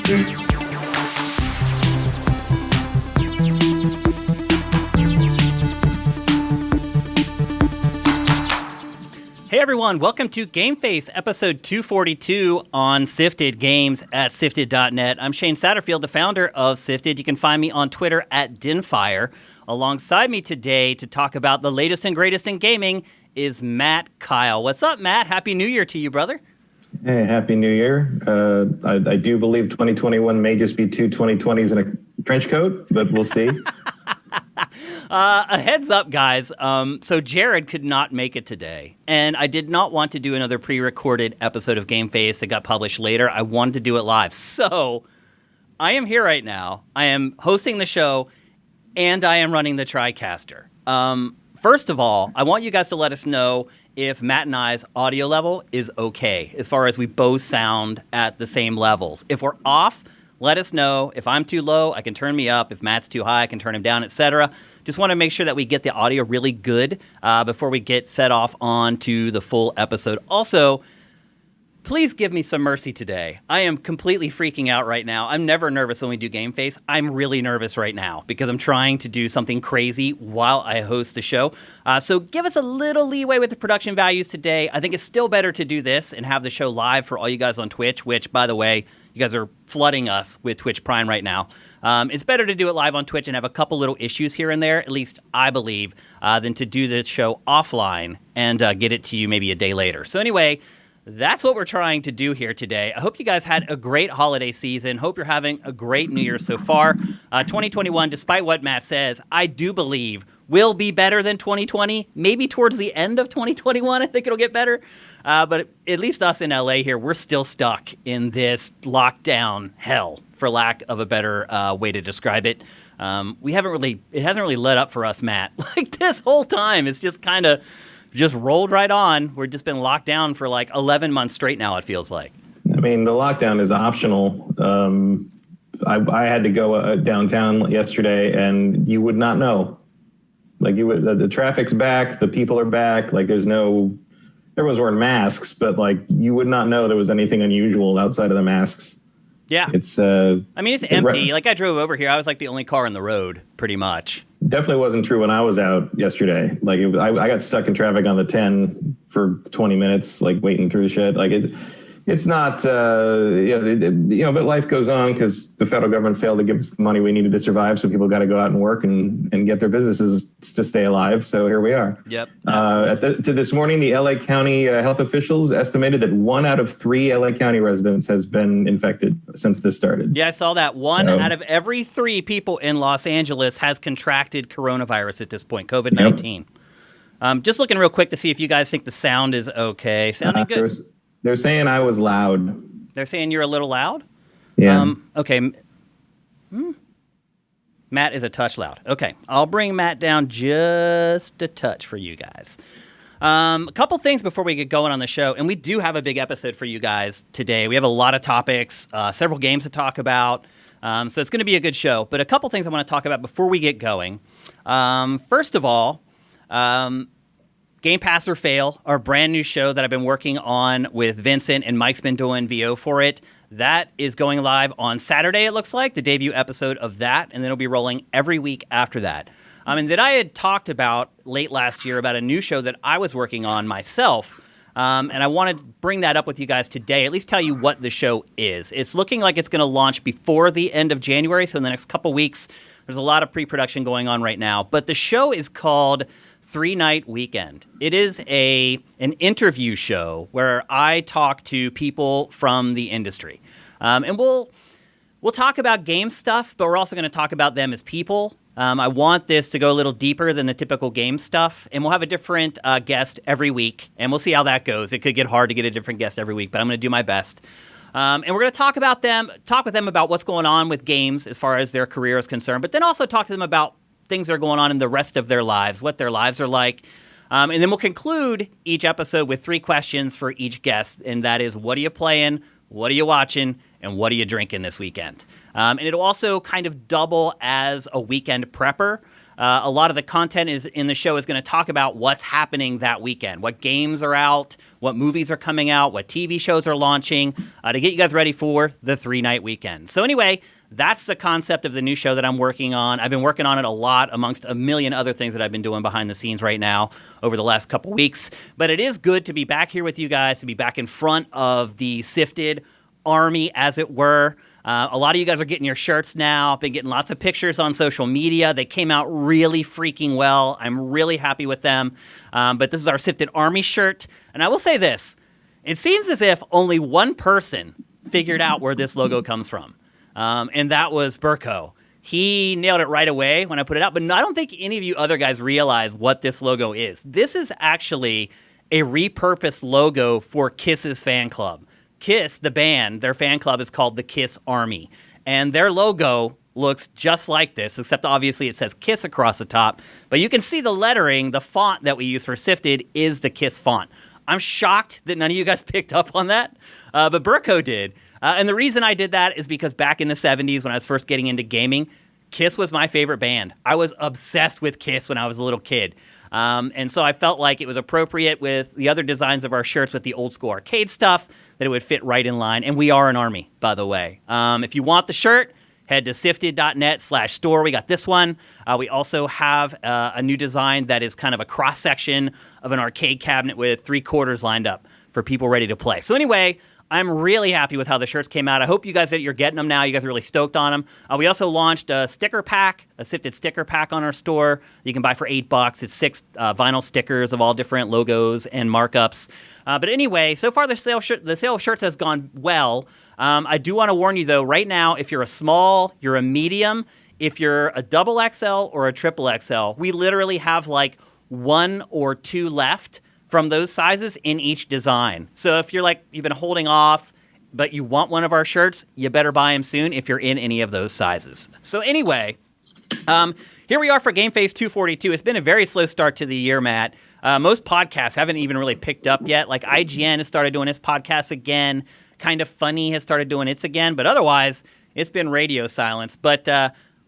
Hey everyone, welcome to GameFace, episode 242 on Sifted Games at Sifted.net. I'm Shane Satterfield, the founder of Sifted. You can find me on Twitter at Dinfire. Alongside me today to talk about the latest and greatest in gaming is Matt Kyle. What's up, Matt? Happy New Year to you, brother. Hey, Happy New Year. I do believe 2021 may just be two 2020s in a trench coat, but we'll see. A heads up, guys. So Jared could not make it today, and I did not want to do another pre-recorded episode of GameFace that got published later. I wanted to do it live. So I am here right now. I am hosting the show, and I am running the TriCaster. First of all, I want you guys to let us know if Matt and I's audio level is okay, as far as we both sound at the same levels. If we're off, let us know. If I'm too low, I can turn me up. If Matt's too high, I can turn him down, etc. Just want to make sure that we get the audio really good before we get set off on to the full episode. Also, please give me some mercy today. I am completely freaking out right now. I'm never nervous when we do GameFace. I'm really nervous right now because I'm trying to do something crazy while I host the show. So give us a little leeway with the production values today. I think it's still better to do this and have the show live for all you guys on Twitch, which, by the way, you guys are flooding us with Twitch Prime right now. It's better to do it live on Twitch and have a couple little issues here and there, at least I believe, than to do the show offline and get it to you maybe a day later. So anyway, that's what we're trying to do here today. I hope you guys had a great holiday season. Hope you're having a great New Year so far. 2021, despite what Matt says, I do believe will be better than 2020. Maybe towards the end of 2021, I think it'll get better. But at least us in LA here, we're still stuck in this lockdown hell, for lack of a better way to describe it. It hasn't really let up for us, Matt. Like this whole time, it's just kind of just rolled right on. We've just been locked down for like 11 months straight now, it feels like. I mean, the lockdown is optional. I had to go downtown yesterday, and you would not know. Like the traffic's back, the people are back. Like everyone's wearing masks, but like you would not know there was anything unusual outside of the masks. Yeah, it's empty. Like I drove over here, I was like the only car on the road, pretty much. Definitely wasn't true when I was out yesterday. Like I got stuck in traffic on the 10 for 20 minutes, like waiting through shit. Like it's not, but life goes on because the federal government failed to give us the money we needed to survive. So people got to go out and work and get their businesses to stay alive. So here we are. Yep. To this morning, the LA County health officials estimated that 1 out of 3 LA County residents has been infected since this started. Yeah, I saw that. One out of every 3 people in Los Angeles has contracted coronavirus at this point, COVID-19. Yep. Just looking real quick to see if you guys think the sound is okay. Sounding good. They're saying I was loud. They're saying you're a little loud? Yeah. Okay. Matt is a touch loud. Okay. I'll bring Matt down just a touch for you guys. A couple things before we get going on the show, and we do have a big episode for you guys today. We have a lot of topics, several games to talk about, so it's going to be a good show. But a couple things I want to talk about before we get going. First of all, Game Pass or Fail, our brand new show that I've been working on with Vincent, and Mike's been doing VO for it. That is going live on Saturday, it looks like, the debut episode of that, and then it'll be rolling every week after that. And then I had talked about late last year about a new show that I was working on myself, and I want to bring that up with you guys today, at least tell you what the show is. It's looking like it's going to launch before the end of January, so in the next couple weeks. There's a lot of pre-production going on right now, but the show is called 3-Night Weekend. It is an interview show where I talk to people from the industry. And we'll talk about game stuff, but we're also going to talk about them as people. I want this to go a little deeper than the typical game stuff, and we'll have a different guest every week, and we'll see how that goes. It could get hard to get a different guest every week, but I'm going to do my best. And we're going to talk with them about what's going on with games as far as their career is concerned, but then also talk to them about things that are going on in the rest of their lives, what their lives are like. And then we'll conclude each episode with 3 questions for each guest, and that is, what are you playing, what are you watching, and what are you drinking this weekend? And it'll also kind of double as a weekend prepper. A lot of the content is in the show is going to talk about what's happening that weekend, what games are out, what movies are coming out, what TV shows are launching, to get you guys ready for the 3-night weekend. So anyway, that's the concept of the new show that I'm working on. I've been working on it a lot amongst a million other things that I've been doing behind the scenes right now over the last couple weeks. But it is good to be back here with you guys, to be back in front of the Sifted army, as it were. A lot of you guys are getting your shirts now. I've been getting lots of pictures on social media. They came out really freaking well. I'm really happy with them. But this is our Sifted Army shirt. And I will say this. It seems as if only one person figured out where this logo comes from. And that was Burko. He nailed it right away when I put it out. But I don't think any of you other guys realize what this logo is. This is actually a repurposed logo for Kiss's fan club. Kiss, the band, their fan club is called the Kiss Army. And their logo looks just like this, except obviously it says Kiss across the top. But you can see the lettering, the font that we use for Sifted is the Kiss font. I'm shocked that none of you guys picked up on that, but Burko did. And the reason I did that is because back in the 70s when I was first getting into gaming, Kiss was my favorite band. I was obsessed with Kiss when I was a little kid. And so I felt like it was appropriate with the other designs of our shirts with the old school arcade stuff that it would fit right in line. And we are an army, by the way. If you want the shirt, head to sifted.net/store. We got this one. We also have a new design that is kind of a cross-section of an arcade cabinet with 3 quarters lined up for people ready to play. So anyway, I'm really happy with how the shirts came out. I hope you guys that you're getting them now. You guys are really stoked on them. We also launched a sticker pack, a Sifted sticker pack on our store. You can buy for $8. It's 6 vinyl stickers of all different logos and markups. But anyway, so far the sale of shirts has gone well. I do want to warn you though, right now, if you're a small, you're a medium, if you're a double XL or a triple XL, we literally have like 1 or 2 left from those sizes in each design. So if you're like, you've been holding off, but you want one of our shirts, you better buy them soon if you're in any of those sizes. So anyway, here we are for GameFace 242. It's been a very slow start to the year, Matt. Most podcasts haven't even really picked up yet. Like IGN has started doing its podcast again. Kind of Funny has started doing its again. But otherwise, it's been radio silence. But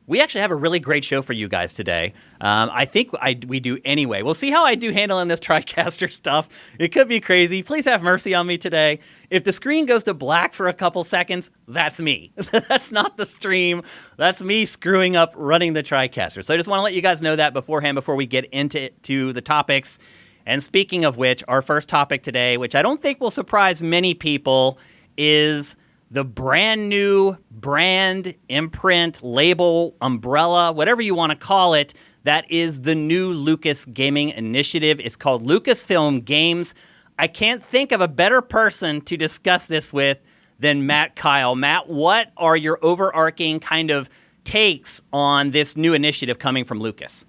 we actually have a really great show for you guys today. I think we do anyway. We'll see how I do handling this TriCaster stuff. It could be crazy. Please have mercy on me today. If the screen goes to black for a couple seconds, that's me. That's not the stream. That's me screwing up running the TriCaster. So I just want to let you guys know that beforehand before we get into the topics. And speaking of which, our first topic today, which I don't think will surprise many people, is the brand new brand, imprint, label, umbrella, whatever you want to call it, that is the new Lucas Gaming Initiative. It's called Lucasfilm Games. I can't think of a better person to discuss this with than Matt Kyle. Matt, what are your overarching kind of takes on this new initiative coming from Lucas?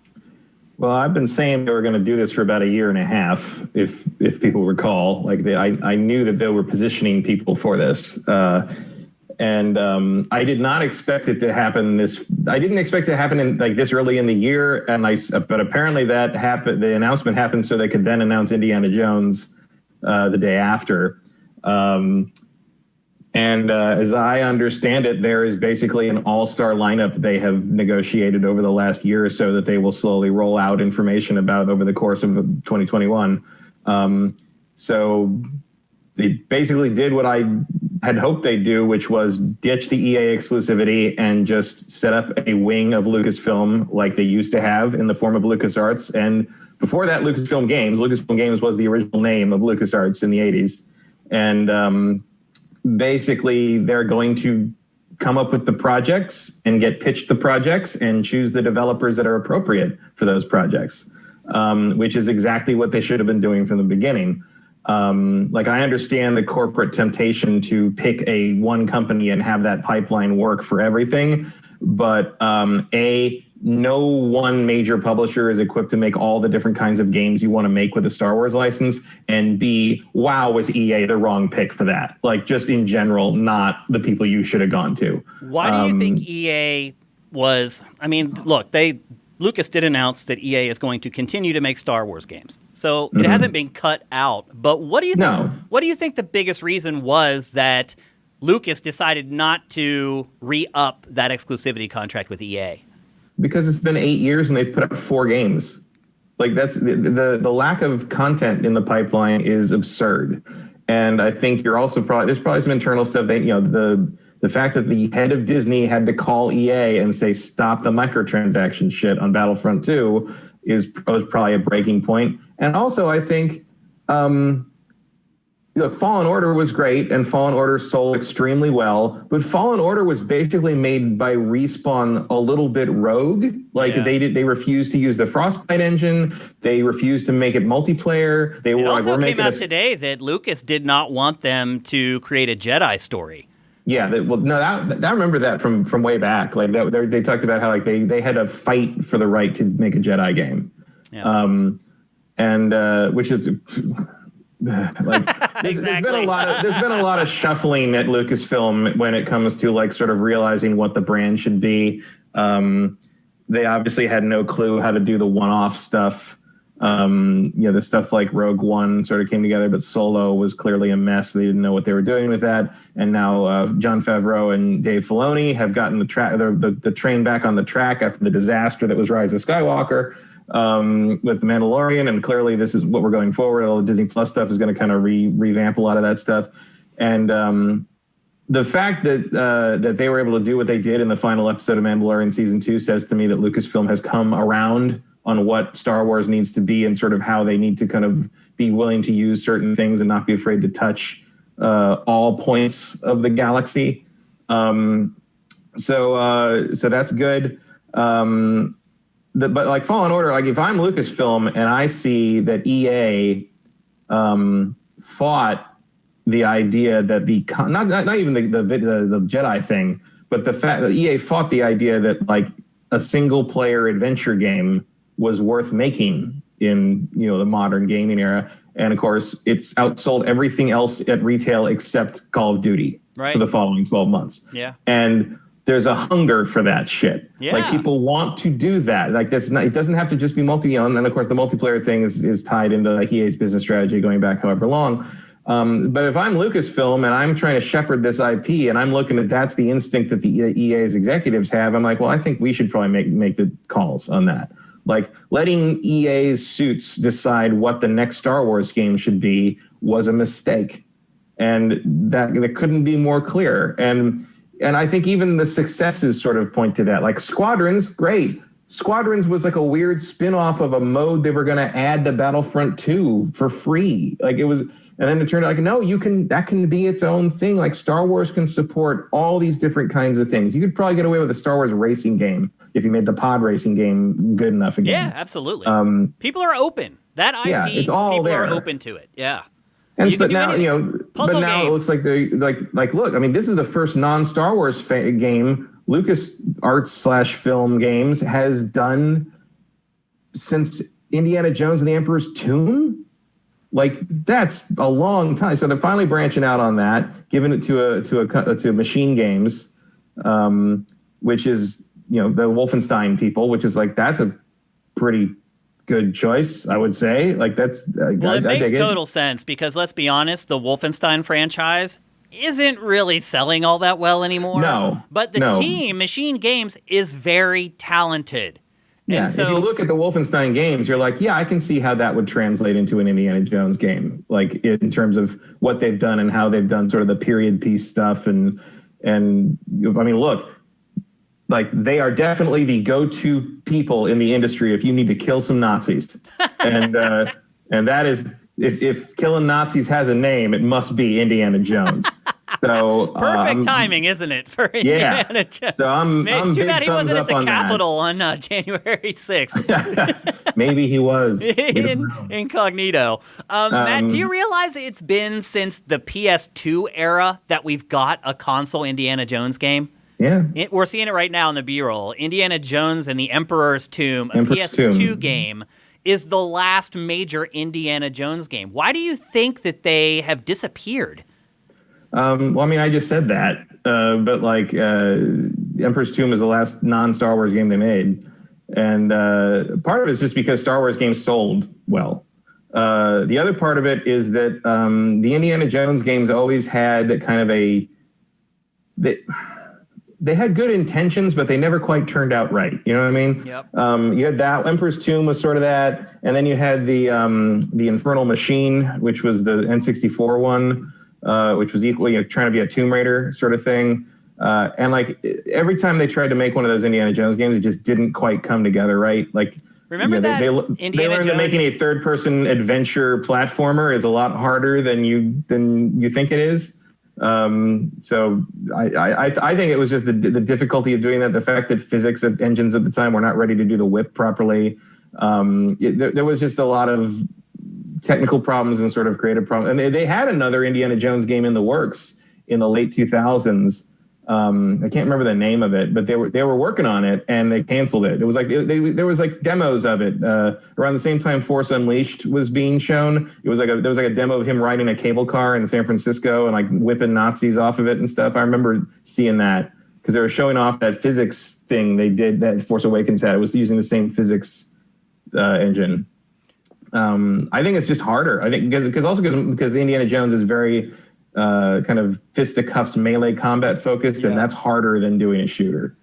Well, I've been saying they were going to do this for about 1.5 years, if people recall. Like I knew that they were positioning people for this, and I did not expect it to happen. I didn't expect it to happen in like this early in the year, but apparently that happened. The announcement happened so they could then announce Indiana Jones the day after. And as I understand it, there is basically an all-star lineup they have negotiated over the last year or so that they will slowly roll out information about over the course of 2021. So they basically did what I had hoped they'd do, which was ditch the EA exclusivity and just set up a wing of Lucasfilm like they used to have in the form of LucasArts. And before that, Lucasfilm Games. Lucasfilm Games was the original name of LucasArts in the 80s. And basically, they're going to come up with the projects and get pitched the projects and choose the developers that are appropriate for those projects, which is exactly what they should have been doing from the beginning. Like I understand the corporate temptation to pick one company and have that pipeline work for everything, but no one major publisher is equipped to make all the different kinds of games you want to make with a Star Wars license. And B, wow, was EA the wrong pick for that? Like just in general, not the people you should have gone to. Why do you think EA was? I mean, look, Lucas did announce that EA is going to continue to make Star Wars games, so it hasn't been cut out. But what do you think? No. What do you think the biggest reason was that Lucas decided not to re-up that exclusivity contract with EA? Because it's been 8 years and they've put out 4 games. Like that's the lack of content in the pipeline is absurd. And I think there's probably some internal stuff that, the fact that the head of Disney had to call EA and say, stop the microtransaction shit on Battlefront 2 was probably a breaking point. And also I think, look, Fallen Order was great, and Fallen Order sold extremely well, but Fallen Order was basically made by Respawn a little bit rogue. Like they refused to use the Frostbite engine, they refused to make it multiplayer. It also came out today that Lucas did not want them to create a Jedi story. Yeah, I remember that from way back. Like they talked about how like they had to fight for the right to make a Jedi game, which is. Like there's been a lot of shuffling at Lucasfilm when it comes to like sort of realizing what the brand should be. They obviously had no clue how to do the one-off stuff. The stuff like Rogue One sort of came together, but Solo was clearly a mess. They didn't know what they were doing with that. And now Jon Favreau and Dave Filoni have gotten the train back on the track after the disaster that was Rise of Skywalker. With The Mandalorian, and clearly this is what we're going forward. All the Disney Plus stuff is going to kind of revamp a lot of that stuff. And the fact that they were able to do what they did in the final episode of Mandalorian Season 2 says to me that Lucasfilm has come around on what Star Wars needs to be and sort of how they need to kind of be willing to use certain things and not be afraid to touch all points of the galaxy. So that's good. But like Fallen Order, like if I'm Lucasfilm and I see that EA fought the idea that not even the Jedi thing, but the fact that EA fought the idea that like a single player adventure game was worth making in the modern gaming era, and of course it's outsold everything else at retail except Call of Duty for the following 12 months. Yeah, and there's a hunger for that shit. Yeah. Like people want to do that. Like it doesn't have to just be and of course the multiplayer thing is tied into like EA's business strategy going back however long. But if I'm Lucasfilm and I'm trying to shepherd this IP and I'm looking at that's the instinct that the EA's executives have, I'm like, well, I think we should probably make the calls on that. Like letting EA's suits decide what the next Star Wars game should be was a mistake. And that it couldn't be more clear. And I think even the successes sort of point to that. Like Squadrons, great. Squadrons was like a weird spin-off of a mode they were going to add to Battlefront 2 for free. Like it was, and then it turned out like, no, that can be its own thing. Like Star Wars can support all these different kinds of things. You could probably get away with a Star Wars racing game if you made the pod racing game good enough again. Yeah, absolutely. People are open. That IP, it's all people there. are open to it. Yeah. But now, it looks like look, I mean, this is the first non-Star Wars game LucasArts/Film Games has done since Indiana Jones and the Emperor's Tomb. Like that's a long time. So they're finally branching out on that, giving it to Machine Games, which is the Wolfenstein people, which is like that's a pretty good choice, I would say. Like that's it makes total sense because let's be honest, the Wolfenstein franchise isn't really selling all that well anymore. No, but the team, Machine Games, is very talented. Yeah, and so, if you look at the Wolfenstein games, you're like, yeah, I can see how that would translate into an Indiana Jones game, like in terms of what they've done and how they've done sort of the period piece stuff. And I mean, look, like they are definitely the go-to people in the industry if you need to kill some Nazis. And that is, if killing Nazis has a name, it must be Indiana Jones. So perfect timing, isn't it, for Indiana Jones? So I'm too big bad he thumbs wasn't up at on the Capitol that. on January 6th. Maybe he was. Incognito. Matt, do you realize it's been since the PS2 era that we've got a console Indiana Jones game? Yeah. We're seeing it right now in the B-roll. Indiana Jones and the Emperor's Tomb, a PS2 game, is the last major Indiana Jones game. Why do you think that they have disappeared? Well, I mean, I just said that, but like Emperor's Tomb is the last non-Star Wars game they made. And part of it is just because Star Wars games sold well. The other part of it is that the Indiana Jones games always had kind of they had good intentions, but they never quite turned out right. You know what I mean? Yep. You had that. Emperor's Tomb was sort of that, and then you had the Infernal Machine, which was the N64 one, which was equal, trying to be a Tomb Raider sort of thing. And like every time they tried to make one of those Indiana Jones games, it just didn't quite come together right. Like, remember that they Indiana learned Jones, that making a third-person adventure platformer is a lot harder than you think it is. So I think it was just the difficulty of doing that. The fact that physics engines at the time were not ready to do the whip properly. There was just a lot of technical problems and sort of creative problems. And they had another Indiana Jones game in the works in the late 2000s. I can't remember the name of it, but they were working on it and they canceled it. It was like there was like demos of it around the same time Force Unleashed was being shown. There was like a demo of him riding a cable car in San Francisco and like whipping Nazis off of it and stuff. I remember seeing that because they were showing off that physics thing they did that Force Awakens had. It was using the same physics engine. I think it's just harder. I think because Indiana Jones is very kind of fisticuffs melee combat focused, and that's harder than doing a shooter.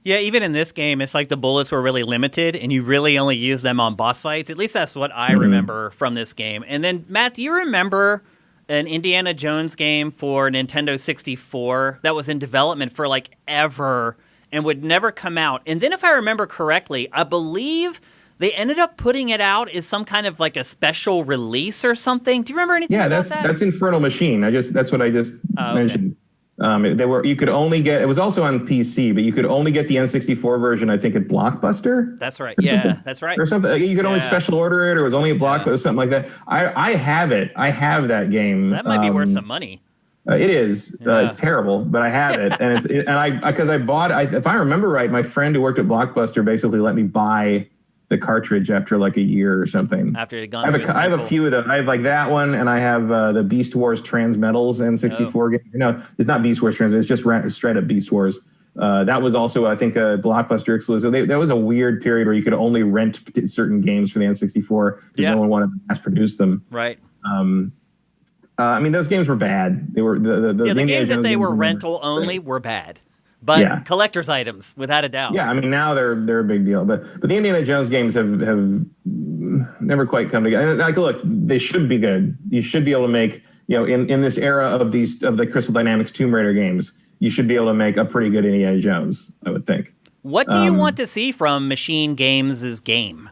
Yeah, even in this game, it's like the bullets were really limited, and you really only use them on boss fights. At least that's what I remember from this game. And then, Matt, do you remember an Indiana Jones game for Nintendo 64 that was in development for like ever and would never come out? And then if I remember correctly, I believe they ended up putting it out as some kind of like a special release or something. Do you remember anything about that? Yeah, that's Infernal Machine. That's what I just mentioned. You could only get, it was also on PC, but you could only get the N64 version, I think, at Blockbuster. That's right. Yeah, that's right. Or something. You could only special order it, or it was only at Blockbuster, something like that. I have it. I have that game. That might be worth some money. It is. It's terrible, but I have it, and because I bought. If I remember right, my friend who worked at Blockbuster basically let me buy the cartridge after like a year or something. After it had gone, I have a few of them. I have like that one, and I have the Beast Wars Transmetals N64 game. No, it's not Beast Wars Transmetals. It's just straight up Beast Wars. That was also, I think, a Blockbuster exclusive. That was a weird period where you could only rent certain games for the N64 because no one wanted to mass produce them. Right. I mean, those games were bad. They were the games that they were rental only were bad. But collector's items, without a doubt. Yeah, I mean, now they're a big deal. But the Indiana Jones games have never quite come together. And like, look, they should be good. You should be able to make, in this era of the Crystal Dynamics Tomb Raider games, you should be able to make a pretty good Indiana Jones, I would think. What do you want to see from Machine Games' game?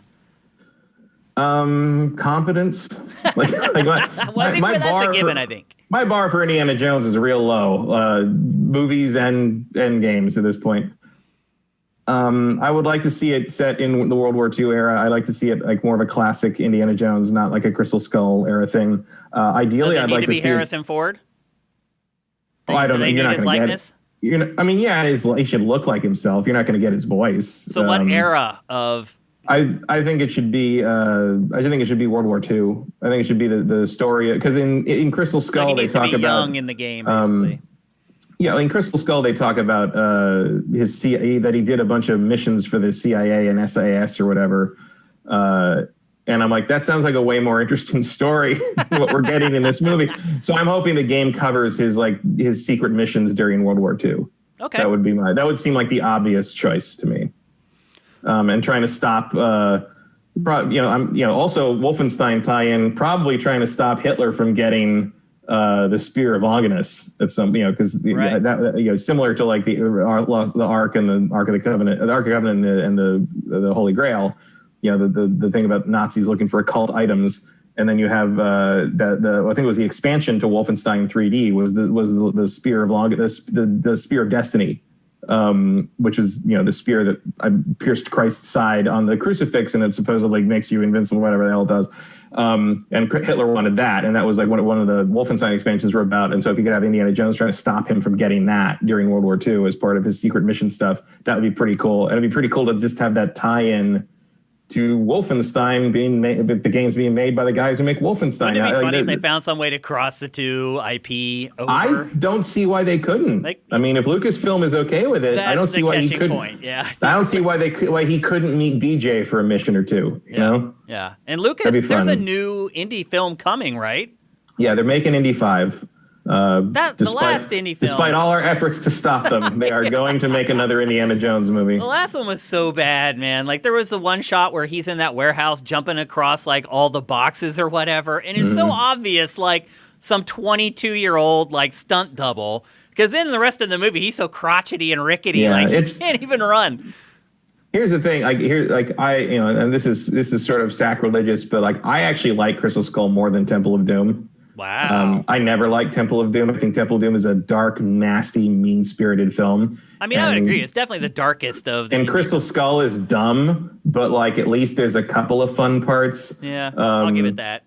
Competence. My bar, I think. My bar for Indiana Jones is real low. Movies and games at this point. I would like to see it set in the World War II era. I like to see it like more of a classic Indiana Jones, not like a Crystal Skull era thing. Ideally, I'd like to see Harrison Ford. I don't know. You're not going to get it. He should look like himself. You're not going to get his voice. So, what era of? I think it should be. I think it should be World War II. I think it should be the story, because in Crystal Skull they talk about young in the game. Basically. In Crystal Skull they talk about his CIA, that he did a bunch of missions for the CIA and SAS or whatever. And I'm like, that sounds like a way more interesting story than what we're getting in this movie. So I'm hoping the game covers his secret missions during World War II. Okay, that would seem like the obvious choice to me. And trying to stop, also Wolfenstein tie-in, probably trying to stop Hitler from getting the Spear of Longinus at some, because similar to like the Ark and the Ark of the Covenant, the Ark of the Covenant and the Holy Grail, the thing about Nazis looking for occult items, and then you have I think it was the expansion to Wolfenstein 3D was the Spear of Longinus, the Spear of Destiny. Which is, the spear that pierced Christ's side on the crucifix, and it supposedly makes you invincible, whatever the hell it does. And Hitler wanted that, and that was like one of the Wolfenstein expansions were about. And so if you could have Indiana Jones trying to stop him from getting that during World War II as part of his secret mission stuff, that would be pretty cool. And it'd be pretty cool to just have that tie-in to Wolfenstein being made, the games being made by the guys who make Wolfenstein. Wouldn't it be funny if they found some way to cross the two IP over? I don't see why they couldn't. I mean, if Lucasfilm is okay with it, I don't see why he couldn't. I don't see why he couldn't meet BJ for a mission or two. Yeah. And Lucas, there's a new indie film coming, right? Yeah, they're making Indy 5. The last indie film, despite all our efforts to stop them, they are going to make another Indiana Jones movie. The last one was so bad, man. Like, there was the one shot where he's in that warehouse jumping across, like, all the boxes or whatever, and it's so obvious, like, some 22-year-old, like, stunt double, because in the rest of the movie, he's so crotchety and rickety, like, he can't even run. Here's the thing, and this is sort of sacrilegious, but, like, I actually like Crystal Skull more than Temple of Doom. Wow. I never liked Temple of Doom. I think Temple of Doom is a dark, nasty, mean-spirited film. I mean, I would agree. It's definitely the darkest of the... And Crystal Skull is dumb, but, like, at least there's a couple of fun parts. Yeah, I'll give it that.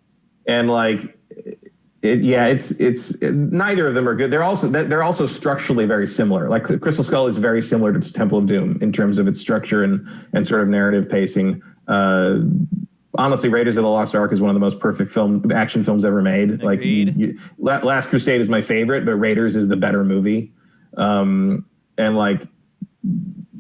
And, like, it's neither of them are good. They're also structurally very similar. Like, Crystal Skull is very similar to Temple of Doom in terms of its structure and sort of narrative pacing. Honestly, Raiders of the Lost Ark is one of the most perfect action films ever made. Agreed. Like, Last Crusade is my favorite, but Raiders is the better movie. And, like,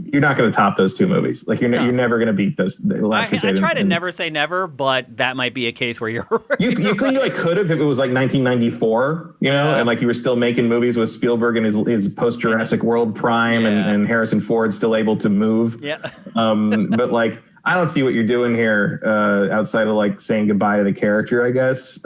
you're not going to top those two movies. Like, you're never going to beat those. The Last Crusade. I try to never say never, but that might be a case where you're right. You could have if it was like 1994, and like you were still making movies with Spielberg and his post Jurassic World prime and Harrison Ford still able to move. Yeah. But, like, I don't see what you're doing here outside of, like, saying goodbye to the character, I guess,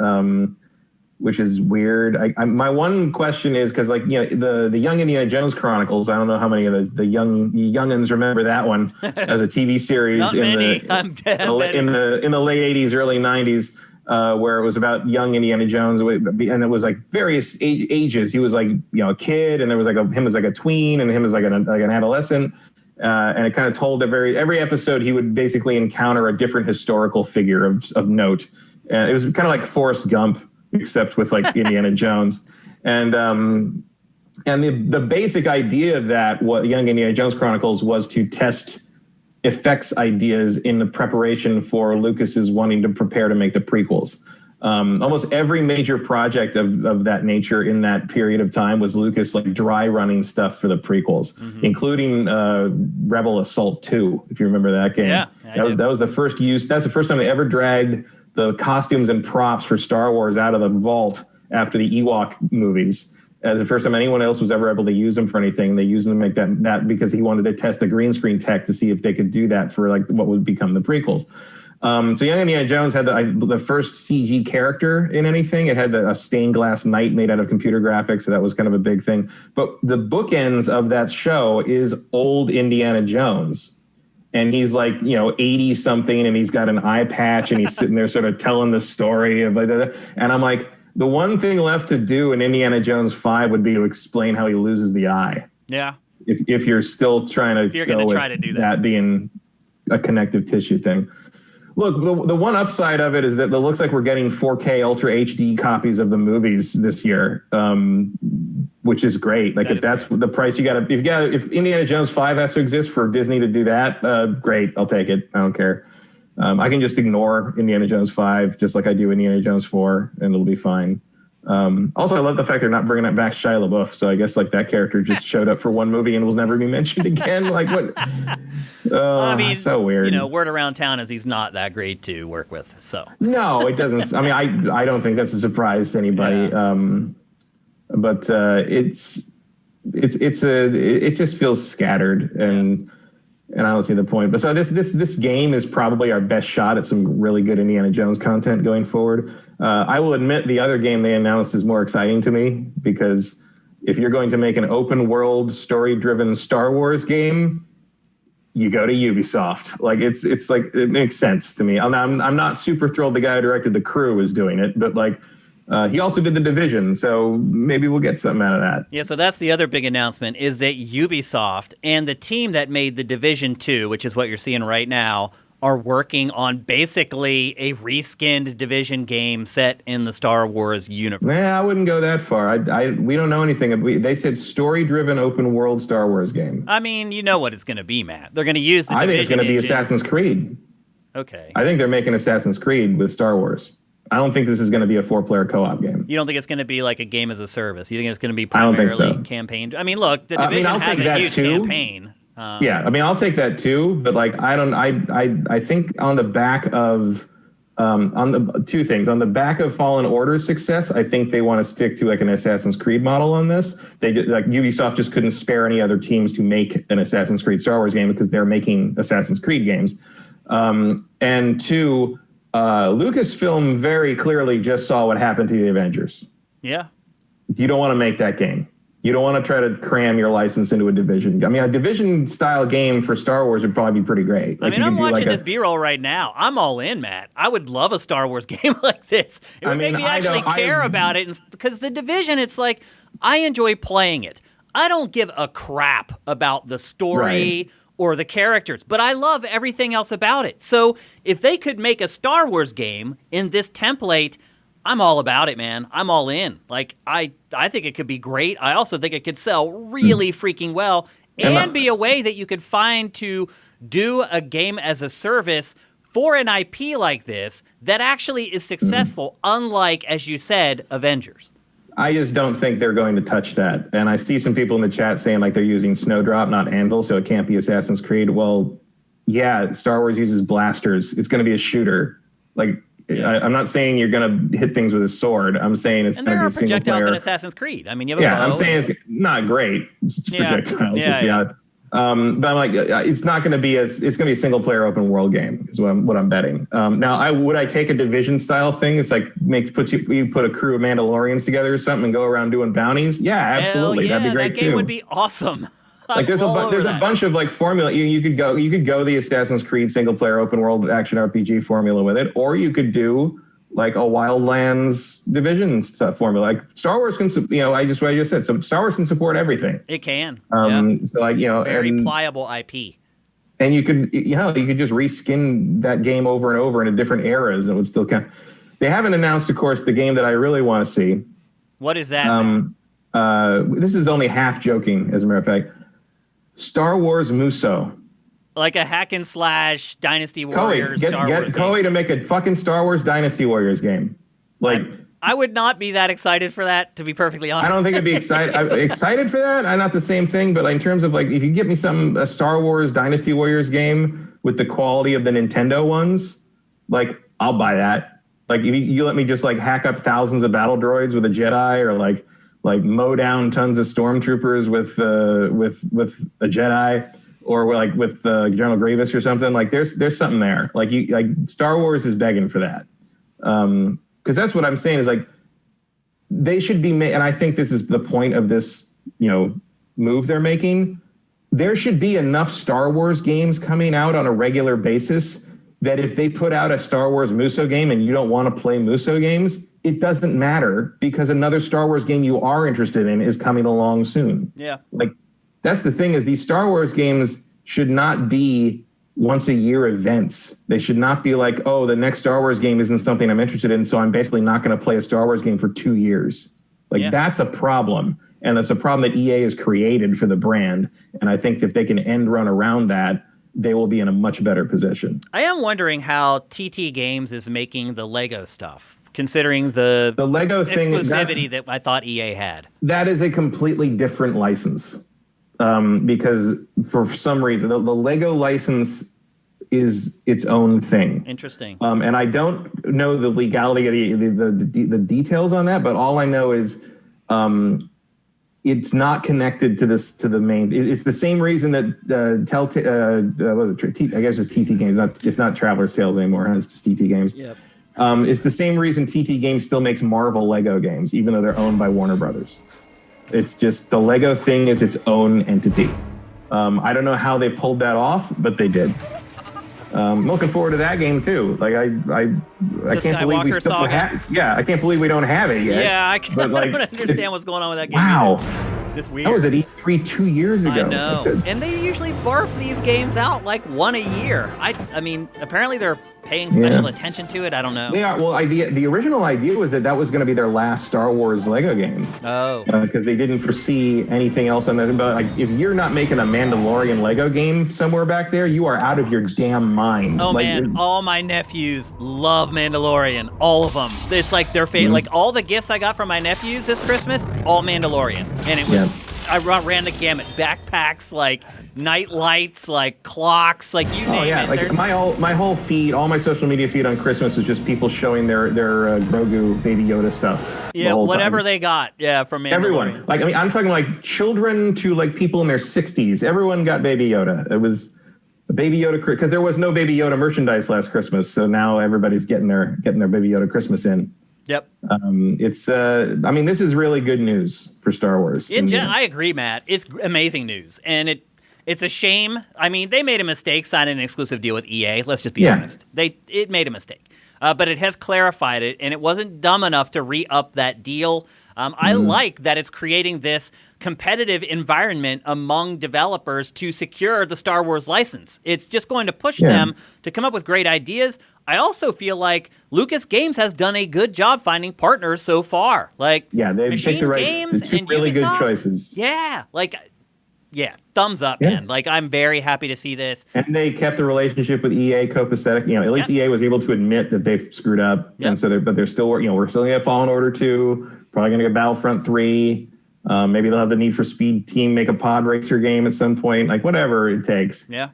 which is weird. My one question is, because, like, the Young Indiana Jones Chronicles, I don't know how many of the youngins remember that one as a TV series. Not many. I'm dead. In the late 80s, early 90s, where it was about young Indiana Jones, and it was like various ages. He was like, a kid, and there was like him as like a tween, and him as like an adolescent. And it kind of told every episode he would basically encounter a different historical figure of note. And it was kind of like Forrest Gump, except with, like, Indiana Jones. And the basic idea of that, what Young Indiana Jones Chronicles, was to test effects ideas in the preparation for Lucas's wanting to prepare to make the prequels. Almost every major project of that nature in that period of time was Lucas, like, dry running stuff for the prequels, including Rebel Assault 2, if you remember that game. Yeah, that was the first use. That's the first time they ever dragged the costumes and props for Star Wars out of the vault after the Ewok movies. The first time anyone else was ever able to use them for anything. They used them to make that because he wanted to test the green screen tech to see if they could do that for, like, what would become the prequels. So Young Indiana Jones had the first CG character in anything. It had a stained glass knight made out of computer graphics, so that was kind of a big thing. But the bookends of that show is old Indiana Jones. And he's like, 80 something, and he's got an eye patch, and he's sitting there sort of telling the story of, and I'm like, the one thing left to do in Indiana Jones 5 would be to explain how he loses the eye. Yeah. If you're still trying to try to do that being a connective tissue thing. Look, the one upside of it is that it looks like we're getting 4K Ultra HD copies of the movies this year, which is great. Like, if that's the price if Indiana Jones 5 has to exist for Disney to do that, great, I'll take it. I don't care. I can just ignore Indiana Jones 5 just like I do Indiana Jones 4, and it'll be fine. Also, I love the fact they're not bringing it back Shia LaBeouf, so I guess, like, that character just showed up for one movie and will never be mentioned again. Like, what? I mean, so weird. Word around town is he's not that great to work with. So no, it doesn't. I mean, I don't think that's a surprise to anybody. Yeah. But it just feels scattered, and I don't see the point. But so this game is probably our best shot at some really good Indiana Jones content going forward. I will admit the other game they announced is more exciting to me, because if you're going to make an open world story driven Star Wars game, you go to Ubisoft. Like, it's like, it makes sense to me. I'm not super thrilled the guy who directed The Crew is doing it, but, like, he also did The Division, so maybe we'll get something out of that. Yeah, so that's the other big announcement, is that Ubisoft and the team that made The Division 2, which is what you're seeing right now, are working on basically a reskinned Division game set in the Star Wars universe. Nah, I wouldn't go that far. We don't know anything. They said story-driven open-world Star Wars game. I mean, you know what it's going to be, Matt. They're going to use the Division I think it's going to be engine. Assassin's Creed. Okay. I think they're making Assassin's Creed with Star Wars. I don't think this is going to be a 4-player co-op game. You don't think it's going to be like a game as a service? You think it's going to be primarily campaign? I mean, look, the Division has a huge campaign. Yeah, I mean, I'll take that too. But, like, I think on the back of On the two things, on the back of Fallen Order's success, I think they want to stick to like an Assassin's Creed model on this. Like Ubisoft just couldn't spare any other teams to make an Assassin's Creed Star Wars game because they're making Assassin's Creed games. And two, Lucasfilm very clearly just saw what happened to the Avengers. Yeah. You don't want to make that game. You don't want to try to cram your license into a Division. I mean, a Division-style game for Star Wars would probably be pretty great. Like, I'm watching this B-roll right now. I'm all in, Matt. I would love a Star Wars game like this. It would make me actually care about it. Because the Division, it's like, I enjoy playing it. I don't give a crap about the story or the characters, but I love everything else about it. So if they could make a Star Wars game in this template, I'm all about it, man. I'm all in. Like, I think it could be great. I also think it could sell really freaking well and be a way that you could find to do a game as a service for an IP like this that actually is successful, unlike, as you said, Avengers. I just don't think they're going to touch that. And I see some people in the chat saying like they're using Snowdrop, not Anvil, so it can't be Assassin's Creed. Well, yeah, Star Wars uses blasters. It's going to be a shooter. Like, I'm not saying you're going to hit things with a sword. I'm saying it's going to be a single player. And there are projectiles in Assassin's Creed. I mean, you have a bow. I'm saying it's not great. It's projectiles. But I'm like, it's not going to be it's going to be a single player open world game is what I'm betting. Now, would I take a Division style thing? It's like you put a crew of Mandalorians together or something and go around doing bounties. Yeah, absolutely. That'd be great too. That game would be awesome. Like there's a bunch of like formula. You could go the Assassin's Creed single player open world action RPG formula with it, or you could do like a Wildlands Division stuff formula. Like Star Wars can, what I just said. So Star Wars can support everything. It can. So like very pliable IP. And you could just reskin that game over and over into different eras, and it would still count. They haven't announced, of course, the game that I really want to see. What is that? This is only half joking, as a matter of fact. Star Wars Muso. Like a hack and slash Dynasty Warriors Star Wars Get Koei to make a fucking Star Wars Dynasty Warriors game. Like, I would not be that excited for that, to be perfectly honest. I don't think I'd be excited for that. I'm not the same thing, but in terms of like, if you get me a Star Wars Dynasty Warriors game with the quality of the Nintendo ones, like I'll buy that. Like if you let me just like hack up thousands of battle droids with a Jedi, or like mow down tons of stormtroopers with a Jedi, or like with General Grievous or something. Like there's something there. Like Star Wars is begging for that. Because that's what I'm saying is like they should be and I think this is the point of this move they're making. There should be enough Star Wars games coming out on a regular basis that if they put out a Star Wars Muso game and you don't want to play Muso games, it doesn't matter because another Star Wars game you are interested in is coming along soon. Yeah. Like that's the thing is these Star Wars games should not be once a year events. They should not be like, oh, the next Star Wars game isn't something I'm interested in, so I'm basically not going to play a Star Wars game for 2 years. That's a problem. And that's a problem that EA has created for the brand. And I think if they can end run around that, they will be in a much better position. I am wondering how TT Games is making the Lego stuff, considering the Lego thing, exclusivity that I thought EA had. That is a completely different license. Because for some reason, the Lego license is its own thing. Interesting. And I don't know the legality of the details on that, but all I know is it's not connected to the main. It's the same reason that I guess it's TT Games. It's not Traveler's Tales anymore. It's just TT Games. Yep. It's the same reason TT Games still makes Marvel Lego games, even though they're owned by Warner Brothers. It's just the Lego thing is its own entity. I don't know how they pulled that off, but they did. I'm looking forward to that game too. Like I can't believe we still have. Yeah, I can't believe we don't have it yet. Yeah, I don't understand what's going on with that game. Wow. It's weird. I was at E3 2 years ago. I know. And they usually barf these games out like one a year. I mean, apparently they're paying special attention to it. I don't know. They are. Well, the original idea was that was going to be their last Star Wars Lego game. Oh. Because they didn't foresee anything else on that. But like, if you're not making a Mandalorian Lego game somewhere back there, you are out of your damn mind. Oh, man. All my nephews love Mandalorian. All of them. It's like their favorite. Like all the gifts I got from my nephews this Christmas, all Mandalorian. And it was I ran the gamut. Backpacks, like night lights, like clocks, like you name it. Like my whole feed, all my social media feed on Christmas is just people showing their Grogu Baby Yoda stuff. Yeah, whatever they got. Yeah, from Mandalorian. Everyone. Like, I mean, I'm talking like children to like people in their 60s. Everyone got Baby Yoda. It was a Baby Yoda, because there was no Baby Yoda merchandise last Christmas, so now everybody's getting their Baby Yoda Christmas in. Yep. I mean, this is really good news for Star Wars. I agree, Matt. It's amazing news, and it's a shame. I mean, they made a mistake signing an exclusive deal with EA. Let's just be honest. It made a mistake, but it has clarified it, and it wasn't dumb enough to re-up that deal. I like that it's creating this competitive environment among developers to secure the Star Wars license. It's just going to push them to come up with great ideas. I also feel like Lucas Games has done a good job finding partners so far. Like, they've picked the two really good choices. Thumbs up, man. Like, I'm very happy to see this. And they kept the relationship with EA copacetic. At least EA was able to admit that they've screwed up, and so they're still working. We're still gonna get Fallen Order 2. Probably gonna get Battlefront 3. Maybe they'll have the Need for Speed team make a pod racer game at some point. Like, whatever it takes. Yeah.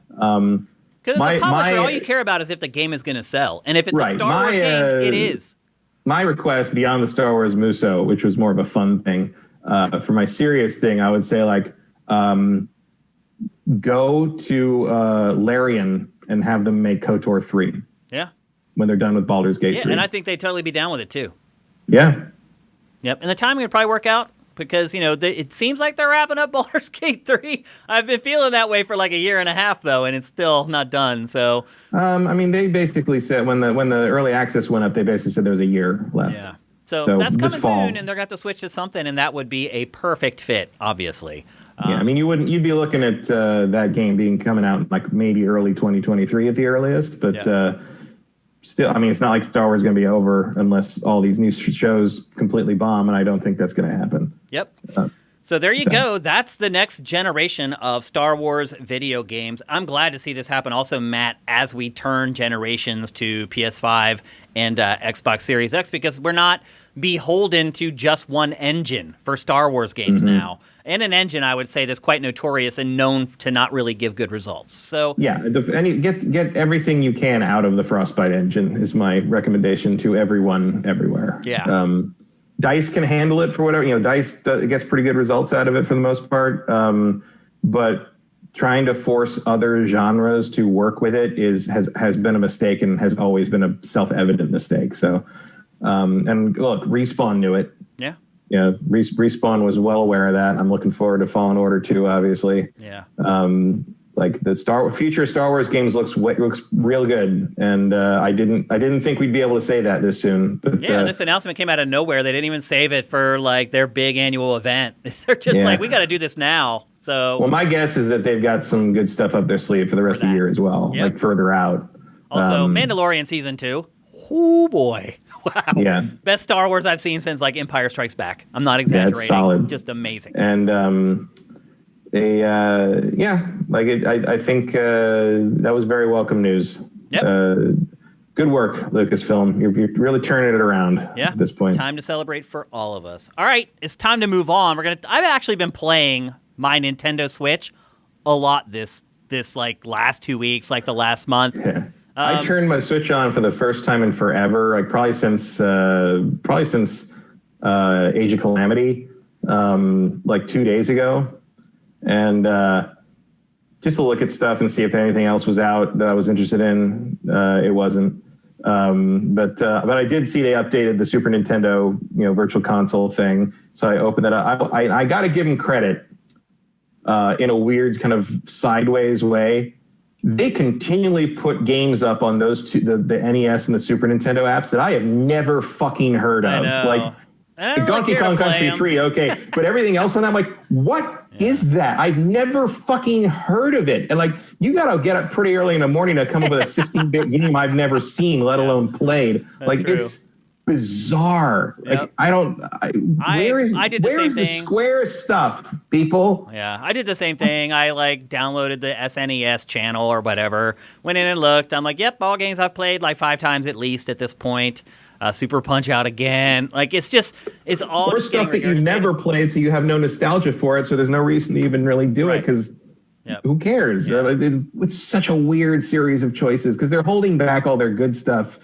Because as a publisher, all you care about is if the game is going to sell. And if it's a Star Wars game, it is. My request beyond the Star Wars Muso, which was more of a fun thing, for my serious thing, I would say, like, go to Larian and have them make KOTOR 3. Yeah. When they're done with Baldur's Gate 3. And I think they'd totally be down with it, too. Yeah. Yep. And the timing would probably work out. Because, it seems like they're wrapping up Baldur's Gate 3. I've been feeling that way for like a year and a half, though, and it's still not done. So, they basically said when the early access went up, they basically said there was a year left. Yeah. So that's coming soon, and they're going to have to switch to something, and that would be a perfect fit, obviously. You'd be looking at that game coming out like maybe early 2023 at the earliest, but still, it's not like Star Wars is going to be over unless all these new shows completely bomb, and I don't think that's going to happen. Yep. So there you go. That's the next generation of Star Wars video games. I'm glad to see this happen also, Matt, as we turn generations to PS5 and Xbox Series X, because we're not beholden to just one engine for Star Wars games now. And an engine, I would say, that's quite notorious and known to not really give good results. So get everything you can out of the Frostbite engine is my recommendation to everyone everywhere. Yeah. DICE can handle it for whatever. DICE gets pretty good results out of it for the most part. But trying to force other genres to work with it has been a mistake and has always been a self-evident mistake. So, and look, Respawn knew it. Yeah. Yeah, Respawn was well aware of that. I'm looking forward to Fallen Order 2, obviously. Yeah. Like the future Star Wars games looks real good, and I didn't think we'd be able to say that this soon. But this announcement came out of nowhere. They didn't even save it for like their big annual event. They're just like, we got to do this now. So, well, my guess is that they've got some good stuff up their sleeve for the rest of the year as well, like further out. Also, Mandalorian season 2. Oh boy. Wow. Yeah. Best Star Wars I've seen since like Empire Strikes Back. I'm not exaggerating. Yeah, it's solid. Just amazing. And I think that was very welcome news. Yep. Good work, Lucasfilm. You're really turning it around at this point. Time to celebrate for all of us. All right, it's time to move on. I've actually been playing my Nintendo Switch a lot this like last 2 weeks, like the last month. Yeah. I turned my Switch on for the first time in forever, like probably since Age of Calamity, like 2 days ago, and just to look at stuff and see if anything else was out that I was interested in. It wasn't, but I did see they updated the Super Nintendo, Virtual Console thing. So I opened that up. I got to give them credit in a weird kind of sideways way. They continually put games up on those two, the NES and the Super Nintendo apps that I have never fucking heard of. Like Donkey Kong Country 3, okay. But everything else on that, I'm like, what is that? I've never fucking heard of it. And like, you got to get up pretty early in the morning to come up with a 16-bit game I've never seen, let alone played. That's like, true. It's bizarre. Yep. Like, where's the Square stuff, people? Yeah, I did the same thing. I like downloaded the SNES channel or whatever, went in and looked. I'm like, yep, all games I've played like 5 times at least at this point. Super Punch-Out again. Like, it's all or just stuff that you never played, so you have no nostalgia for it, so there's no reason to even really do it, because who cares? Yeah. It's such a weird series of choices, because they're holding back all their good stuff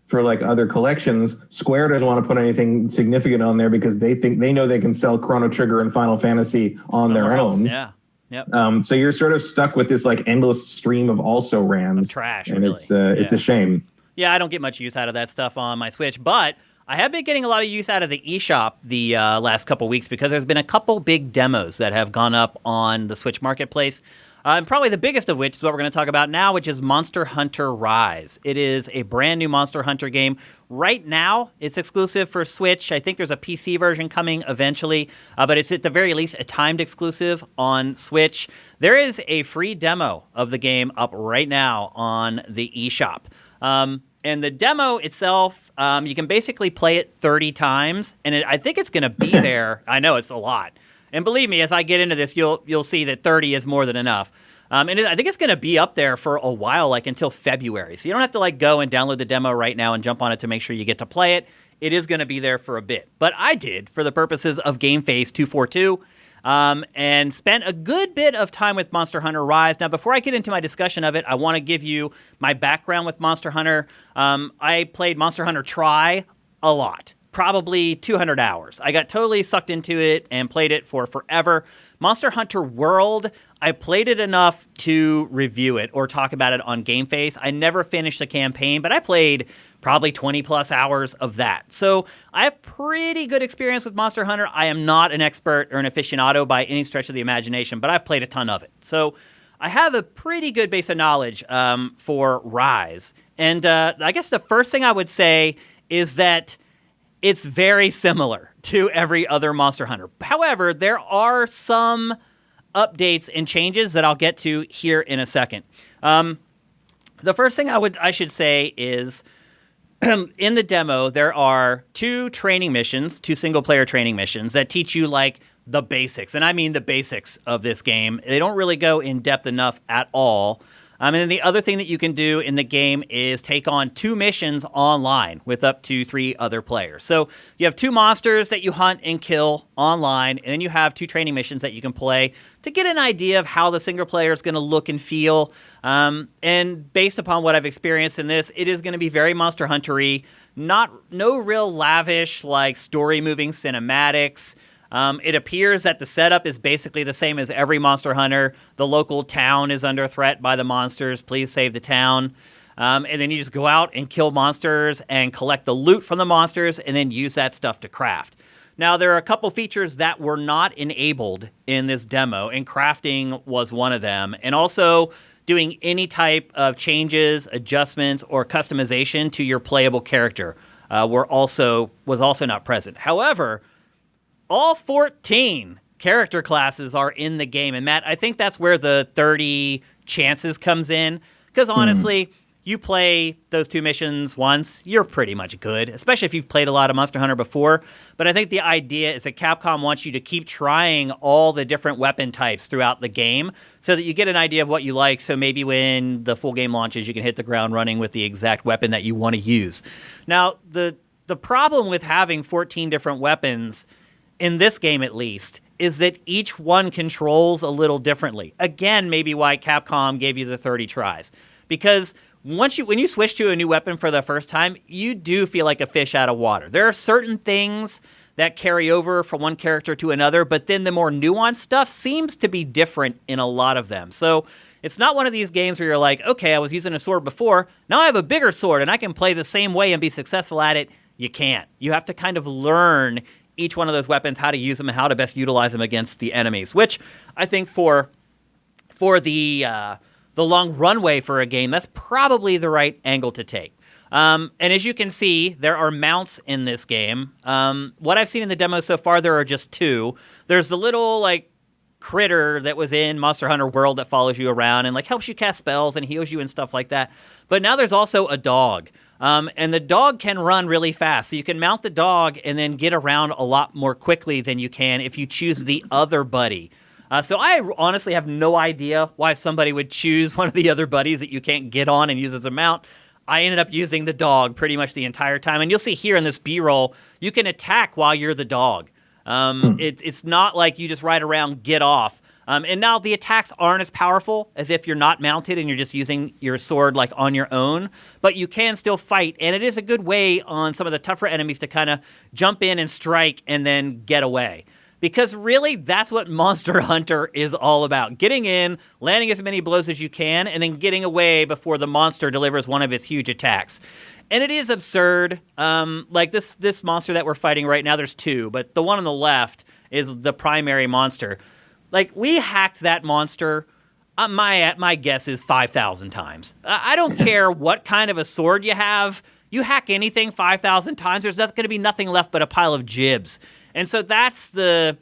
for like other collections. Square doesn't want to put anything significant on there because they know they can sell Chrono Trigger and Final Fantasy on their own. Yeah. Yep. So you're sort of stuck with this like endless stream of also rans. Of trash, and really. It's a shame. Yeah, I don't get much use out of that stuff on my Switch, but I have been getting a lot of use out of the eShop the last couple weeks because there's been a couple big demos that have gone up on the Switch Marketplace. And probably the biggest of which is what we're going to talk about now, which is Monster Hunter Rise. It is a brand new Monster Hunter game. Right now, it's exclusive for Switch. I think there's a PC version coming eventually, but it's at the very least a timed exclusive on Switch. There is a free demo of the game up right now on the eShop. And the demo itself, you can basically play it 30 times, and I think it's going to be there. I know it's a lot. And believe me, as I get into this, you'll see that 30 is more than enough. And I think it's going to be up there for a while, like until February. So you don't have to like go and download the demo right now and jump on it to make sure you get to play it. It is going to be there for a bit. But I did, for the purposes of GameFace 242, and spent a good bit of time with Monster Hunter Rise. Now, before I get into my discussion of it, I want to give you my background with Monster Hunter. I played Monster Hunter Tri a lot. Probably 200 hours. I got totally sucked into it and played it for forever. Monster Hunter World, I played it enough to review it or talk about it on GameFace. I never finished the campaign, but I played probably 20 plus hours of that. So I have pretty good experience with Monster Hunter. I am not an expert or an aficionado by any stretch of the imagination, but I've played a ton of it. So I have a pretty good base of knowledge for Rise. And I guess the first thing I would say is that it's very similar to every other Monster Hunter. However, there are some updates and changes that I'll get to here in a second. The first thing I should say is in the demo, there are two single-player training missions that teach you like the basics. And I mean the basics of this game. They don't really go in depth enough at all. And then the other thing that you can do in the game is take on 2 missions online with up to 3 other players. So you have 2 monsters that you hunt and kill online, and then you have 2 training missions that you can play to get an idea of how the single player is going to look and feel. And based upon what I've experienced in this, it is going to be very Monster Hunter-y. No real lavish like story-moving cinematics. It appears that the setup is basically the same as every Monster Hunter. The local town is under threat by the monsters. Please save the town. And then you just go out and kill monsters and collect the loot from the monsters and then use that stuff to craft. Now, there are a couple features that were not enabled in this demo, and crafting was one of them. And also doing any type of changes, adjustments, or customization to your playable character was also not present. However, all 14 character classes are in the game. And Matt, I think that's where the 30 chances comes in. Because honestly, you play those 2 missions once, you're pretty much good, especially if you've played a lot of Monster Hunter before. But I think the idea is that Capcom wants you to keep trying all the different weapon types throughout the game so that you get an idea of what you like. So maybe when the full game launches, you can hit the ground running with the exact weapon that you want to use. Now, the problem with having 14 different weapons, in this game at least, is that each one controls a little differently. Again, maybe why Capcom gave you the 30 tries. Because when you switch to a new weapon for the first time, you do feel like a fish out of water. There are certain things that carry over from one character to another, but then the more nuanced stuff seems to be different in a lot of them. So it's not one of these games where you're like, okay, I was using a sword before, now I have a bigger sword and I can play the same way and be successful at it. You can't. You have to kind of learn each one of those weapons, how to use them and how to best utilize them against the enemies, which I think for the long runway for a game, that's probably the right angle to take. And as you can see, there are mounts in this game. What I've seen in the demo so far, there are just 2. There's the little like critter that was in Monster Hunter World that follows you around and like helps you cast spells and heals you and stuff like that. But now there's also a dog. And the dog can run really fast. So you can mount the dog and then get around a lot more quickly than you can if you choose the other buddy. So I honestly have no idea why somebody would choose one of the other buddies that you can't get on and use as a mount. I ended up using the dog pretty much the entire time. And you'll see here in this B-roll, you can attack while you're the dog. It's not like you just ride around, get off. And now the attacks aren't as powerful as if you're not mounted and you're just using your sword like on your own, but you can still fight. And it is a good way on some of the tougher enemies to kind of jump in and strike and then get away. Because really, that's what Monster Hunter is all about. Getting in, landing as many blows as you can, and then getting away before the monster delivers one of its huge attacks. And it is absurd. Like this monster that we're fighting right now, there's two, but the one on the left is the primary monster. Like, we hacked that monster, my guess is 5,000 times. I don't care what kind of a sword you have. You hack anything 5,000 times, there's going to be nothing left but a pile of jibs. And so that's the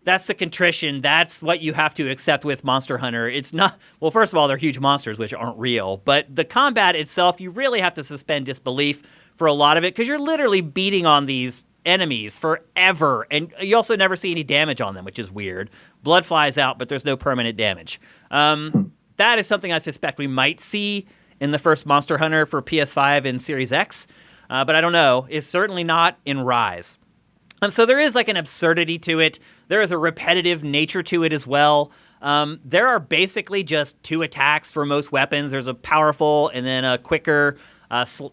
contrition. That's what you have to accept with Monster Hunter. It's not, well, first of all, they're huge monsters, which aren't real. But the combat itself, you really have to suspend disbelief for a lot of it, because you're literally beating on these enemies forever, and you also never see any damage on them, which is weird. Blood flies out, but there's no permanent damage. That is something I suspect we might see in the first Monster Hunter for PS5 and Series X, but I don't know. It's certainly not in Rise. So there is like an absurdity to it. There is a repetitive nature to it as well. There are basically just two attacks for most weapons. There's a powerful and then a quicker,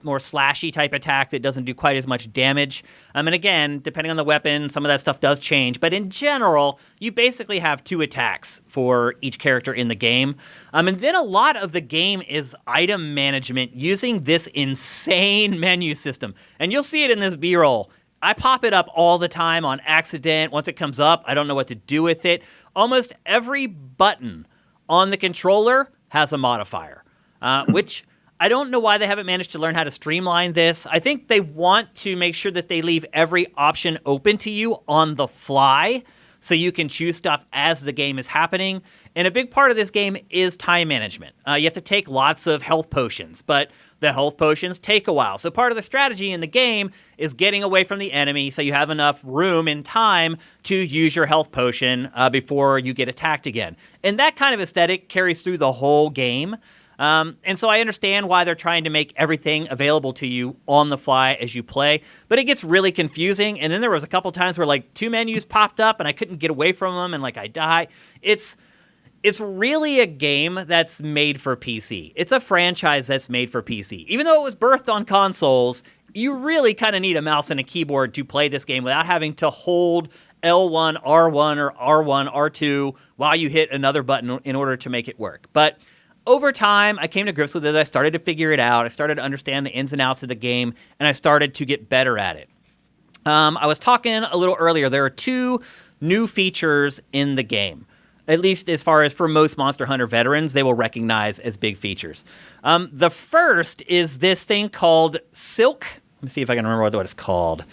more slashy type attack that doesn't do quite as much damage. And again, depending on the weapon, some of that stuff does change. But in general, you basically have two attacks for each character in the game. And then a lot of the game is item management using this insane menu system. And you'll see it in this B-roll. I pop it up all the time on accident. Once it comes up, I don't know what to do with it. Almost every button on the controller has a modifier, which I don't know why they haven't managed to learn how to streamline this. I think they want to make sure that they leave every option open to you on the fly so you can choose stuff as the game is happening. And a big part of this game is time management. You have to take lots of health potions, but the health potions take a while. So part of the strategy in the game is getting away from the enemy so you have enough room and time to use your health potion before you get attacked again. And that kind of aesthetic carries through the whole game. And so I understand why they're trying to make everything available to you on the fly as you play, but it gets really confusing. And then there was a couple times where like two menus popped up and I couldn't get away from them and like I die. It's really a game that's made for PC. It's a franchise that's made for PC. Even though it was birthed on consoles, you really kind of need a mouse and a keyboard to play this game without having to hold L1, R1, or R1, R2 while you hit another button in order to make it work. But over time, I came to grips with it. I started to figure it out. I started to understand the ins and outs of the game, and I started to get better at it. I was talking a little earlier. There are two new features in the game, at least as far as for most Monster Hunter veterans, they will recognize as big features. The first is this thing called Silk. Let me see if I can remember what it's called.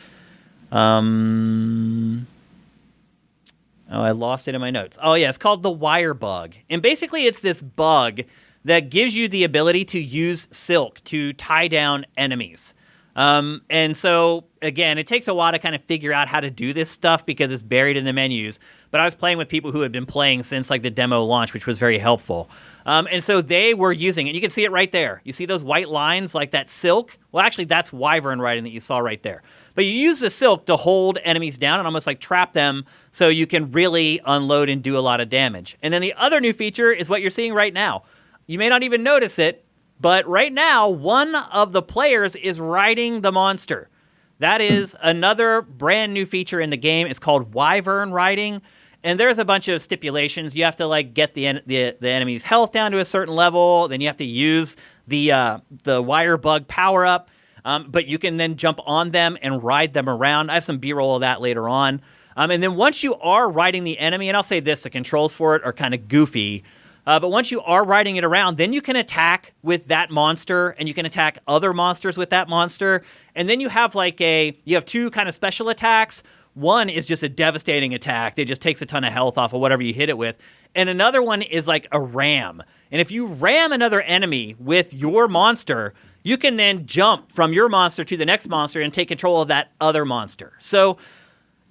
Oh, I lost it in my notes. Oh, yeah, it's called the wire bug. And basically, it's this bug that gives you the ability to use silk to tie down enemies. And so, again, it takes a while to kind of figure out how to do this stuff because it's buried in the menus. But I was playing with people who had been playing since like the demo launch, which was very helpful. And so they were using it. You can see it right there. You see those white lines like that silk? Well, actually, that's wyvern writing that you saw right there. But you use the silk to hold enemies down and almost like trap them so you can really unload and do a lot of damage. And then the other new feature is what you're seeing right now. You may not even notice it, but right now, one of the players is riding the monster. That is another brand new feature in the game. It's called wyvern riding. And there's a bunch of stipulations. You have to like get the enemy's health down to a certain level. Then you have to use the wire bug power up. But you can then jump on them and ride them around. I have some B-roll of that later on. And then once you are riding the enemy, and I'll say this, the controls for it are kind of goofy. But once you are riding it around, then you can attack with that monster, and you can attack other monsters with that monster. And then you have you have two kind of special attacks. One is just a devastating attack that just takes a ton of health off of whatever you hit it with. And another one is like a ram. And if you ram another enemy with your monster, you can then jump from your monster to the next monster and take control of that other monster. So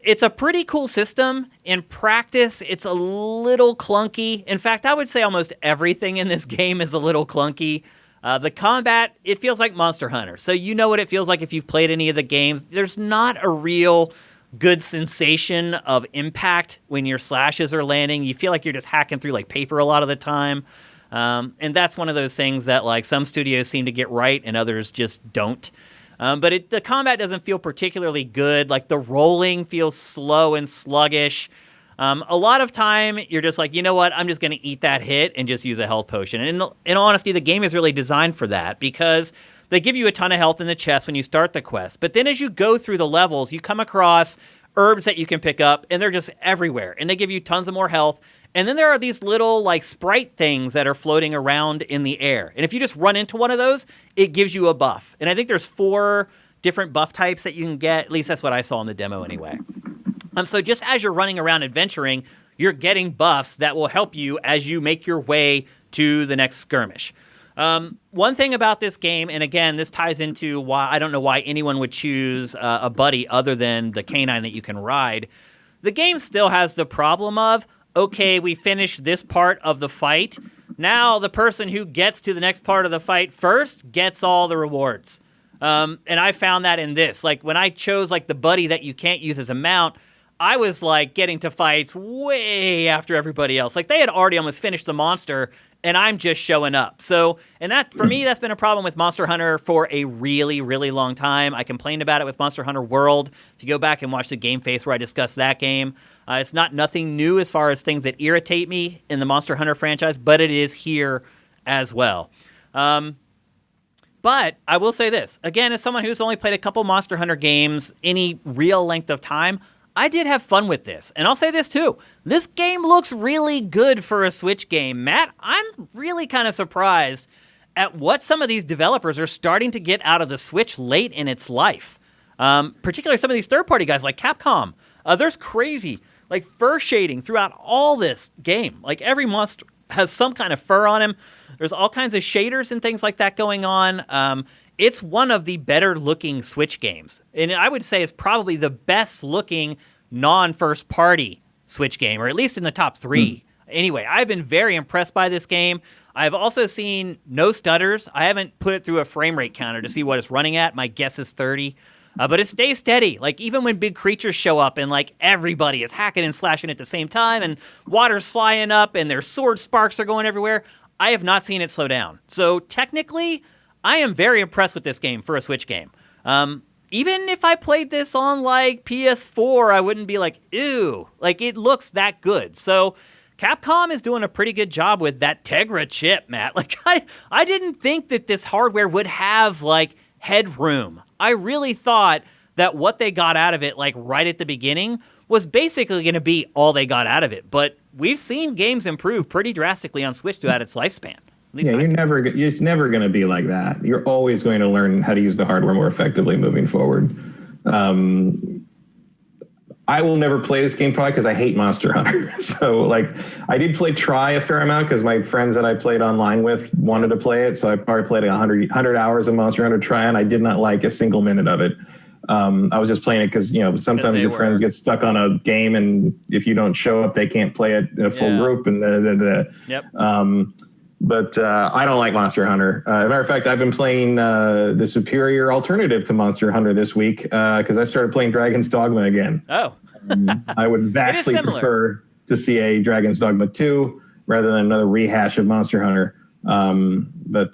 it's a pretty cool system. In practice, it's a little clunky. In fact, I would say almost everything in this game is a little clunky. The combat, it feels like Monster Hunter. So you know what it feels like if you've played any of the games. There's not a real good sensation of impact when your slashes are landing. You feel like you're just hacking through like paper a lot of the time. And that's one of those things that like some studios seem to get right and others just don't. But the combat doesn't feel particularly good. Like the rolling feels slow and sluggish. A lot of time, you're just like, you know what? I'm just going to eat that hit and just use a health potion. And in all honesty, the game is really designed for that because they give you a ton of health in the chest when you start the quest. But then as you go through the levels, you come across herbs that you can pick up, and they're just everywhere. And they give you tons of more health. And then there are these little like sprite things that are floating around in the air. And if you just run into one of those, it gives you a buff. And I think there's 4 different buff types that you can get. At least that's what I saw in the demo anyway. So just as you're running around adventuring, you're getting buffs that will help you as you make your way to the next skirmish. One thing about this game, and again, this ties into why I don't know why anyone would choose a buddy other than the canine that you can ride. The game still has the problem of, okay, we finished this part of the fight. Now the person who gets to the next part of the fight first gets all the rewards. And I found that in this. Like when I chose like the buddy that you can't use as a mount, I was like getting to fights way after everybody else. Like they had already almost finished the monster and I'm just showing up. So, and that for me, that's been a problem with Monster Hunter for a really, really long time. I complained about it with Monster Hunter World. If you go back and watch the GameFace where I discussed that game, it's not nothing new as far as things that irritate me in the Monster Hunter franchise, but it is here as well. But I will say this, again, as someone who's only played a couple Monster Hunter games any real length of time, I did have fun with this. And I'll say this too. This game looks really good for a Switch game. Matt, I'm really kind of surprised at what some of these developers are starting to get out of the Switch late in its life. Particularly some of these third-party guys like Capcom. There's crazy, like fur shading throughout all this game. Like every monster has some kind of fur on him. There's all kinds of shaders and things like that going on. It's one of the better-looking Switch games. And I would say it's probably the best-looking non-first-party Switch game, or at least in the top 3. Anyway, I've been very impressed by this game. I've also seen no stutters. I haven't put it through a frame rate counter to see what it's running at. My guess is 30. But it stays steady. Like, even when big creatures show up and, like, everybody is hacking and slashing at the same time and water's flying up and their sword sparks are going everywhere, I have not seen it slow down. So, technically, I am very impressed with this game for a Switch game. Even if I played this on, like, PS4, I wouldn't be like, ew. Like, it looks that good. So, Capcom is doing a pretty good job with that Tegra chip, Matt. Like, I didn't think that this hardware would have, like, headroom. I really thought that what they got out of it, like, right at the beginning was basically going to be all they got out of it. But we've seen games improve pretty drastically on Switch throughout its lifespan. Yeah, it's never going to be like that. You're always going to learn how to use the hardware more effectively moving forward. I will never play this game probably because I hate Monster Hunter. So, like, I did play Try a fair amount because my friends that I played online with wanted to play it. So I probably played 100 hours of Monster Hunter Try, and I did not like a single minute of it. I was just playing it because, you know, sometimes your friends get stuck on a game, and if you don't show up, they can't play it in a full group. And Yep. But I don't like Monster Hunter. As a matter of fact, I've been playing the superior alternative to Monster Hunter this week because I started playing Dragon's Dogma again. Oh. I would vastly prefer to see a Dragon's Dogma 2 rather than another rehash of Monster Hunter. But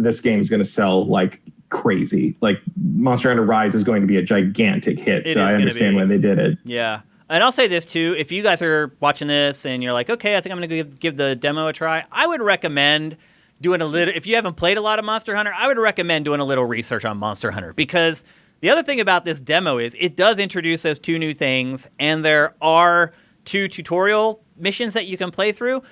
this game is going to sell like crazy. Like Monster Hunter Rise is going to be a gigantic hit. So I understand why they did it. Yeah. And I'll say this, too. If you guys are watching this and you're like, okay, I think I'm going to give the demo a try, I would recommend doing a little, if you haven't played a lot of Monster Hunter, I would recommend doing a little research on Monster Hunter. Because the other thing about this demo is it does introduce those 2 new things, and there are 2 tutorial missions that you can play through,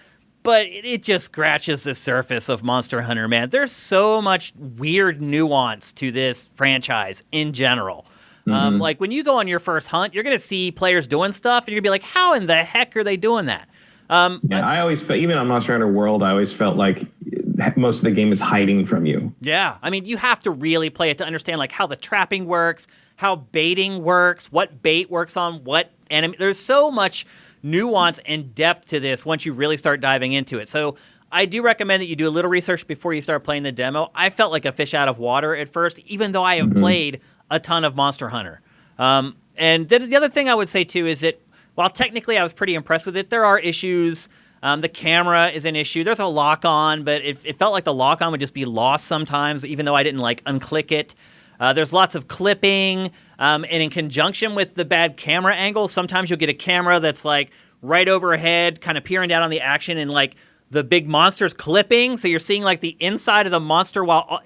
but it just scratches the surface of Monster Hunter, man. There's so much weird nuance to this franchise in general. Like when you go on your first hunt, you're going to see players doing stuff, and you're going to be like, how in the heck are they doing that? I always felt, even on Monster Hunter World, I always felt like most of the game is hiding from you. Yeah. I mean, you have to really play it to understand like how the trapping works, how baiting works, what bait works on what enemy. There's so much nuance and depth to this once you really start diving into it. So I do recommend that you do a little research before you start playing the demo. I felt like a fish out of water at first, even though I have played a ton of Monster Hunter. And then the other thing I would say, too, is that while technically I was pretty impressed with it, there are issues. The camera is an issue. There's a lock-on, but it felt like the lock-on would just be lost sometimes, even though I didn't, unclick it. There's lots of clipping, and in conjunction with the bad camera angles, sometimes you'll get a camera that's, right overhead, kind of peering down on the action, and, the big monster's clipping, so you're seeing, the inside of the monster while...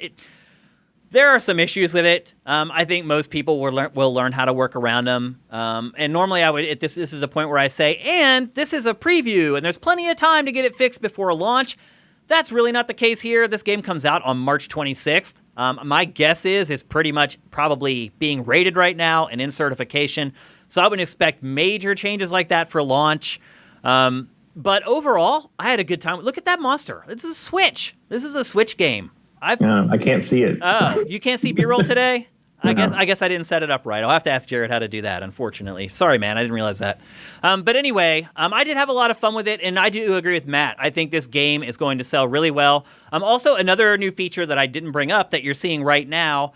There are some issues with it. I think most people will learn how to work around them. And normally I would. This is a point where I say, and this is a preview, and there's plenty of time to get it fixed before a launch. That's really not the case here. This game comes out on March 26th. My guess is it's pretty much probably being rated right now and in certification. So I would expect major changes like that for launch. But overall, I had a good time. Look at that monster. This is a Switch. This is a Switch game. I can't see it. Oh, you can't see B-roll today? No. I guess I didn't set it up right. I'll have to ask Jared how to do that, unfortunately. Sorry, man. I didn't realize that. But anyway, I did have a lot of fun with it, and I do agree with Matt. I think this game is going to sell really well. Also, another new feature that I didn't bring up that you're seeing right now,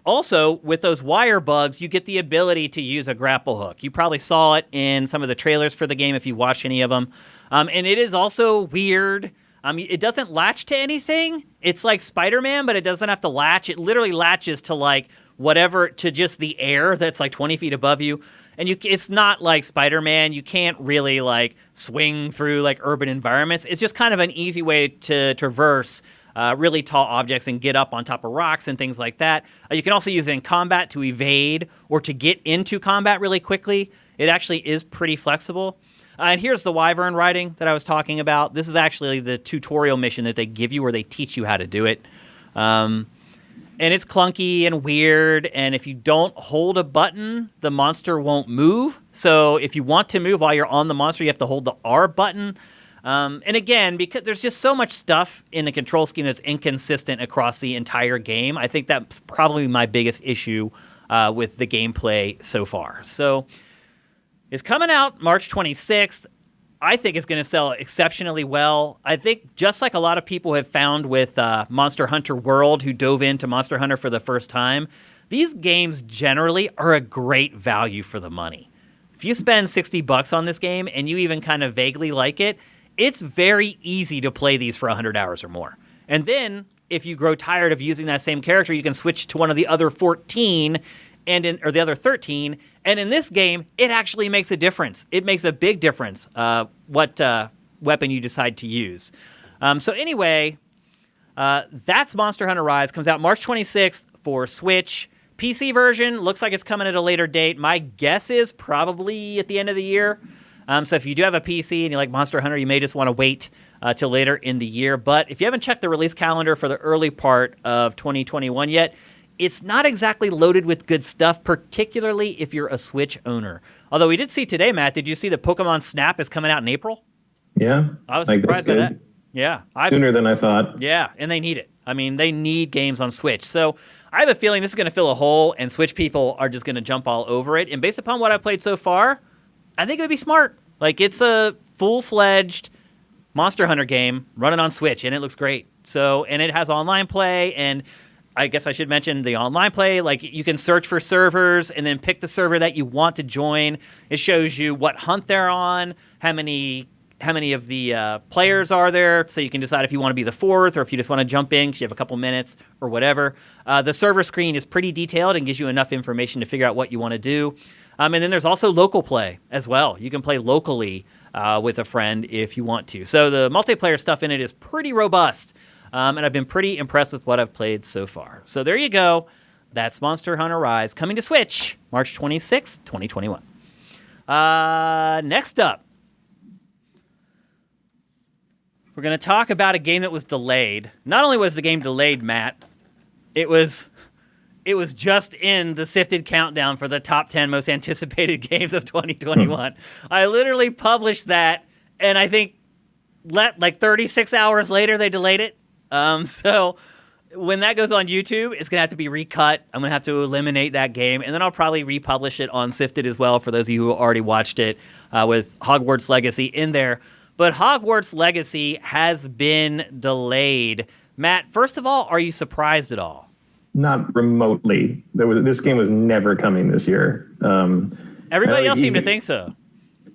also, with those wire bugs, you get the ability to use a grapple hook. You probably saw it in some of the trailers for the game if you watched any of them. And it is also weird. It doesn't latch to anything. It's like Spider-Man, but it doesn't have to latch. It literally latches to to just the air that's 20 feet above you. And it's not like Spider-Man. You can't really swing through urban environments. It's just kind of an easy way to traverse really tall objects and get up on top of rocks and things like that. You can also use it in combat to evade or to get into combat really quickly. It actually is pretty flexible. And here's the wyvern riding that I was talking about. This is actually the tutorial mission that they give you where they teach you how to do it. And it's clunky and weird, and if you don't hold a button, the monster won't move. So if you want to move while you're on the monster, you have to hold the R button. And again, because there's just so much stuff in the control scheme that's inconsistent across the entire game, I think that's probably my biggest issue with the gameplay so far. So... it's coming out March 26th. I think it's going to sell exceptionally well. I think just like a lot of people have found with Monster Hunter World, who dove into Monster Hunter for the first time, these games generally are a great value for the money. If you spend $60 on this game and you even kind of vaguely like it, it's very easy to play these for 100 hours or more. And then if you grow tired of using that same character, you can switch to one of the other 14 or the other 13, and in this game, it actually makes a difference. It makes a big difference what weapon you decide to use. So anyway, that's Monster Hunter Rise. Comes out March 26th for Switch. PC version looks like it's coming at a later date. My guess is probably at the end of the year. So if you do have a PC and you like Monster Hunter, you may just want to wait till later in the year. But if you haven't checked the release calendar for the early part of 2021 yet, it's not exactly loaded with good stuff, particularly if you're a Switch owner. Although we did see today, Matt, did you see that Pokemon Snap is coming out in April? Yeah. I was surprised by that. Yeah. Sooner than I thought. Yeah, and they need it. I mean, they need games on Switch. So I have a feeling this is going to fill a hole, and Switch people are just going to jump all over it. And based upon what I've played so far, I think it would be smart. It's a full-fledged Monster Hunter game running on Switch, and it looks great. So, and it has online play, and... I guess I should mention the online play. You can search for servers and then pick the server that you want to join. It shows you what hunt they're on, how many of the players are there, so you can decide if you want to be the fourth or if you just want to jump in because you have a couple minutes or whatever. The server screen is pretty detailed and gives you enough information to figure out what you want to do. And then there's also local play as well. You can play locally with a friend if you want to. So the multiplayer stuff in it is pretty robust. And I've been pretty impressed with what I've played so far. So there you go. That's Monster Hunter Rise coming to Switch, March 26, 2021. Next up, we're going to talk about a game that was delayed. Not only was the game delayed, Matt, it was just in the Sifted countdown for the top 10 most anticipated games of 2021. I literally published that, and I think 36 hours later they delayed it. So when that goes on YouTube, it's going to have to be recut. I'm going to have to eliminate that game, and then I'll probably republish it on Sifted as well for those of you who already watched it with Hogwarts Legacy in there. but Hogwarts Legacy has been delayed. Matt, first of all, are you surprised at all? Not remotely. This game was never coming this year. Everybody else seemed to think so.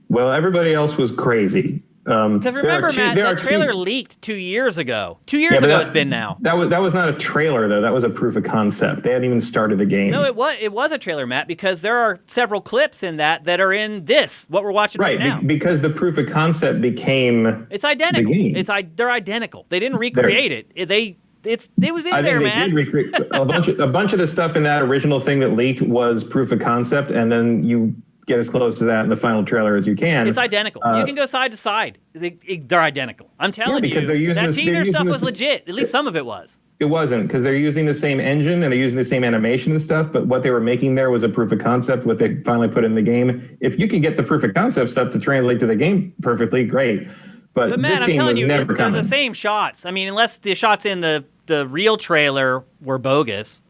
Well, everybody else was crazy. Because remember, Matt, that trailer leaked 2 years ago. 2 years ago it's been now. That was not a trailer, though. That was a proof of concept. They hadn't even started the game. No, it was a trailer, Matt, because there are several clips in that are in what we're watching right now. Because the proof of concept became it's identical. The game. They're identical. They didn't recreate it. It was in there, man. Did recreate a bunch of the stuff in that original thing that leaked was proof of concept, and then you get as close to that in the final trailer as you can. It's identical. You can go side to side. They're identical. I'm telling because you. They're using that teaser stuff was legit. At least some of it was. It wasn't, because they're using the same engine and they're using the same animation and stuff, but what they were making there was a proof of concept, what they finally put in the game. If you can get the proof of concept stuff to translate to the game perfectly, great. But man, this I'm game telling was you, never coming. they're the same shots. I mean, unless the shots in the real trailer were bogus.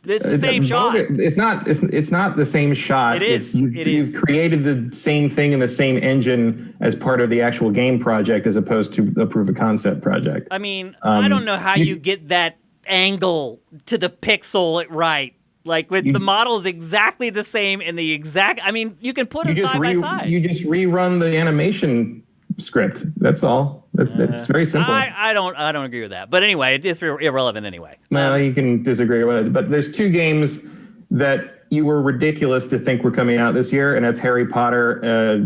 It's the same shot. It's not the same shot. It is. You've created the same thing in the same engine as part of the actual game project, as opposed to the proof of concept project. I mean, I don't know how you get that angle to the pixel right. Like the model is exactly the same in the exact. I mean, you can put them side by side. You just rerun the animation script. That's all. That's very simple. I don't agree with that. But anyway, it's irrelevant anyway. Well, you can disagree with it, but there's two games that you were ridiculous to think were coming out this year, and that's Harry Potter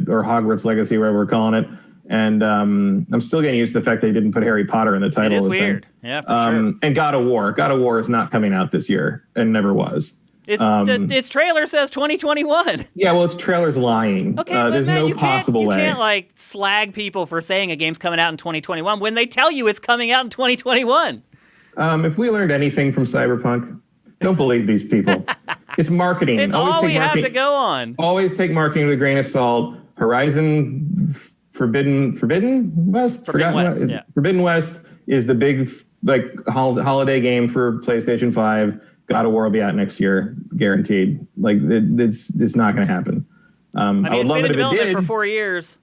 or Hogwarts Legacy, whatever we're calling it. And I'm still getting used to the fact they didn't put Harry Potter in the title. It is weird. Yeah, for sure. And God of War. God of War is not coming out this year and never was. Its trailer says 2021. Yeah, well, its trailer's lying. Okay, there's no possible way. You can't like slag people for saying a game's coming out in 2021 when they tell you it's coming out in 2021. If we learned anything from Cyberpunk, don't believe these people. It's marketing. It's all we have to go on. Always take marketing with a grain of salt. Horizon Forbidden West? Forbidden West is the big holiday game for PlayStation 5. God of War will be out next year, guaranteed. Like it's not going to happen. I mean, it's been in development for 4 years.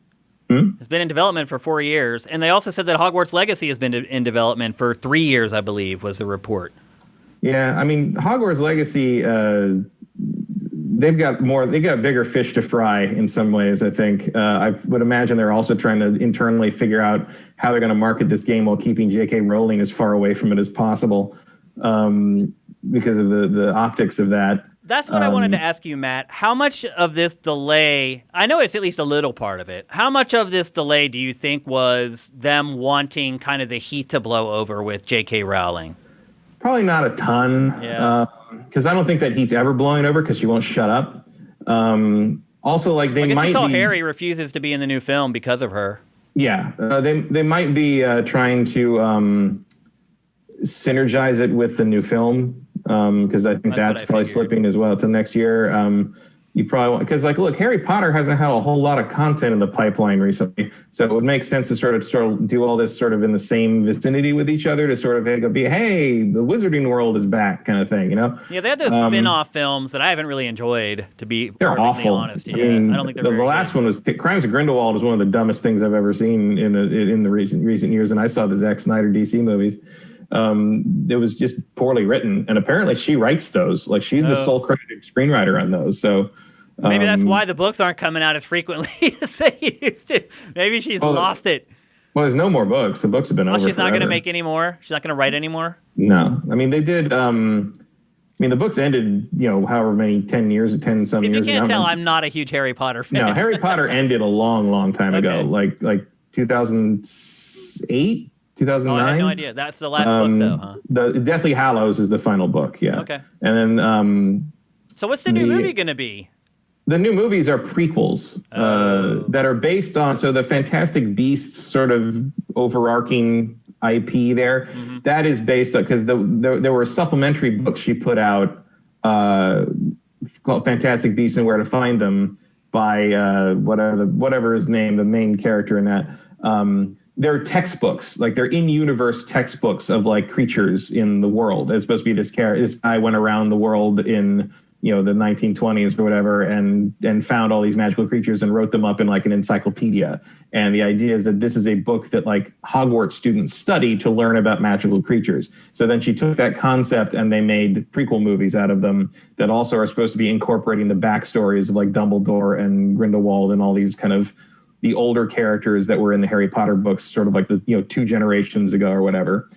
It's been in development for 4 years, and they also said that Hogwarts Legacy has been in development for 3 years, I believe, was the report. Yeah, I mean, Hogwarts Legacy, they've got bigger fish to fry in some ways. I think I would imagine they're also trying to internally figure out how they're going to market this game while keeping J.K. Rowling as far away from it as possible. Because of the optics of that. That's what I wanted to ask you, Matt. How much of this delay, I know it's at least a little part of it, how much of this delay do you think was them wanting kind of the heat to blow over with J.K. Rowling? Probably not a ton. Yeah. Because I don't think that heat's ever blowing over because she won't shut up. Also, like they might be... Harry refuses to be in the new film because of her. Yeah. They might be trying to synergize it with the new film. Because I think that's probably slipping as well to next year. You probably because look, Harry Potter hasn't had a whole lot of content in the pipeline recently, so it would make sense to sort of do all this sort of in the same vicinity with each other to sort of be, hey, the Wizarding World is back, kind of thing, you know? Yeah, they had those spin-off films that I haven't really enjoyed, to be they're awful. Honest. Yeah, I don't think they're the last one was Crimes of Grindelwald was one of the dumbest things I've ever seen in the recent years, and I saw the Zack Snyder DC movies. It was just poorly written, and apparently she writes those. Like she's the sole credited screenwriter on those. So maybe that's why the books aren't coming out as frequently as they used to. Maybe she's lost it. Well, there's no more books. The books have been over. She's not going to make any more. She's not going to write anymore. No, I mean they did. I mean the books ended. However many 10 years. If you can't tell, I'm not a huge Harry Potter fan. No, Harry Potter ended a long time ago. Like 2008. 2009? I had no idea. That's the last book, though, huh? The Deathly Hallows is the final book, yeah. Okay. And then... so what's the new movie going to be? The new movies are prequels that are based on... So the Fantastic Beasts sort of overarching IP there, that is based on... Because there were supplementary books she put out called Fantastic Beasts and Where to Find Them by whatever his name, the main character in that... they're textbooks, like they're in-universe textbooks of like creatures in the world. It's supposed to be this guy went around the world in, the 1920s or whatever, and found all these magical creatures and wrote them up in like an encyclopedia. And the idea is that this is a book that like Hogwarts students study to learn about magical creatures. So then she took that concept and they made prequel movies out of them that also are supposed to be incorporating the backstories of like Dumbledore and Grindelwald and all these kind of the older characters that were in the Harry Potter books, sort of like the 2 generations ago or whatever.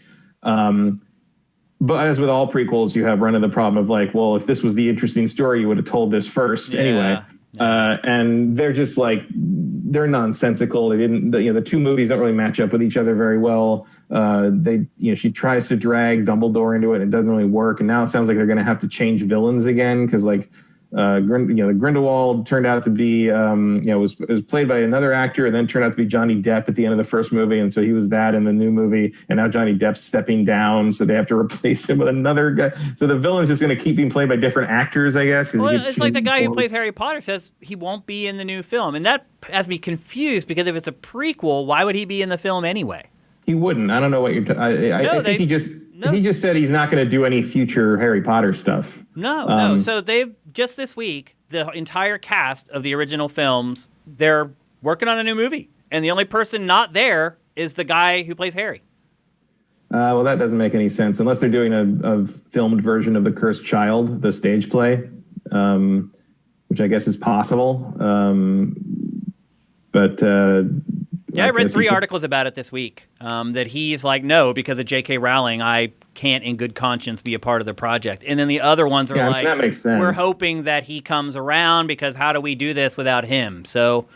But as with all prequels, you have run into the problem of like, well, if this was the interesting story, you would have told this first anyway. And they're just like, they're nonsensical. They didn't, the 2 movies don't really match up with each other very well. She tries to drag Dumbledore into it and it doesn't really work. And now it sounds like they're going to have to change villains again. Cause like, Grindelwald turned out to be, was played by another actor and then turned out to be Johnny Depp at the end of the first movie. And so he was that in the new movie. And now Johnny Depp's stepping down. So they have to replace him with another guy. So the villain's just going to keep being played by different actors, I guess. Well, it's like the guy who plays Harry Potter says he won't be in the new film. And that has me confused because if it's a prequel, why would he be in the film anyway? He wouldn't. I don't know what you're. I think he just said he's not going to do any future Harry Potter stuff. No. So they've just this week the entire cast of the original films. They're working on a new movie, and the only person not there is the guy who plays Harry. Well, that doesn't make any sense unless they're doing a filmed version of The Cursed Child, the stage play, which I guess is possible. Yeah, I read 3 articles about it this week that he's like, no, because of J.K. Rowling, I can't in good conscience be a part of the project. And then the other ones are like, that makes sense. We're hoping that he comes around because how do we do this without him? So,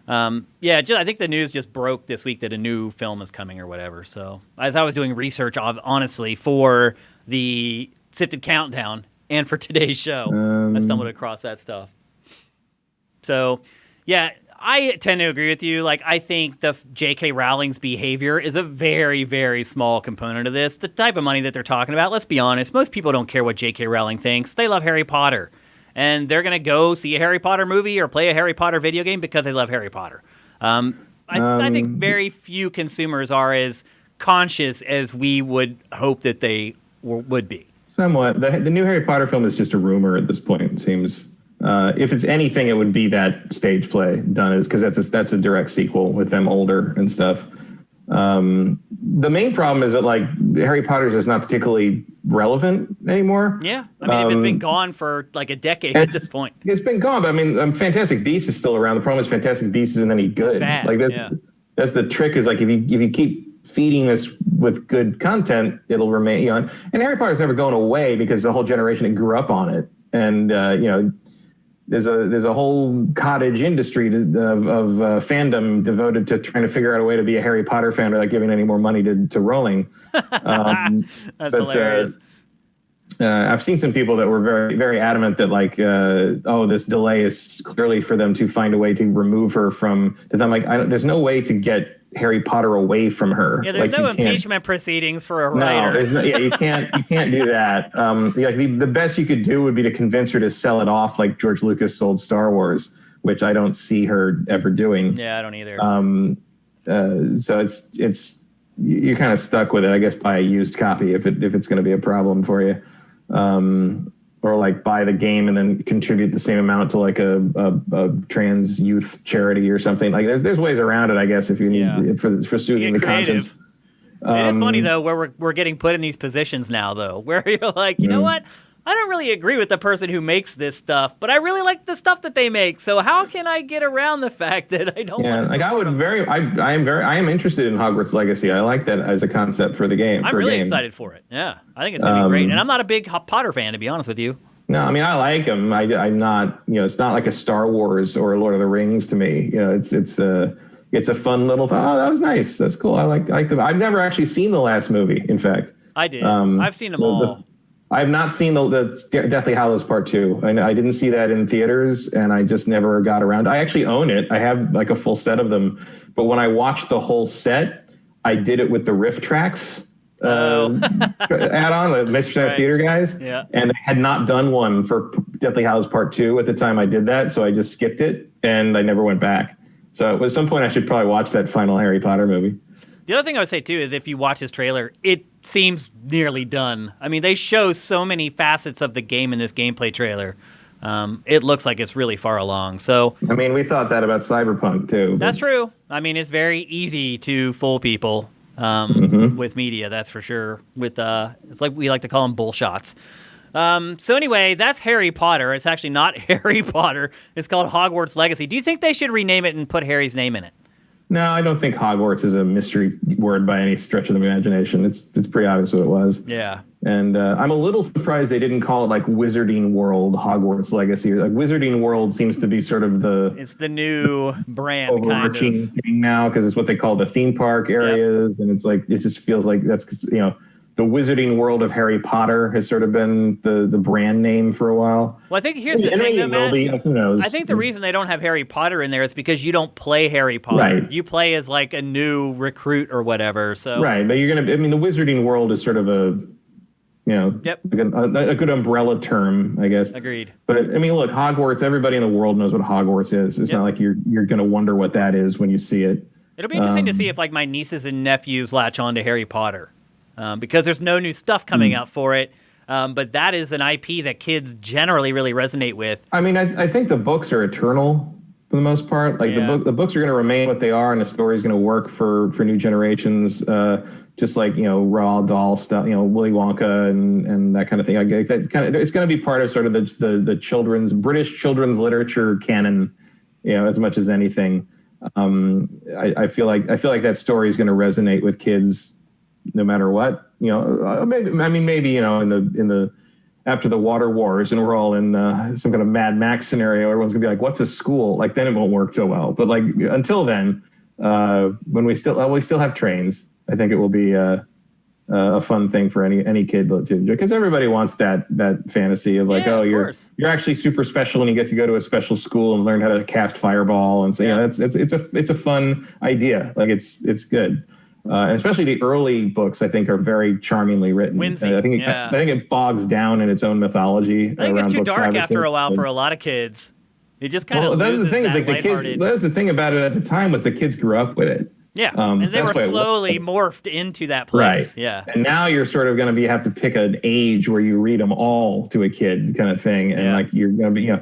I think the news just broke this week that a new film is coming or whatever. So as I was doing research, honestly, for the Sifted Countdown and for today's show, I stumbled across that stuff. So, yeah. I tend to agree with you. Like, I think the J.K. Rowling's behavior is a very, very small component of this. The type of money that they're talking about, let's be honest, most people don't care what J.K. Rowling thinks. They love Harry Potter. And they're going to go see a Harry Potter movie or play a Harry Potter video game because they love Harry Potter. I think very few consumers are as conscious as we would hope that they would be. Somewhat. The new Harry Potter film is just a rumor at this point, it seems. If it's anything, it would be that stage play done because that's a direct sequel with them older and stuff. The main problem is that like Harry Potter's is not particularly relevant anymore. Yeah, I mean, if it's been gone for like a decade at this point. It's been gone, but I mean, Fantastic Beasts is still around. The problem is Fantastic Beasts isn't any good. Like that's the trick is like if you keep feeding this with good content, it'll remain. And Harry Potter's never going away because the whole generation that grew up on it, and there's a whole cottage industry of fandom devoted to trying to figure out a way to be a Harry Potter fan without giving any more money to Rowling. That's hilarious. I've seen some people that were very, very adamant that like, this delay is clearly for them to find a way to remove her from. That I'm like, there's no way to get Harry Potter away from her. Yeah, there's no impeachment proceedings for a writer. You can't do that. The best you could do would be to convince her to sell it off like George Lucas sold Star Wars, which I don't see her ever doing. Yeah, I don't either. So it's you're kind of stuck with it, I guess, buy a used copy if it's going to be a problem for you. Or like buy the game and then contribute the same amount to like a trans youth charity or something. Like there's ways around it, I guess, if you need for soothing the conscience. It is funny though, where we're getting put in these positions now, though, where you're like, you know what? I don't really agree with the person who makes this stuff, but I really like the stuff that they make. So how can I get around the fact that I don't? Yeah, want to like I am interested in Hogwarts Legacy. I like that as a concept for the game. I'm really excited for it. Yeah, I think it's gonna be great. And I'm not a big Potter fan, to be honest with you. No, I mean I like them. I'm not. It's not like a Star Wars or Lord of the Rings to me. It's a fun little. Oh, that was nice. That's cool. I like them. I've never actually seen the last movie. In fact, I did. I've seen them all. I've not seen the Deathly Hallows Part 2. I didn't see that in theaters, and I just never got around. I actually own it. I have like a full set of them. But when I watched the whole set, I did it with the riff tracks add-on, the Mystery Science Theater guys. Yeah. And they had not done one for Deathly Hallows Part 2 at the time I did that, so I just skipped it, and I never went back. So at some point, I should probably watch that final Harry Potter movie. The other thing I would say, too, is if you watch this trailer, it seems nearly done. I mean, they show so many facets of the game in this gameplay trailer. It looks like it's really far along. So I mean, we thought that about Cyberpunk too. that's true. I mean, it's very easy to fool people with media. That's for sure. With it's like we like to call them bullshots. So anyway, that's Harry Potter. It's actually not Harry Potter. It's called Hogwarts Legacy. Do you think they should rename it and put Harry's name in it? No, I don't think Hogwarts is a mystery word by any stretch of the imagination. It's pretty obvious what it was. Yeah. And I'm a little surprised they didn't call it like Wizarding World Hogwarts Legacy. Like Wizarding World seems to be sort of it's the new brand overarching thing now, because it's what they call the theme park areas. And it's like, it just feels like that's, the Wizarding World of Harry Potter has sort of been the brand name for a while. Well, I think here's the thing, though, Matt. Who knows? I think the reason they don't have Harry Potter in there is because you don't play Harry Potter. Right. You play as like a new recruit or whatever. So right, but the Wizarding World is sort of a good umbrella term, I guess. Agreed. But I mean, look, Hogwarts. Everybody in the world knows what Hogwarts is. It's not like you're going to wonder what that is when you see it. It'll be interesting to see if like my nieces and nephews latch on to Harry Potter. Because there's no new stuff coming out for it. But that is an IP that kids generally really resonate with. I mean, I think the books are eternal for the most part. Like the books are going to remain what they are, and the story is going to work for new generations. Just like Roald Dahl stuff, Willy Wonka and that kind of thing. It's going to be part of sort of the British children's literature canon, as much as anything. I feel like that story is going to resonate with kids no matter what. Maybe in the after the water wars and we're all in some kind of Mad Max scenario, everyone's gonna be like, what's a school? Like then it won't work so well. But like until then, when we still have trains, I think it will be a fun thing for any kid to enjoy, because everybody wants that fantasy of like, you're actually super special and you get to go to a special school and learn how to cast fireball and say, it's a fun idea. Like it's good. And especially the early books, I think, are very charmingly written. Whimsy. I think it bogs down in its own mythology. I think it's too dark after a while for a lot of kids. It just kind of loses that lighthearted. That was the thing about it at the time, was the kids grew up with it. Yeah, and they were slowly morphed into that place. Right. Yeah, and now you're sort of going to have to pick an age where you read them all to a kid, kind of thing, and like you're going to be,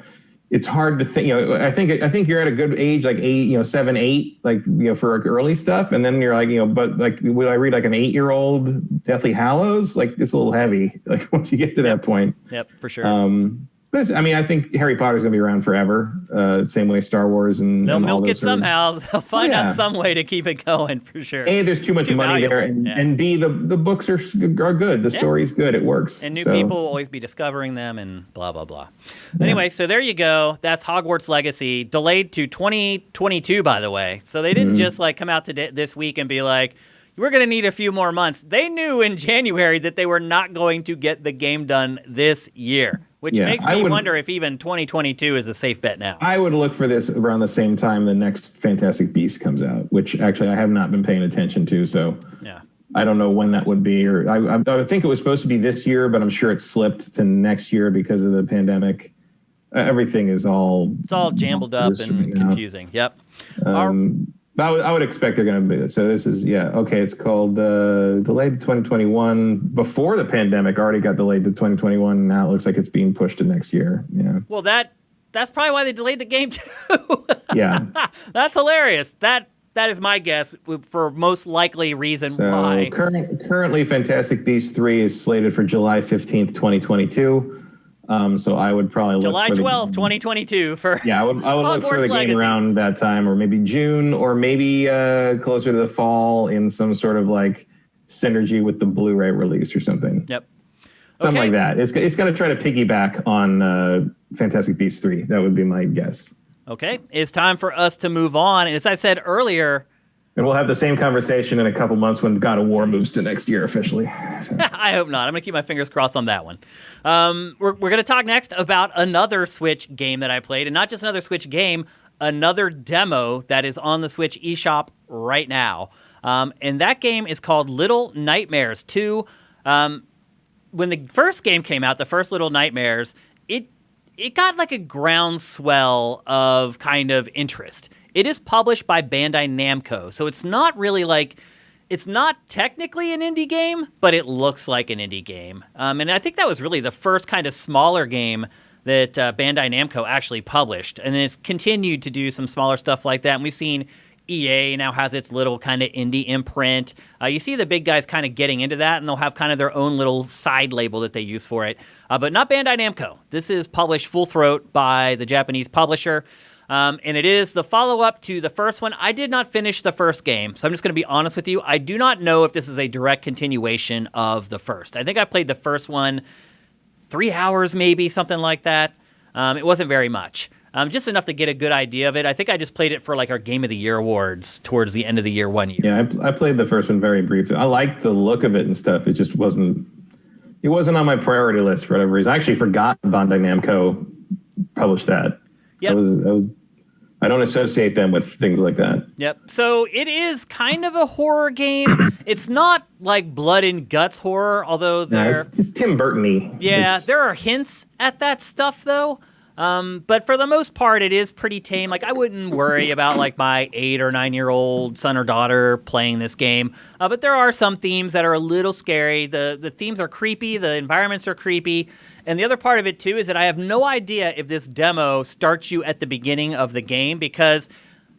it's hard to think. I think you're at a good age, like 8, 7, 8, like for early stuff, and then you're like, but like will I read like an 8-year-old Deathly Hallows? Like it's a little heavy. Like once you get to that point. Yep, for sure. But I think Harry Potter's gonna be around forever. Same way Star Wars and they'll milk it somehow. They'll find out some way to keep it going for sure. A, there's too much money there, and B, the books are good. The story's good. It works. And new people will always be discovering them and blah blah blah. Anyway, so there you go. That's Hogwarts Legacy, delayed to 2022, by the way. So they didn't just like come out this week and be like, we're going to need a few more months. They knew in January that they were not going to get the game done this year, which makes me wonder if even 2022 is a safe bet now. I would look for this around the same time the next Fantastic Beast comes out, which actually I have not been paying attention to. So I don't know when that would be. Or I think it was supposed to be this year, but I'm sure it slipped to next year because of the pandemic. Everything is it's all jumbled up and confusing. Yep. I would expect they're going to be. So this is, it's called delayed to 2021. Before the pandemic already got delayed to 2021. Now it looks like it's being pushed to next year. Yeah. Well, that's probably why they delayed the game too. Yeah. That's hilarious. That is my guess for most likely reason why. Currently, Fantastic Beasts 3 is slated for July 15th, 2022. So I would probably look July 12th, 2022 for I would look for the game around that time, or maybe June, or maybe closer to the fall in some sort of like synergy with the Blu-ray release or something. Yep. Something like that. It's going to try to piggyback on Fantastic Beasts 3. That would be my guess. Okay. It's time for us to move on. As I said earlier, and we'll have the same conversation in a couple months when God of War moves to next year officially. So. I hope not. I'm going to keep my fingers crossed on that one. We're going to talk next about another Switch game that I played, and not just another Switch game, another demo that is on the Switch eShop right now. And that game is called Little Nightmares 2. When the first game came out, the first Little Nightmares, it got like a groundswell of kind of interest. It is published by Bandai Namco, so it's not really like, it's not technically an indie game, but it looks like an indie game. And I think that was really the first kind of smaller game that Bandai Namco actually published. And it's continued to do some smaller stuff like that. And we've seen EA now has its little kind of indie imprint. You see the big guys kind of getting into that, and they'll have kind of their own little side label that they use for it. But not Bandai Namco. This is published full throat by the Japanese publisher. And it is the follow-up to the first one. I did not finish the first game, so I'm just going to be honest with you. I do not know if this is a direct continuation of the first. I think I played the first one 3 hours maybe, something like that. It wasn't very much. Just enough to get a good idea of it. I think I just played it for like our Game of the Year awards towards the end of the year one year. Yeah, I played the first one very briefly. I liked the look of it and stuff. It just wasn't on my priority list for whatever reason. I actually forgot Bandai Namco published that. Yep. I don't associate them with things like that. Yep. So it is kind of a horror game. It's not like blood and guts horror, although it's Tim Burton-y. Yeah, there are hints at that stuff though. But for the most part, it is pretty tame. Like, I wouldn't worry about like my 8 or 9 year old son or daughter playing this game. But there are some themes that are a little scary. The themes are creepy. The environments are creepy. And the other part of it too is that I have no idea if this demo starts you at the beginning of the game, because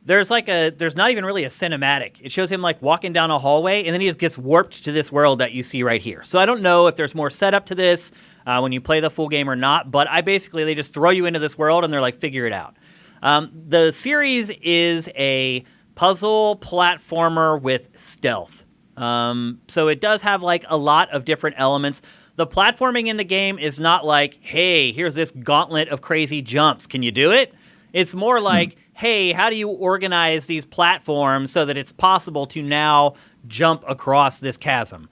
there's not even really a cinematic. It shows him like walking down a hallway, and then he just gets warped to this world that you see right here. So I don't know if there's more setup to this when you play the full game or not, but they just throw you into this world and they're like, figure it out. The series is a puzzle platformer with stealth. So it does have like a lot of different elements. The platforming in the game is not like, hey, here's this gauntlet of crazy jumps. Can you do it? It's more like, hey, how do you organize these platforms so that it's possible to now jump across this chasm?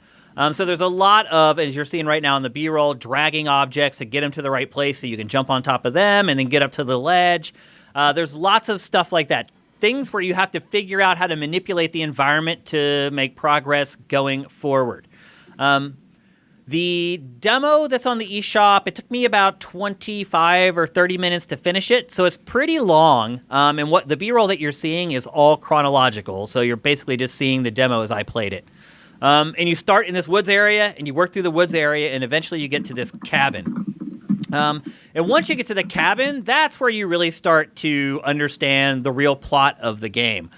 So there's a lot of, as you're seeing right now in the B-roll, dragging objects to get them to the right place so you can jump on top of them and then get up to the ledge. There's lots of stuff like that. Things where you have to figure out how to manipulate the environment to make progress going forward. The demo that's on the eShop, it took me about 25 or 30 minutes to finish it, so it's pretty long. And what the B-roll that you're seeing is all chronological, so you're basically just seeing the demo as I played it. And you start in this woods area, and you work through the woods area, and eventually you get to this cabin. And once you get to the cabin, that's where you really start to understand the real plot of the game.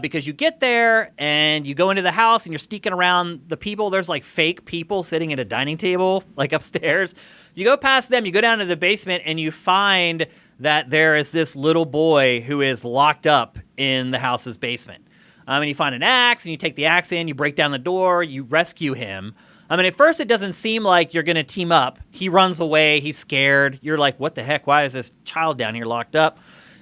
Because you get there, and you go into the house, and you're sneaking around the people. There's, like, fake people sitting at a dining table, like, upstairs. You go past them, you go down to the basement, and you find that there is this little boy who is locked up in the house's basement. And you find an axe, and you take the axe in, you break down the door, you rescue him. At first it doesn't seem like you're going to team up. He runs away, he's scared. You're like, what the heck? Why is this child down here locked up?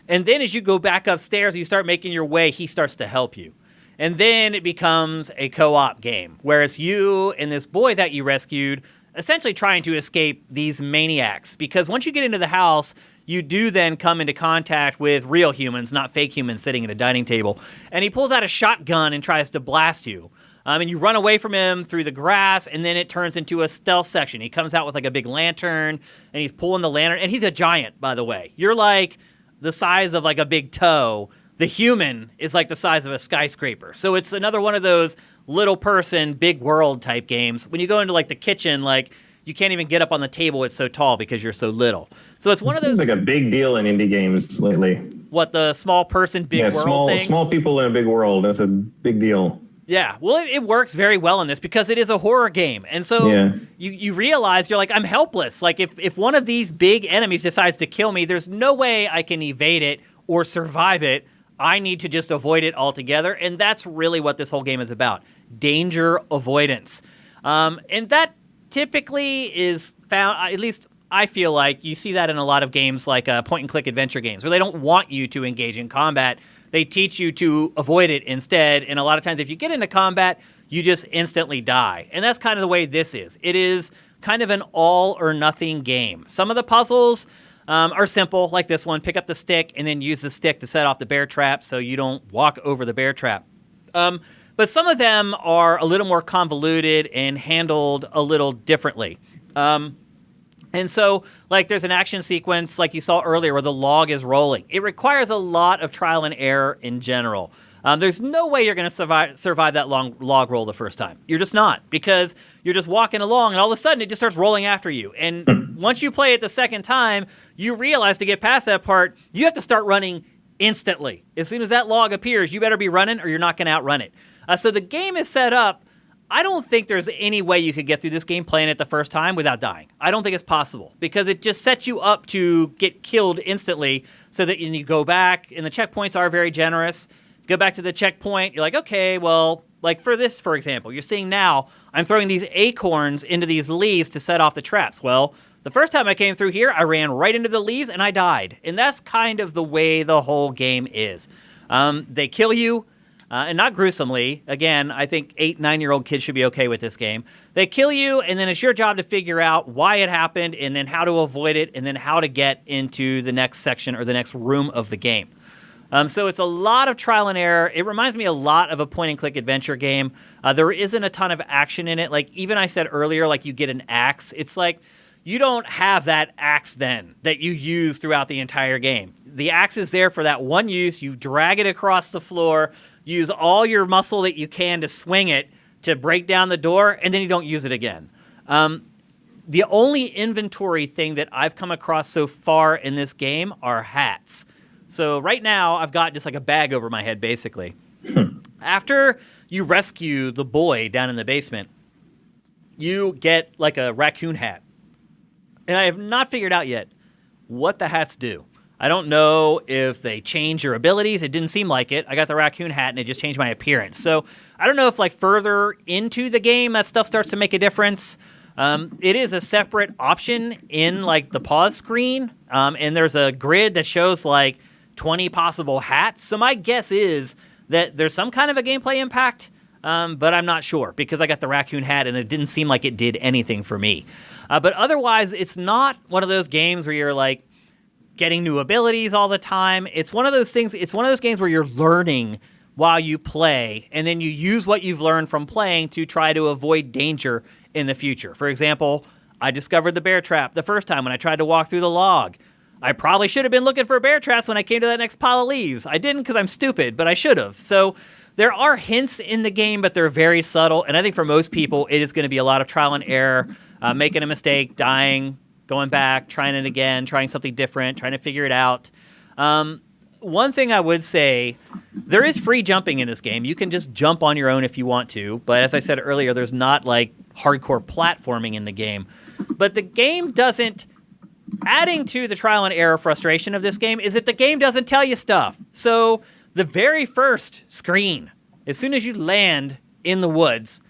And then as you go back upstairs and you start making your way, he starts to help you. And then it becomes a co-op game, where it's you and this boy that you rescued essentially trying to escape these maniacs. Because once you get into the house, you do then come into contact with real humans, not fake humans sitting at a dining table. And he pulls out a shotgun and tries to blast you. And you run away from him through the grass, and then it turns into a stealth section. He comes out with like a big lantern, and he's pulling the lantern. And he's a giant, by the way. You're like the size of like a big toe. The human is like the size of a skyscraper. So it's another one of those little person, big world type games. When you go into like the kitchen, like you can't even get up on the table. It's so tall because you're so little. So it's one of those. It's like a big deal in indie games lately. What, the small person, big world thing? Small people in a big world. That's a big deal. Yeah, well, it works very well in this because it is a horror game. And so you realize, you're like, I'm helpless. Like, if one of these big enemies decides to kill me, there's no way I can evade it or survive it. I need to just avoid it altogether. And that's really what this whole game is about. Danger avoidance. And that typically is found, at least I feel like, you see that in a lot of games like point-and-click adventure games, where they don't want you to engage in combat. They teach you to avoid it instead, and a lot of times if you get into combat, you just instantly die. And that's kind of the way this is. It is kind of an all-or-nothing game. Some of the puzzles are simple, like this one. Pick up the stick and then use the stick to set off the bear trap so you don't walk over the bear trap. But some of them are a little more convoluted and handled a little differently. And so, like, there's an action sequence, like you saw earlier, where the log is rolling. It requires a lot of trial and error in general. There's no way you're going to survive that long log roll the first time. You're just not, because you're just walking along, and all of a sudden it just starts rolling after you. And once you play it the second time, you realize to get past that part, you have to start running instantly. As soon as that log appears, you better be running or you're not going to outrun it. So the game is set up. I don't think there's any way you could get through this game playing it the first time without dying. I don't think it's possible, because it just sets you up to get killed instantly, so that you go back, and the checkpoints are very generous. Go back to the checkpoint, you're like, okay, well, like for this, for example, you're seeing now, I'm throwing these acorns into these leaves to set off the traps. Well, the first time I came through here, I ran right into the leaves and I died. And that's kind of the way the whole game is. They kill you, and not gruesomely. Again, I think 8, 9-year-old kids should be okay with this game. They kill you, and then it's your job to figure out why it happened, and then how to avoid it, and then how to get into the next section or the next room of the game. So it's a lot of trial and error. It reminds me a lot of a point-and-click adventure game. There isn't a ton of action in it. Like, even I said earlier, like, you get an axe. It's like, you don't have that axe then that you use throughout the entire game. The axe is there for that one use. You drag it across the floor, use all your muscle that you can to swing it to break down the door, and then you don't use it again. The only inventory thing that I've come across so far in this game are hats. So right now, I've got just like a bag over my head, basically. After you rescue the boy down in the basement, you get like a raccoon hat. And I have not figured out yet what the hats do. I don't know if they change your abilities. It didn't seem like it. I got the raccoon hat, and it just changed my appearance. So I don't know if, like, further into the game that stuff starts to make a difference. It is a separate option in, like, the pause screen. And there's a grid that shows, like, 20 possible hats. So my guess is that there's some kind of a gameplay impact, but I'm not sure, because I got the raccoon hat, and it didn't seem like it did anything for me. But otherwise, it's not one of those games where you're, like, getting new abilities all the time. It's one of those things, it's one of those games where you're learning while you play, and then you use what you've learned from playing to try to avoid danger in the future. For example, I discovered the bear trap the first time when I tried to walk through the log. I probably should have been looking for bear traps when I came to that next pile of leaves. I didn't, because I'm stupid, but I should have. So there are hints in the game, but they're very subtle, and I think for most people, it is going to be a lot of trial and error, making a mistake, dying, going back, trying it again, trying something different, trying to figure it out. One thing I would say, there is free jumping in this game. You can just jump on your own if you want to. But as I said earlier, there's not like hardcore platforming in the game. But the game doesn't, adding to the trial and error frustration of this game is that the game doesn't tell you stuff. So the very first screen, as soon as you land in the woods,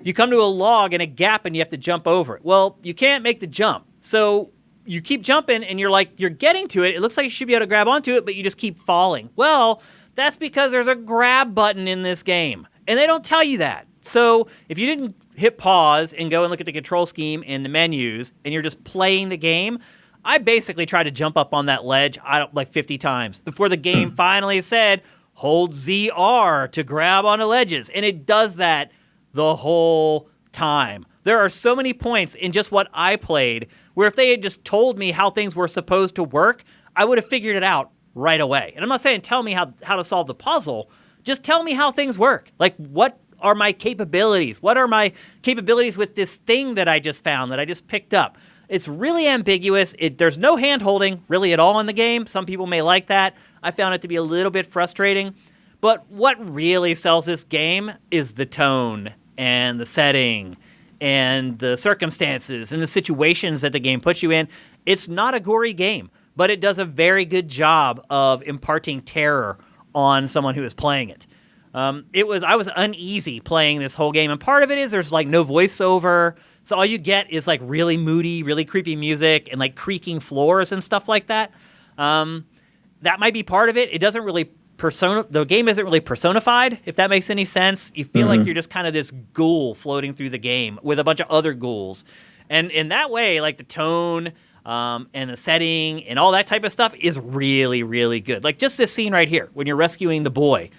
you come to a log and a gap and you have to jump over it. Well, you can't make the jump. So you keep jumping, and you're getting to it. It looks like you should be able to grab onto it, but you just keep falling. Well, that's because there's a grab button in this game, and they don't tell you that. So if you didn't hit pause and go and look at the control scheme in the menus, and you're just playing the game, I basically tried to jump up on that ledge like 50 times before the game finally said, hold ZR to grab onto ledges, and it does that the whole time. There are so many points in just what I played where if they had just told me how things were supposed to work, I would have figured it out right away. And I'm not saying tell me how to solve the puzzle. Just tell me how things work. Like, what are my capabilities? What are my capabilities with this thing that I just found, that I just picked up? It's really ambiguous. There's no hand-holding really at all in the game. Some people may like that. I found it to be a little bit frustrating. But what really sells this game is the tone and the setting and the circumstances and the situations that the game puts you in. It's not a gory game, but it does a very good job of imparting terror on someone who is playing it. I was uneasy playing this whole game, and part of it is there's like no voiceover, so all you get is like really moody, really creepy music and like creaking floors and stuff like that. That might be part of it. It doesn't really the game isn't really personified, if that makes any sense. You feel like you're just kind of this ghoul floating through the game with a bunch of other ghouls. And in that way, like the tone and the setting and all that type of stuff is really, really good. Like just this scene right here when you're rescuing the boy.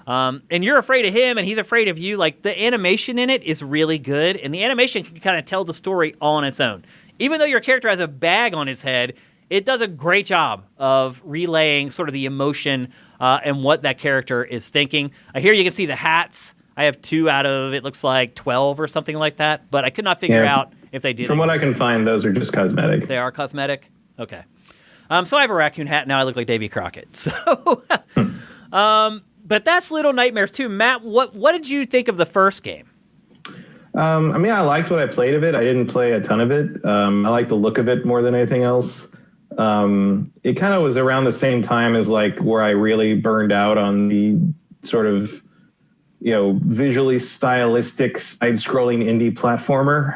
And you're afraid of him and he's afraid of you. Like the animation in it is really good. And the animation can kind of tell the story all on its own. Even though your character has a bag on his head, it does a great job of relaying sort of the emotion and what that character is thinking. Here you can see the hats. I have 2 out of, it looks like 12 or something like that, but I could not figure out if they did. From what I can find, those are just cosmetic. They are cosmetic? Okay. So I have a raccoon hat, now I look like Davy Crockett. So, but that's Little Nightmares 2. Matt, what did you think of the first game? I mean, I liked what I played of it. I didn't play a ton of it. I like the look of it more than anything else. It kind of was around the same time as like where I really burned out on the sort of, visually stylistic side-scrolling indie platformer.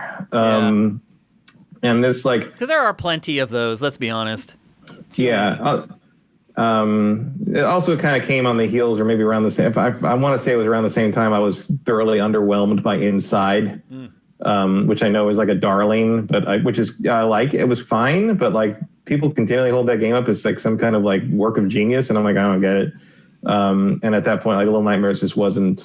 And this because there are plenty of those, let's be honest. Yeah. It also kind of came on the heels, or maybe around the same. I want to say it was around the same time I was thoroughly underwhelmed by Inside, which I know is like a darling, but I like. It was fine, but like people continually hold that game up as like some kind of like work of genius, and I'm like, I don't get it. And at that point, like Little Nightmares just wasn't.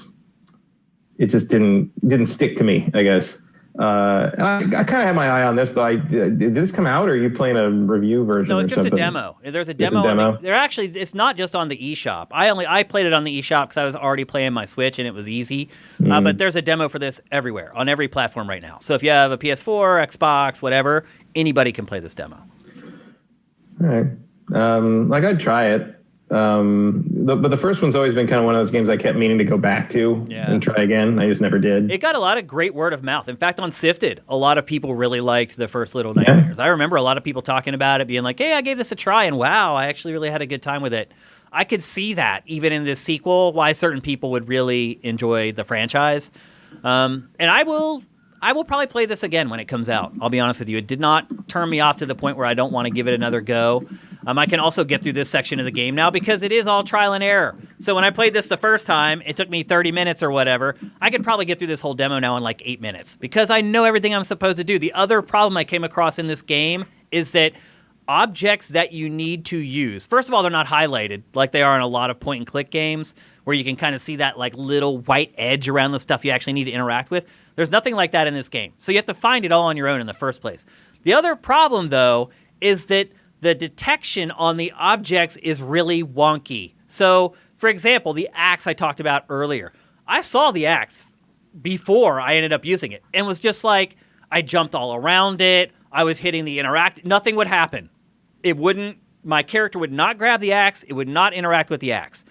It just didn't stick to me, I guess. And I kind of had my eye on this, but did this come out, or are you playing a review version? No, it's just something? a demo. There's a demo. It's not just on the eShop. I played it on the eShop because I was already playing my Switch and it was easy. But there's a demo for this everywhere, on every platform right now. So if you have a PS4, Xbox, whatever, anybody can play this demo. All right. I'd try it. But the first one's always been kind of one of those games I kept meaning to go back to and try again. I just never did. It got a lot of great word of mouth. In fact, on Sifted, a lot of people really liked the first Little Nightmares. I remember a lot of people talking about it, being like, hey, I gave this a try, and wow, I actually really had a good time with it. I could see that, even in this sequel, why certain people would really enjoy the franchise. And I will probably play this again when it comes out. I'll be honest with you. It did not turn me off to the point where I don't want to give it another go. I can also get through this section of the game now because it is all trial and error. So when I played this the first time, it took me 30 minutes or whatever. I could probably get through this whole demo now in like 8 minutes because I know everything I'm supposed to do. The other problem I came across in this game is that objects that you need to use, first of all, they're not highlighted like they are in a lot of point-and-click games where you can kind of see that like little white edge around the stuff you actually need to interact with. There's nothing like that in this game. So you have to find it all on your own in the first place. The other problem, though, is that the detection on the objects is really wonky. So, for example, the axe I talked about earlier. I saw the axe before I ended up using it and was just like, I jumped all around it. I was hitting the interact. Nothing would happen. My character would not grab the axe. It would not interact with the axe.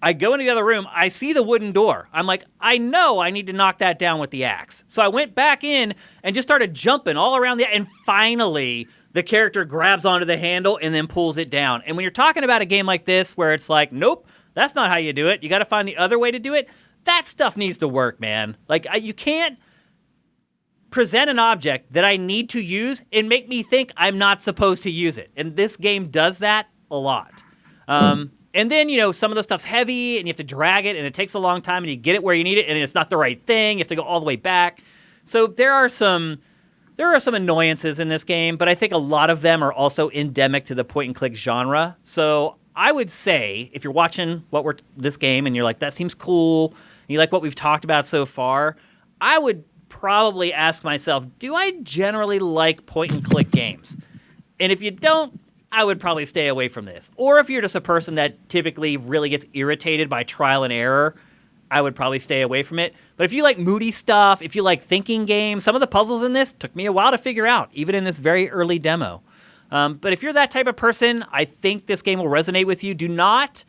I go into the other room. I see the wooden door. I'm like, I know I need to knock that down with the axe. So I went back in and just started jumping all around and finally the character grabs onto the handle and then pulls it down. And when you're talking about a game like this where it's like, nope, that's not how you do it. You got to find the other way to do it. That stuff needs to work, man. Like, you can't present an object that I need to use and make me think I'm not supposed to use it. And this game does that a lot. And then, some of the stuff's heavy and you have to drag it and it takes a long time and you get it where you need it and it's not the right thing. You have to go all the way back. So there are some annoyances in this game, but I think a lot of them are also endemic to the point-and-click genre. So I would say, if you're watching this game and you're like, that seems cool, and you like what we've talked about so far, I would probably ask myself, do I generally like point-and-click games? And if you don't, I would probably stay away from this. Or if you're just a person that typically really gets irritated by trial and error, I would probably stay away from it. But if you like moody stuff, if you like thinking games, some of the puzzles in this took me a while to figure out, even in this very early demo. But if you're that type of person, I think this game will resonate with you. Do not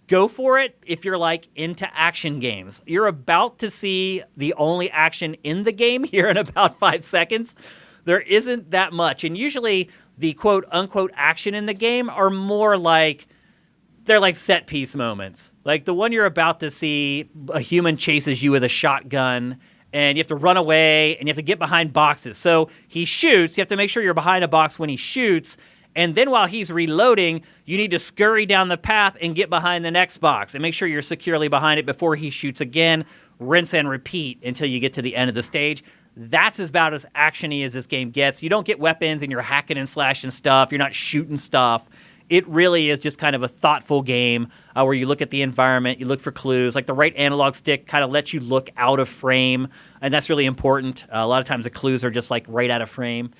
go for it if you're like into action games. You're about to see the only action in the game here in about 5 seconds. There isn't that much. And usually the quote unquote action in the game are more like, they're like set piece moments. Like the one you're about to see, a human chases you with a shotgun and you have to run away and you have to get behind boxes. So he shoots, you have to make sure you're behind a box when he shoots. And then while he's reloading, you need to scurry down the path and get behind the next box and make sure you're securely behind it before he shoots again. Rinse and repeat until you get to the end of the stage. That's about as action-y as this game gets. You don't get weapons and you're hacking and slashing stuff. You're not shooting stuff. It really is just kind of a thoughtful game where you look at the environment, you look for clues. Like the right analog stick kind of lets you look out of frame, and that's really important. A lot of times the clues are just like right out of frame.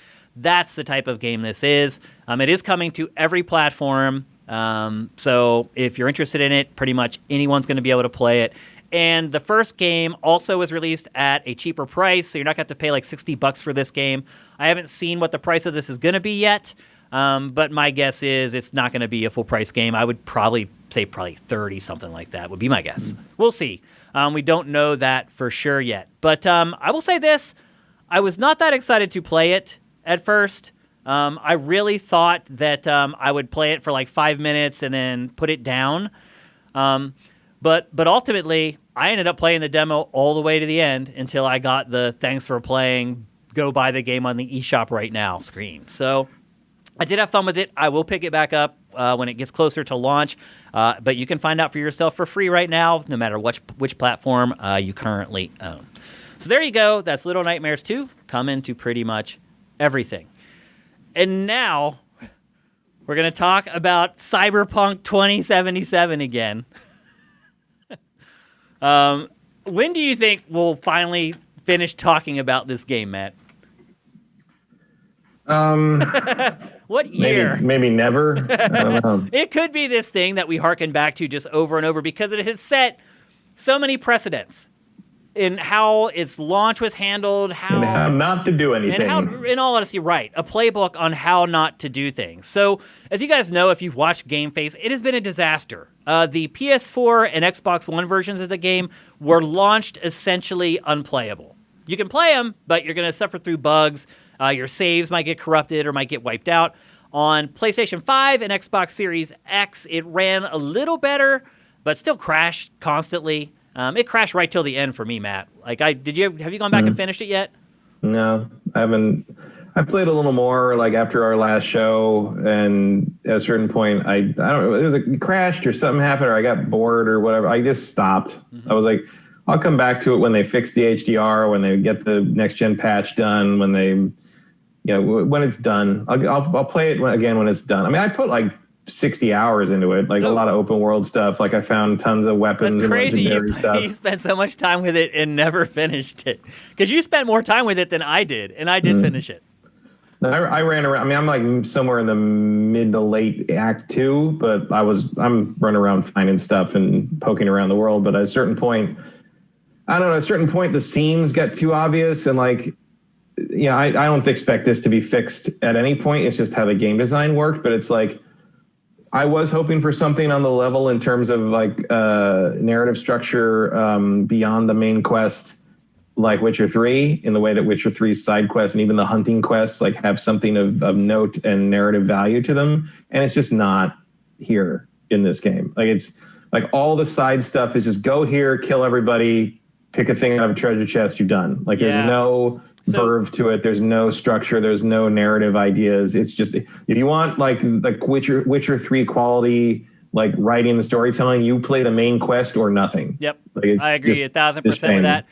That's the type of game this is. It is coming to every platform. So if you're interested in it, pretty much anyone's going to be able to play it. And the first game also was released at a cheaper price, so you're not going to have to pay like $60 for this game. I haven't seen what the price of this is going to be yet, but my guess is it's not going to be a full-price game. I would probably say 30, something like that would be my guess. We'll see. We don't know that for sure yet. But I will say this. I was not that excited to play it at first. I really thought that I would play it for like 5 minutes and then put it down. But ultimately, I ended up playing the demo all the way to the end until I got the thanks for playing, go buy the game on the eShop right now screen. So I did have fun with it. I will pick it back up when it gets closer to launch. But you can find out for yourself for free right now, no matter which platform you currently own. So there you go. That's Little Nightmares 2 coming to pretty much everything. And now we're going to talk about Cyberpunk 2077 again. When do you think we'll finally finish talking about this game, Matt? What year? Maybe never. I don't know. It could be this thing that we harken back to just over and over because it has set so many precedents in how its launch was handled, and how not to do anything. And how, in all honesty, right, a playbook on how not to do things. So, as you guys know, if you've watched GameFace, it has been a disaster. The PS4 and Xbox One versions of the game were launched essentially unplayable. You can play them, but you're going to suffer through bugs. Your saves might get corrupted or might get wiped out. On PlayStation 5 and Xbox Series X, it ran a little better, but still crashed constantly. It crashed right till the end for me, Matt. Like, have you gone back and finished it yet? No, I haven't. I played a little more like after our last show, and at a certain point, I don't know, it crashed or something happened, or I got bored or whatever. I just stopped. I was like, I'll come back to it when they fix the HDR, when they get the next gen patch done, when when it's done. I'll play it again when it's done. I mean, I put like 60 hours into it, like a lot of open world stuff. Like I found tons of weapons and legendary stuff. You spent so much time with it and never finished it because you spent more time with it than I did, and I did finish it. I ran around. I mean, I'm like somewhere in the mid to late act 2, but I'm running around finding stuff and poking around the world. But at a certain point, I don't know. At a certain point, the seams get too obvious, and like, I don't expect this to be fixed at any point. It's just how the game design worked. But it's like, I was hoping for something on the level in terms of like narrative structure beyond the main quest, like Witcher 3, in the way that Witcher 3's side quests and even the hunting quests like have something of note and narrative value to them. And it's just not here in this game. Like, it's like all the side stuff is just go here, kill everybody, pick a thing out of a treasure chest, you're done. Like there's no verve to it. There's no structure. There's no narrative ideas. It's just, if you want like Witcher 3 quality, like writing and storytelling, you play the main quest or nothing. Yep. Like, I agree 1,000% with that.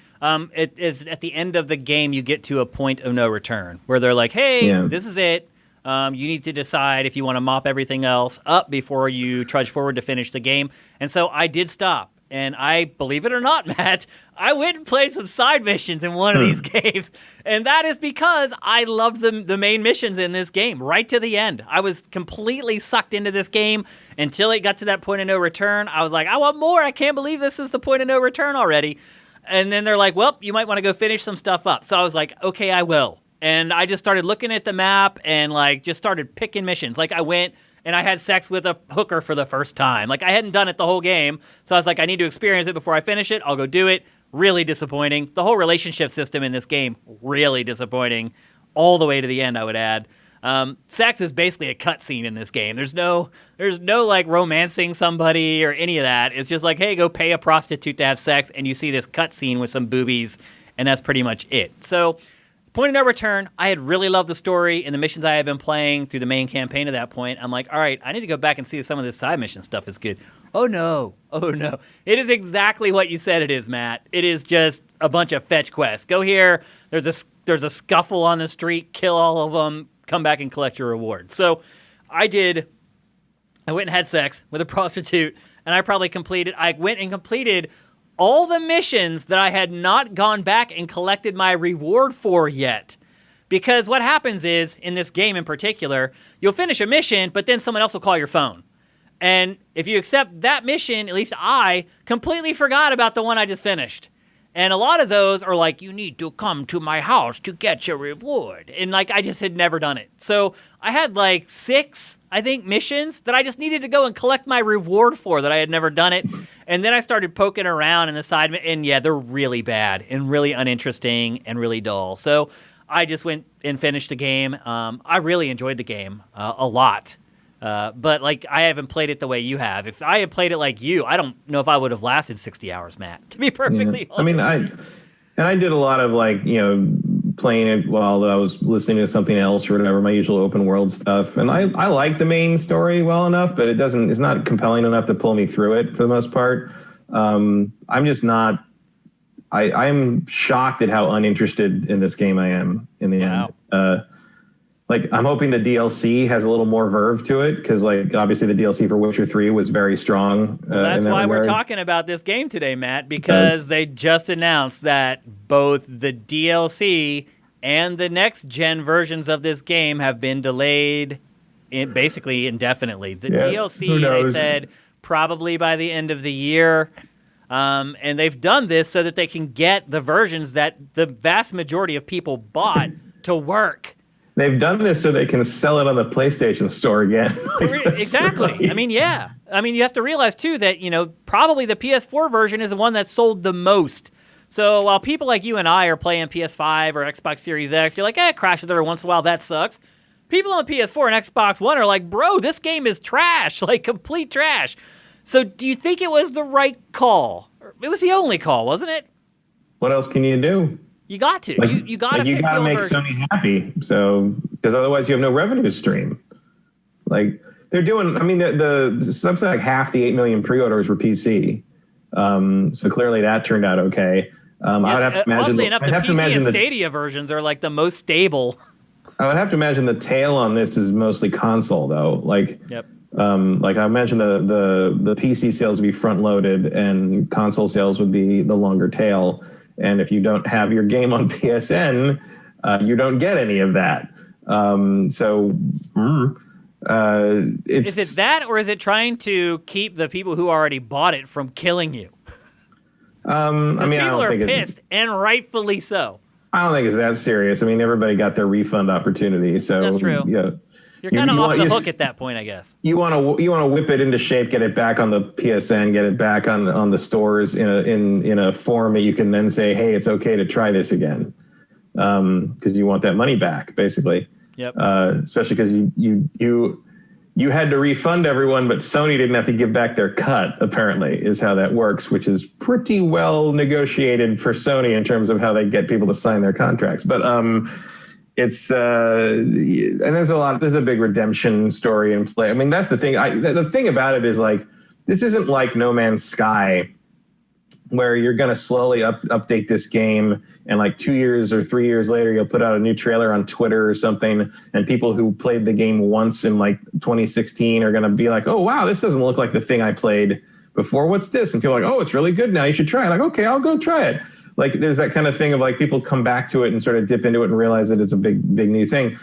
It is at the end of the game, you get to a point of no return where they're like, hey, this is it. You need to decide if you want to mop everything else up before you trudge forward to finish the game. And so I did stop. And I, believe it or not, Matt, I went and played some side missions in one of these games. And that is because I loved the main missions in this game right to the end. I was completely sucked into this game until it got to that point of no return. I was like, I want more. I can't believe this is the point of no return already. And then they're like, well, you might want to go finish some stuff up. So I was like, okay, I will. And I just started looking at the map and like just started picking missions. Like I went and I had sex with a hooker for the first time. Like I hadn't done it the whole game. So I was like, I need to experience it before I finish it. I'll go do it. Really disappointing. The whole relationship system in this game, really disappointing. All the way to the end, I would add. Sex is basically a cutscene in this game. There's no like romancing somebody or any of that. It's just like, hey, go pay a prostitute to have sex, and you see this cutscene with some boobies, and that's pretty much it. So, point of no return. I had really loved the story and the missions I had been playing through the main campaign at that point. I'm like, all right, I need to go back and see if some of this side mission stuff is good. Oh no. It is exactly what you said it is, Matt. It is just a bunch of fetch quests. Go here. There's a scuffle on the street. Kill all of them. Come back and collect your reward. So I went and had sex with a prostitute, and I went and completed all the missions that I had not gone back and collected my reward for yet. Because what happens is, in this game in particular, you'll finish a mission, but then someone else will call your phone. And if you accept that mission, at least I completely forgot about the one I just finished. And a lot of those are like, you need to come to my house to get your reward. And like, I just had never done it. So I had like 6, I think, missions that I just needed to go and collect my reward for that I had never done it. And then I started poking around in the side, and yeah, they're really bad and really uninteresting and really dull. So I just went and finished the game. I really enjoyed the game a lot. But like, I haven't played it the way you have. If I had played it like you, I don't know if I would have lasted 60 hours, Matt, to be perfectly honest. I mean, I did a lot of like, playing it while I was listening to something else or whatever, my usual open world stuff. And I like the main story well enough, but it's not compelling enough to pull me through it for the most part. I'm just not, I'm shocked at how uninterested in this game I am in the end. Like, I'm hoping the DLC has a little more verve to it, because, like, obviously the DLC for Witcher 3 was very strong. Well, that's why we're talking about this game today, Matt, because they just announced that both the DLC and the next-gen versions of this game have been delayed basically indefinitely. The DLC, they said, probably by the end of the year. And they've done this so that they can get the versions that the vast majority of people bought to work. They've done this so they can sell it on the PlayStation Store again. Exactly. Right. I mean, yeah. I mean, you have to realize, too, that, probably the PS4 version is the one that sold the most. So while people like you and I are playing PS5 or Xbox Series X, you're like, it crashes every once in a while, that sucks. People on PS4 and Xbox One are like, bro, this game is trash, like complete trash. So do you think it was the right call? It was the only call, wasn't it? What else can you do? You got to. Like, you got to make Sony happy. So, because otherwise you have no revenue stream. Like, they're doing, I mean, the something like half the 8 million pre-orders were PC. So clearly that turned out okay. I would have to imagine. Oddly enough, the PC and Stadia versions are like the most stable. I would have to imagine the tail on this is mostly console, though. Like, like I imagine the PC sales would be front loaded and console sales would be the longer tail. And if you don't have your game on PSN, you don't get any of that. Is it that, or is it trying to keep the people who already bought it from killing you? I mean, people are pissed, and rightfully so. I don't think it's that serious. I mean, everybody got their refund opportunity, so that's true. Yeah, you're kind of off the hook at that point, I guess. You want to whip it into shape, get it back on the PSN, get it back on the stores in a form that you can then say, hey, it's okay to try this again, because you want that money back, basically. Yep. Especially because you had to refund everyone, but Sony didn't have to give back their cut, apparently, is how that works, which is pretty well negotiated for Sony in terms of how they get people to sign their contracts. But it's and there's a big redemption story in play. I mean, that's the thing. The thing about it is, like, this isn't like No Man's Sky, where you're going to slowly update this game, and like 2 years or 3 years later, you'll put out a new trailer on Twitter or something, and people who played the game once in like 2016 are going to be like, oh, wow, this doesn't look like the thing I played before. What's this? And people are like, oh, it's really good now. You should try it. Like, okay, I'll go try it. Like, there's that kind of thing of like people come back to it and sort of dip into it and realize that it's a big new thing.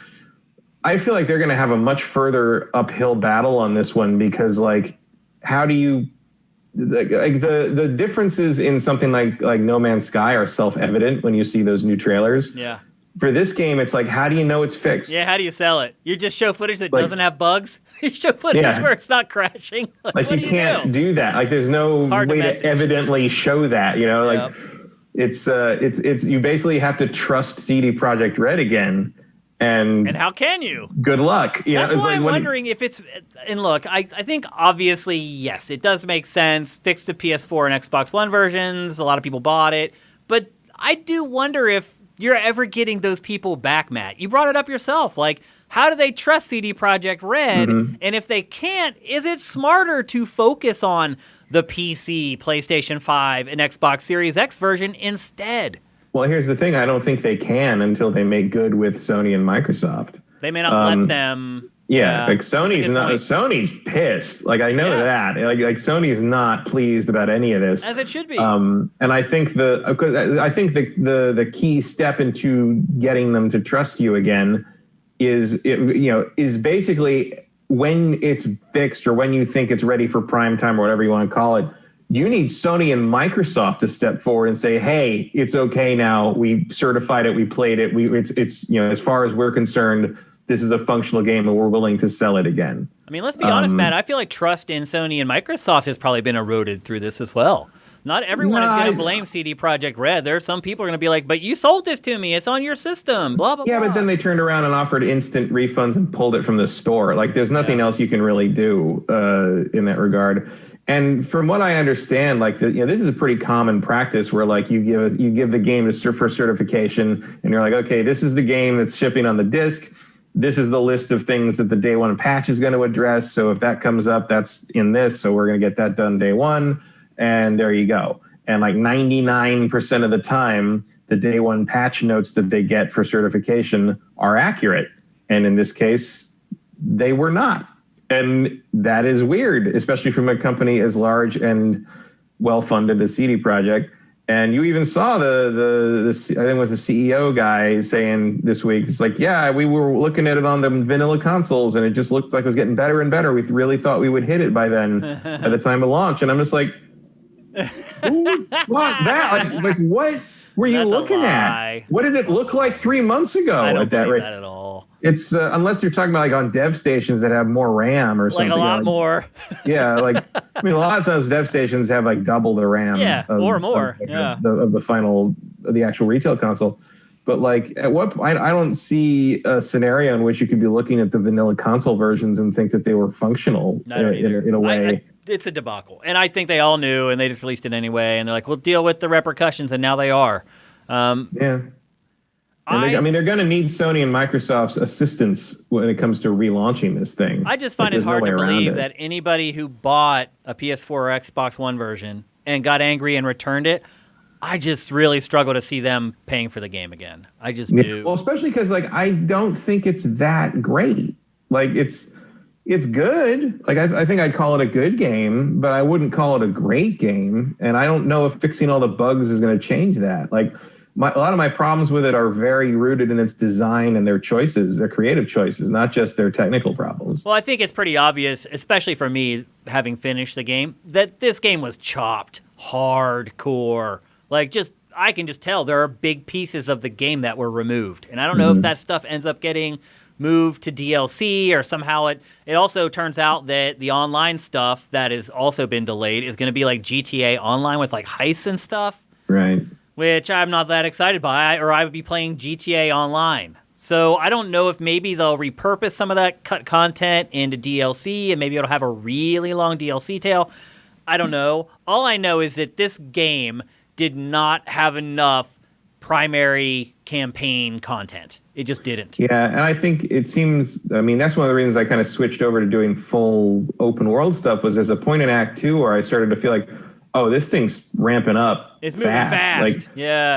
I feel like they're going to have a much further uphill battle on this one, because like, how do you, like the differences in something like No Man's Sky are self-evident when you see those new trailers. Yeah. For this game, it's like, how do you know it's fixed? Yeah, how do you sell it? You just show footage that doesn't have bugs? You show footage where it's not crashing? Like you can't do that. Like, there's no way to evidently show that, like it's you basically have to trust CD Projekt Red again. And how can you? Good luck. That's why I'm wondering if it's... And look, I think obviously, yes, it does make sense. Fix the PS4 and Xbox One versions. A lot of people bought it. But I do wonder if you're ever getting those people back, Matt. You brought it up yourself. Like, how do they trust CD Projekt Red? Mm-hmm. And if they can't, is it smarter to focus on the PC, PlayStation 5, and Xbox Series X version instead? Well, here's the thing. I don't think they can until they make good with Sony and Microsoft. They may not let them Yeah, like Sony's pissed. Like I know that. Like Sony's not pleased about any of this. As it should be. And I think the key step into getting them to trust you again is basically when it's fixed or when you think it's ready for prime time or whatever you want to call it. You need Sony and Microsoft to step forward and say, "Hey, it's okay now. We certified it. We played it. It's as far as we're concerned, this is a functional game and we're willing to sell it again." I mean, let's be honest, Matt. I feel like trust in Sony and Microsoft has probably been eroded through this as well. Not everyone is going to blame CD Projekt Red. There are some people are going to be like, "But you sold this to me. It's on your system." Blah blah. Yeah, blah. But then they turned around and offered instant refunds and pulled it from the store. Like, there's nothing else you can really do in that regard. And from what I understand, like this is a pretty common practice where like you give the game for certification, and you're like, okay, this is the game that's shipping on the disc. This is the list of things that the day one patch is going to address. So if that comes up, that's in this. So we're going to get that done day one. And there you go. And like 99% of the time, the day one patch notes that they get for certification are accurate. And in this case, they were not. And that is weird, especially from a company as large and well-funded as CD Projekt. And you even saw the I think it was the CEO guy saying this week, it's like, yeah, we were looking at it on the vanilla consoles and it just looked like it was getting better and better. We really thought we would hit it by then at the time of launch. And I'm just like, what that? Like what were you looking at? What did it look like 3 months ago? I don't at that believe rate? that at all. It's unless you're talking about like on dev stations that have more RAM or something. Like a lot more. Yeah, like I mean, a lot of times dev stations have like double the RAM. Or more. Of the actual retail console. But like at what point, I don't see a scenario in which you could be looking at the vanilla console versions and think that they were functional in a way. It's a debacle. And I think they all knew and they just released it anyway. And they're like, we'll deal with the repercussions. And now they are. Yeah. I mean, they're going to need Sony and Microsoft's assistance when it comes to relaunching this thing. I just find it hard to believe that anybody who bought a PS4 or Xbox One version and got angry and returned it, I just really struggle to see them paying for the game again. I just do. Well, especially because like I don't think it's that great. Like it's good. Like I think I'd call it a good game, but I wouldn't call it a great game. And I don't know if fixing all the bugs is going to change that. Like a lot of my problems with it are very rooted in its design and their choices, their creative choices, not just their technical problems. Well, I think it's pretty obvious, especially for me, having finished the game, that this game was chopped hardcore. Like, I can just tell there are big pieces of the game that were removed. And I don't know if that stuff ends up getting moved to DLC or somehow it also turns out that the online stuff that has also been delayed is going to be like GTA Online with like heists and stuff. Right. Which I'm not that excited by, or I would be playing GTA Online. So I don't know if maybe they'll repurpose some of that cut content into DLC, and maybe it'll have a really long DLC tail. I don't know. All I know is that this game did not have enough primary campaign content. It just didn't. Yeah, and I think it seems, I mean, that's one of the reasons I kind of switched over to doing full open world stuff was there's a point in Act 2 where I started to feel like, oh, this thing's ramping up. It's moving fast.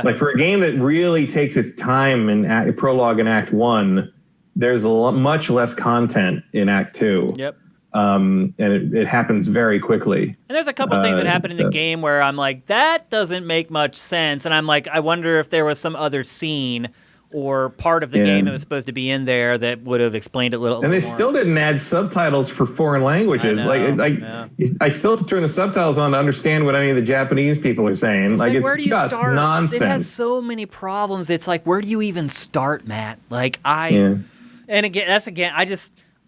Like for a game that really takes its time in prologue in Act 1, there's much less content in Act 2. Yep. And it happens very quickly. And there's a couple things that happen in the game where I'm like, that doesn't make much sense. And I'm like, I wonder if there was some other scene or part of the game that was supposed to be in there that would have explained it a little. And they more. Still didn't add subtitles for foreign languages. I still have to turn the subtitles on to understand what any of the Japanese people are saying. Like where do you just start? Nonsense. It has so many problems. It's like, where do you even start, Matt? Like and again,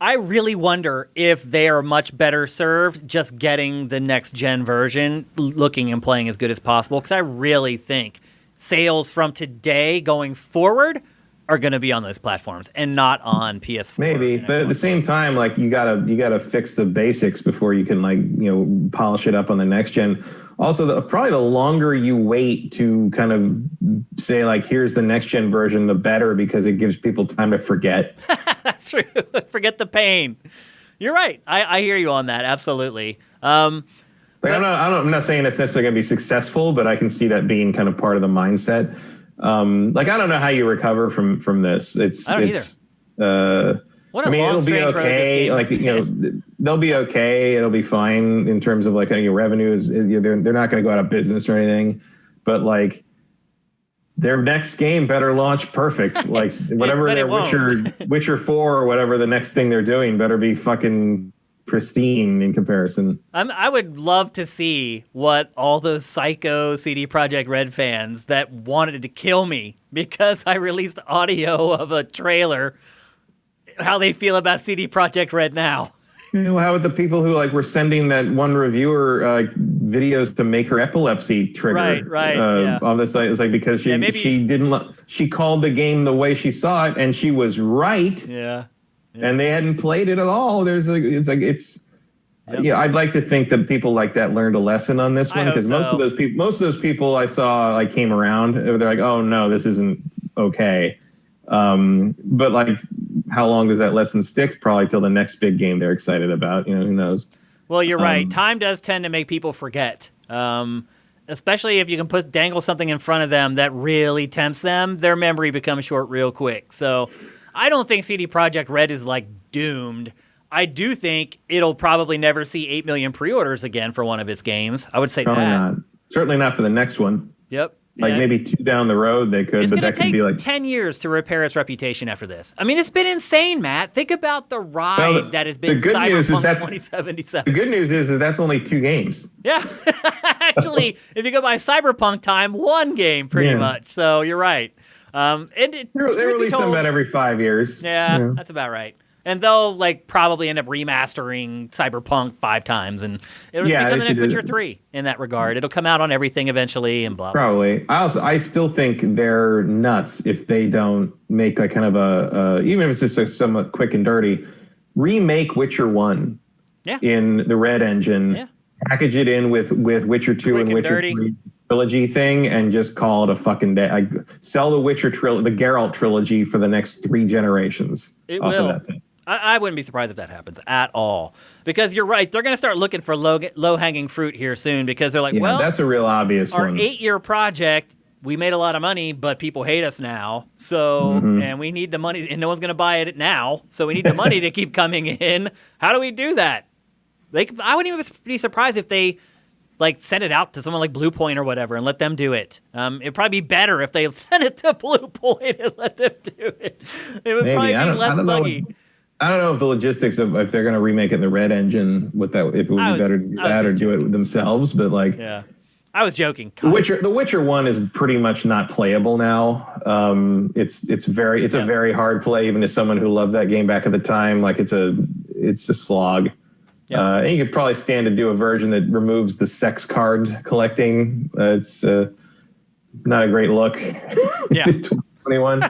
I really wonder if they are much better served just getting the next gen version, looking and playing as good as possible. Because I really think sales from today going forward are going to be on those platforms and not on PS4. Maybe, but at the same time, like you gotta fix the basics before you can polish it up on the next gen. Also, probably the longer you wait to kind of say like, here's the next gen version, the better, because it gives people time to forget. That's true. Forget the pain. You're right. I hear you on that. Absolutely. I'm not saying it's necessarily going to be successful, but I can see that being kind of part of the mindset. I don't know how you recover from this. I don't either. Well, What a I mean, long, it'll be strange road this okay. game Like, has been. they'll be okay. It'll be fine in terms of like revenue is they're not going to go out of business or anything, but like their next game better launch perfect. Like whatever their Witcher 4 or whatever the next thing they're doing better be fucking pristine in comparison. I would love to see what all those psycho CD Projekt Red fans that wanted to kill me because I released audio of a trailer, how they feel about CD Projekt Red now. How about the people who were sending that one reviewer videos to make her epilepsy trigger yeah. on the site? It's like because she called the game the way she saw it and she was right. Yeah. And they hadn't played it at all. I'd like to think that people like that learned a lesson on this one because most of those people I saw came around. They're like, oh no, this isn't okay. But how long does that lesson stick? Probably till the next big game they're excited about. Who knows? Well, you're right. Time does tend to make people forget. Especially if you can dangle something in front of them that really tempts them, their memory becomes short real quick. So I don't think CD Projekt Red is doomed. I do think it'll probably never see 8 million pre-orders again for one of its games. I would say probably that. Not. Certainly not for the next one. Yep. Maybe 2 down the road they could, but that could be 10 years to repair its reputation after this. I mean, it's been insane, Matt. Think about the ride that has been Cyberpunk 2077. The good news is that's only 2 games. Yeah. Actually, if you go by Cyberpunk time, 1 game pretty much. So you're right. They release them about every 5 years. Yeah, that's about right. And they'll probably end up remastering Cyberpunk 5 times, and it'll become the next Witcher 3 in that regard. It'll come out on everything eventually, and blah blah. Probably. I still think they're nuts if they don't make kind of a even if it's just somewhat quick and dirty remake Witcher 1 in the Red engine, package it in with Witcher 2 and Witcher 3 trilogy thing, and just call it a fucking day. Sell the Witcher the Geralt trilogy for the next 3 generations. It off will. Of that thing. I wouldn't be surprised if that happens at all. Because you're right, they're going to start looking for low-hanging fruit here soon because they're that's a real obvious our one. 8-year project, we made a lot of money, but people hate us now. So, and we need the money, and no one's going to buy it now. So we need the money to keep coming in. How do we do that? I wouldn't even be surprised if they send it out to someone like Blue Point or whatever and let them do it. It'd probably be better if they sent it to Blue Point and let them do it. It would probably be less buggy. I don't know if the logistics of if they're going to remake it in the Red engine with that, if it would be better to do that or do it themselves. But yeah, I was joking. The Witcher 1 is pretty much not playable now. It's a very hard play, even as someone who loved that game back at the time. It's a slog. Yeah. And you could probably stand to do a version that removes the sex card collecting. It's not a great look. Yeah. 2021.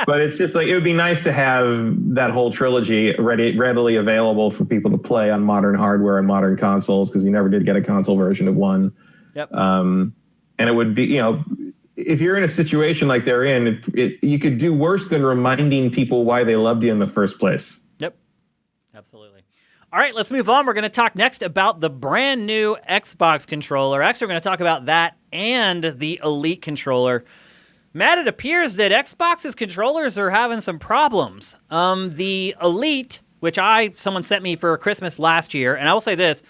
But it's just it would be nice to have that whole trilogy readily available for people to play on modern hardware and modern consoles, because you never did get a console version of 1. Yep. And it would be, if you're in a situation like they're in, you could do worse than reminding people why they loved you in the first place. Yep. Absolutely. All right, let's move on. We're going to talk next about the brand new Xbox controller. Actually, we're going to talk about that and the Elite controller. Matt, it appears that Xbox's controllers are having some problems. The Elite, which someone sent me for Christmas last year, and I will say this,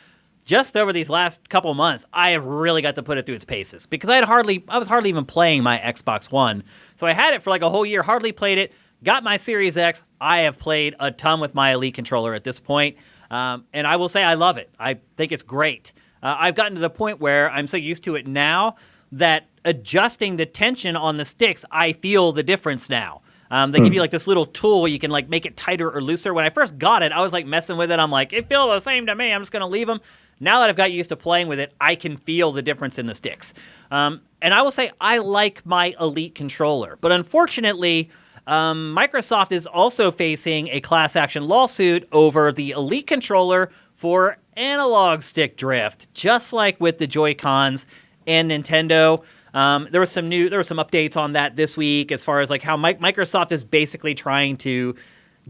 just over these last couple months, I have really got to put it through its paces because I was hardly even playing my Xbox One. So I had it for a whole year, hardly played it, got my Series X. I have played a ton with my Elite controller at this point. And I will say I love it. I think it's great. I've gotten to the point where I'm so used to it now that adjusting the tension on the sticks, I feel the difference now. They give you this little tool where you can make it tighter or looser. When I first got it, I was messing with it. I'm it feels the same to me. I'm just going to leave them. Now that I've got used to playing with it, I can feel the difference in the sticks. And I will say I like my Elite controller. But unfortunately, Microsoft is also facing a class action lawsuit over the Elite controller for analog stick drift, just like with the Joy-Cons and Nintendo. There were some updates on that this week as far as how Microsoft is basically trying to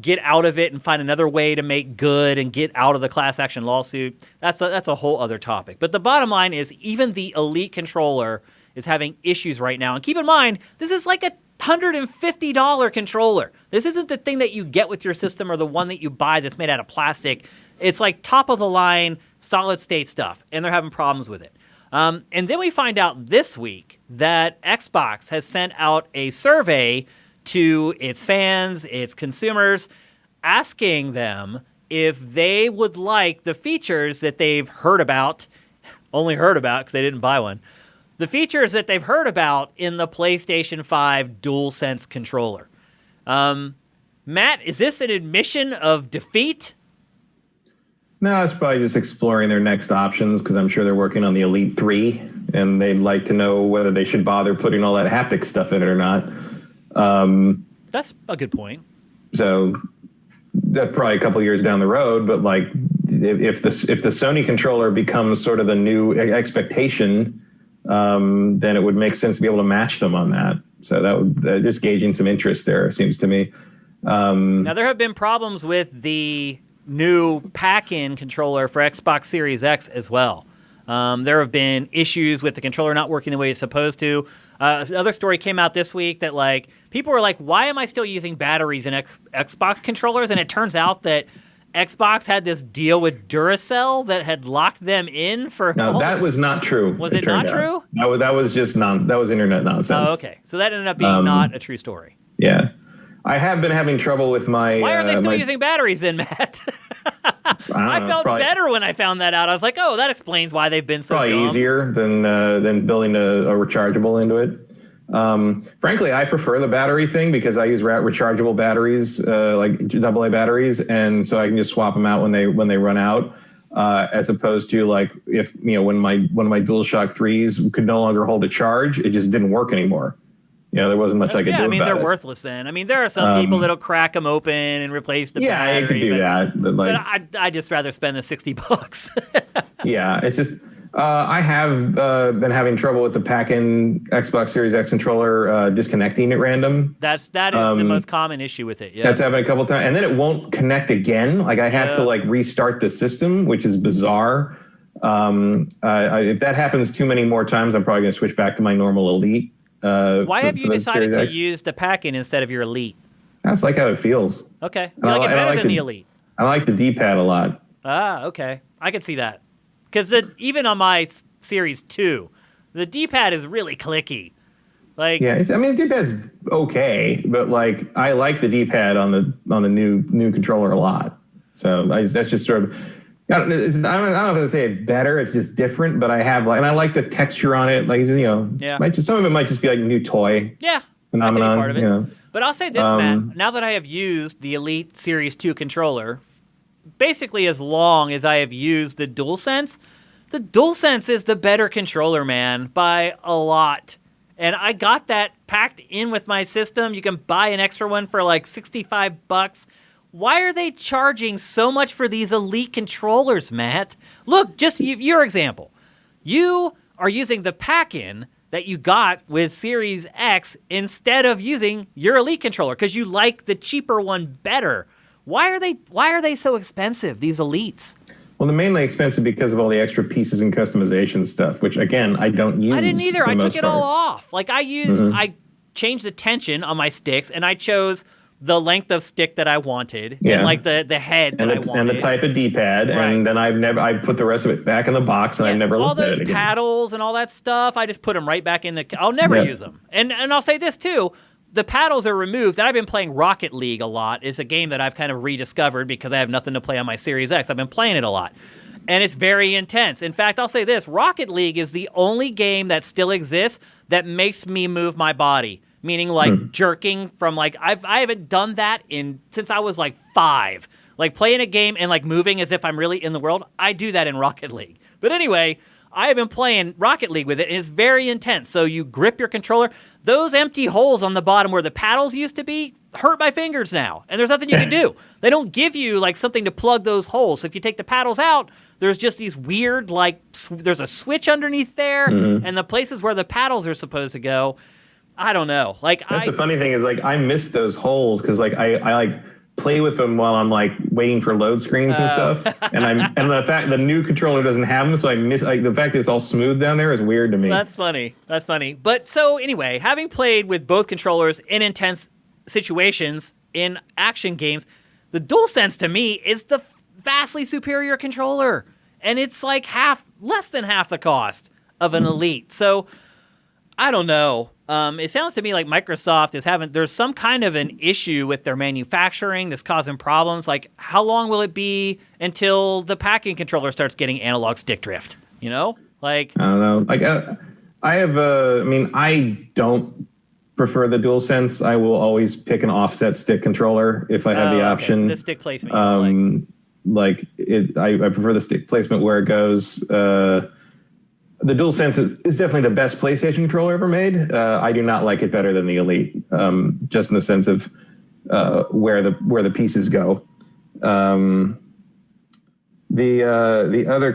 get out of it and find another way to make good and get out of the class action lawsuit. That's a whole other topic. But the bottom line is even the Elite controller is having issues right now. And keep in mind, this is a $150 controller. This isn't the thing that you get with your system or the one that you buy that's made out of plastic. It's like top of the line, solid state stuff, and they're having problems with it. And then we find out this week that Xbox has sent out a survey to its fans, its consumers, asking them if they would like the features that they've heard about, only heard about because they didn't buy one, the features that they've heard about in the PlayStation 5 DualSense controller. Matt, is this an admission of defeat? No, it's probably just exploring their next options because I'm sure they're working on the Elite 3 and they'd like to know whether they should bother putting all that haptic stuff in it or not. That's a good point. So that's probably a couple years down the road, but like if the Sony controller becomes sort of the new expectation, then it would make sense to be able to match them on that. So that would just gauging some interest there, it seems to me. Now there have been problems with the new pack-in controller for Xbox Series X as well. There have been issues with the controller not working the way it's supposed to. Another story came out this week that like people were like, why am I still using batteries in Xbox controllers? And it turns out that Xbox had this deal with Duracell that had locked them in for... No, that was not true. Was it not true? That was just nonsense. That was internet nonsense. Oh, okay. So that ended up being not a true story. Yeah. I have been having trouble with my... Why are they still using batteries then, Matt? I felt better when I found that out. I was like, oh, that explains why they've been so dumb. Probably easier than building a rechargeable into it. Frankly, I prefer the battery thing because I use rechargeable batteries, like AA batteries, and so I can just swap them out when they run out. As opposed to like if when my DualShock 3s could no longer hold a charge, it just didn't work anymore. There wasn't much I could do about it. Yeah, I mean, they're worthless then. I mean, there are some people that'll crack them open and replace the battery. Yeah, you could do that. But I'd just rather spend the $60. Yeah, it's just... I have been having trouble with the pack-in Xbox Series X controller disconnecting at random. That is the most common issue with it. Yeah, that's happened a couple times, and then it won't connect again. Like I have to like restart the system, which is bizarre. If that happens too many more times, I'm probably going to switch back to my normal Elite. Why have you decided to use the pack-in instead of your Elite? That's like how it feels. Okay, you like it better than the Elite. I like the D-pad a lot. Ah, okay, I can see that. Because even on my Series 2, the D-pad is really clicky. Like, yeah, the D-pad's okay, but like I like the D-pad on the new controller a lot. So that's just sort of. I don't know if I say it better. It's just different, but I have and I like the texture on it. Like some of it might just be like a new toy. Yeah, phenomenon. That could be part of it. But I'll say this, Matt. Now that I have used the Elite Series 2 controller, basically as long as I have used the DualSense is the better controller, man, by a lot. And I got that packed in with my system. You can buy an extra one for like $65. Why are they charging so much for these Elite controllers, Matt? Look, just your example. You are using the pack-in that you got with Series X instead of using your Elite controller because you like the cheaper one better. Why are they so expensive, these Elites? Well, they're mainly expensive because of all the extra pieces and customization stuff, which again I don't use. I didn't either. I took it all off. Like I changed the tension on my sticks, and I chose the length of stick that I wanted, and like the head that I wanted, and the type of D-pad, right. And then I put the rest of it back in the box, and I never looked at it again. All those paddles and all that stuff, I just put them right back in the. I'll never use them, and I'll say this too. The paddles are removed, and I've been playing Rocket League a lot. It's a game that I've kind of rediscovered because I have nothing to play on my Series X. I've been playing it a lot, and it's very intense. In fact, I'll say this. Rocket League is the only game that still exists that makes me move my body, meaning like jerking from like I haven't done that since I was like 5. Like playing a game and like moving as if I'm really in the world. I do that in Rocket League. But anyway, I have been playing Rocket League with it, and it's very intense. So you grip your controller. Those empty holes on the bottom where the paddles used to be hurt my fingers now, and there's nothing you can do. They don't give you like something to plug those holes. So if you take the paddles out, there's just these weird like there's a switch underneath there, and the places where the paddles are supposed to go, I don't know. Like that's the funny thing is like I miss those holes because like I like play with them while I'm like waiting for load screens and stuff. And the fact the new controller doesn't have them, so I miss the fact that it's all smooth down there is weird to me. That's funny. But so anyway, having played with both controllers in intense situations in action games, the DualSense to me is the vastly superior controller, and it's like less than half the cost of an Elite. So I don't know. It sounds to me like Microsoft there's some kind of an issue with their manufacturing that's causing problems. Like, how long will it be until the packing controller starts getting analog stick drift? You know? Like, I don't know. Like, I don't prefer the DualSense. I will always pick an offset stick controller if I have the option. The stick placement. I prefer the stick placement where it goes. The DualSense is definitely the best PlayStation controller ever made. I do not like it better than the Elite, just in the sense of where the pieces go. The other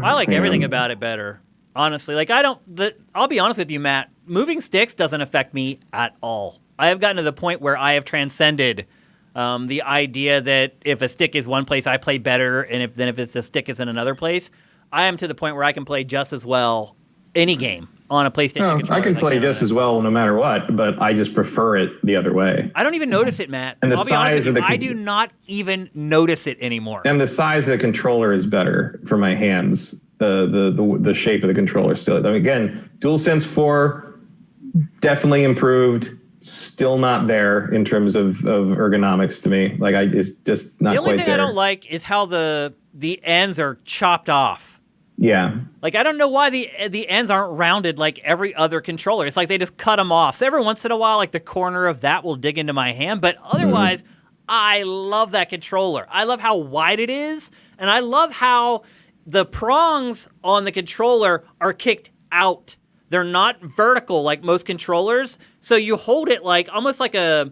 I like everything about it better, honestly. Like, I'll be honest with you, Matt. Moving sticks doesn't affect me at all. I have gotten to the point where I have transcended the idea that if a stick is one place, I play better, and if the stick is in another place. I am to the point where I can play just as well any game on a PlayStation controller. I can play just as well no matter what, but I just prefer it the other way. I don't even notice it, Matt. And I'll be honest with you, I do not even notice it anymore. And the size of the controller is better for my hands. The shape of the controller still. I mean, again, DualSense 4 definitely improved. Still not there in terms of ergonomics to me. Like, it's just not quite there. The only thing I don't like is how the ends are chopped off. Yeah. Like, I don't know why the ends aren't rounded like every other controller. It's like they just cut them off. So every once in a while, like, the corner of that will dig into my hand. But otherwise, I love that controller. I love how wide it is. And I love how the prongs on the controller are kicked out. They're not vertical like most controllers. So you hold it like almost like a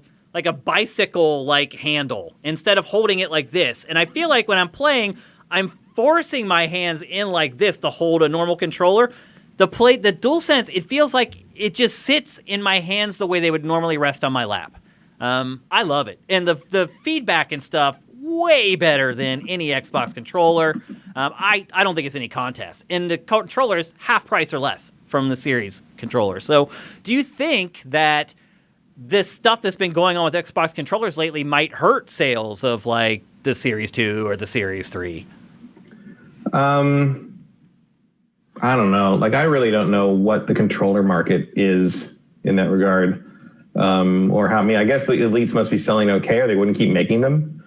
bicycle like handle instead of holding it like this. And I feel like when I'm playing, I'm forcing my hands in like this to hold a normal controller. The DualSense, it feels like it just sits in my hands the way they would normally rest on my lap. I love it. And the feedback and stuff, way better than any Xbox controller. I don't think it's any contest. And the controller is half price or less from the Series controller. So do you think that this stuff that's been going on with Xbox controllers lately might hurt sales of like the Series 2 or the Series 3? I don't know. Like, I really don't know what the controller market is in that regard. Or how many. I guess the Elites must be selling okay, or they wouldn't keep making them.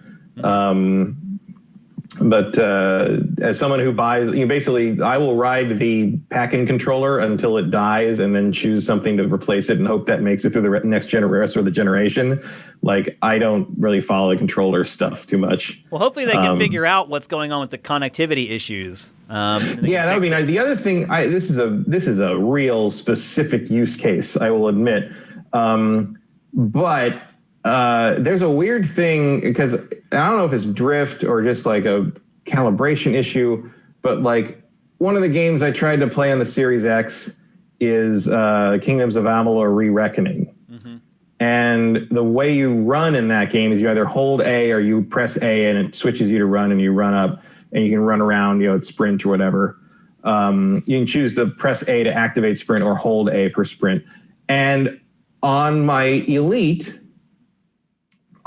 But as someone who buys, basically, I will ride the pack-in controller until it dies, and then choose something to replace it, and hope that makes it through the rest of the generation. Like, I don't really follow the controller stuff too much. Well, hopefully they can figure out what's going on with the connectivity issues. Yeah, that would be nice. The other thing, this is a real specific use case, I will admit, but. There's a weird thing, because I don't know if it's drift or just like a calibration issue, but like one of the games I tried to play on the Series X is Kingdoms of Amalur: Re-Reckoning. Mm-hmm. And the way you run in that game is you either hold A or you press A and it switches you to run, and you run up and you can run around, it's sprint or whatever. You can choose to press A to activate sprint or hold A for sprint. And on my Elite,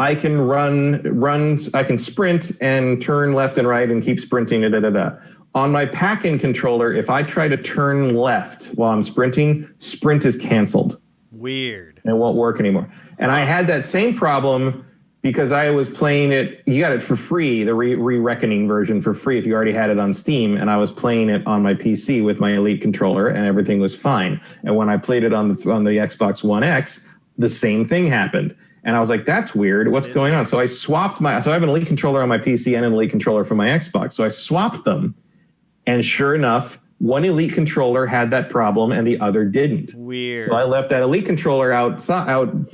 I can I can sprint and turn left and right and keep sprinting. On my pack-in controller, if I try to turn left while I'm sprinting, sprint is canceled. Weird. And it won't work anymore. And I had that same problem because I was playing it. You got it for free, the Re-Reckoning version for free if you already had it on Steam. And I was playing it on my PC with my Elite controller, and everything was fine. And when I played it on the Xbox One X, the same thing happened. And I was like, that's weird. What's going on? So I swapped so I have an Elite controller on my PC and an Elite controller for my Xbox. So I swapped them. And sure enough, one Elite controller had that problem and the other didn't. Weird. So I left that Elite controller out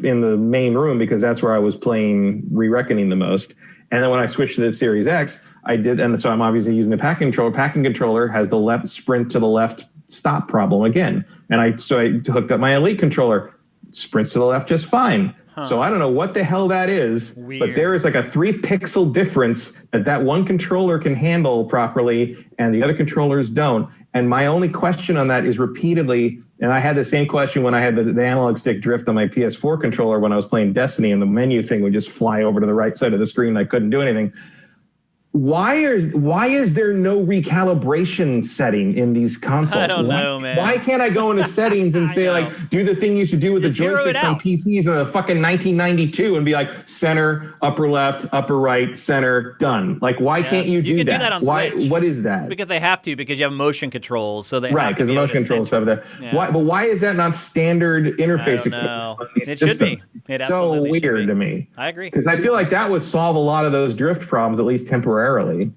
in the main room because that's where I was playing Re-Reckoning the most. And then when I switched to the Series X, I did. And so I'm obviously using the pack-in controller. Pack-in controller has the left sprint to the left stop problem again. And so I hooked up my Elite controller. sprints to the left just fine. So I don't know what the hell that is, but there is like a 3-pixel difference that one controller can handle properly and the other controllers don't. And my only question on that is repeatedly, and I had the same question when I had the analog stick drift on my PS4 controller when I was playing Destiny, and the menu thing would just fly over to the right side of the screen. I couldn't do anything. Why is there no recalibration setting in these consoles? I don't know, man. Why can't I go into settings and say, like, do the thing you should do with just the joysticks on PCs in the fucking 1992 and be like, center, upper left, upper right, center, done. Like, why can't you do that? Do that on Switch. What is that? Because they have to, because you have motion controls. So they right, because the motion control stuff there. Yeah. Why is that not standard interface equipment on these systems? Should be. It so weird to me. I agree. Because I feel like that would solve a lot of those drift problems, at least temporarily.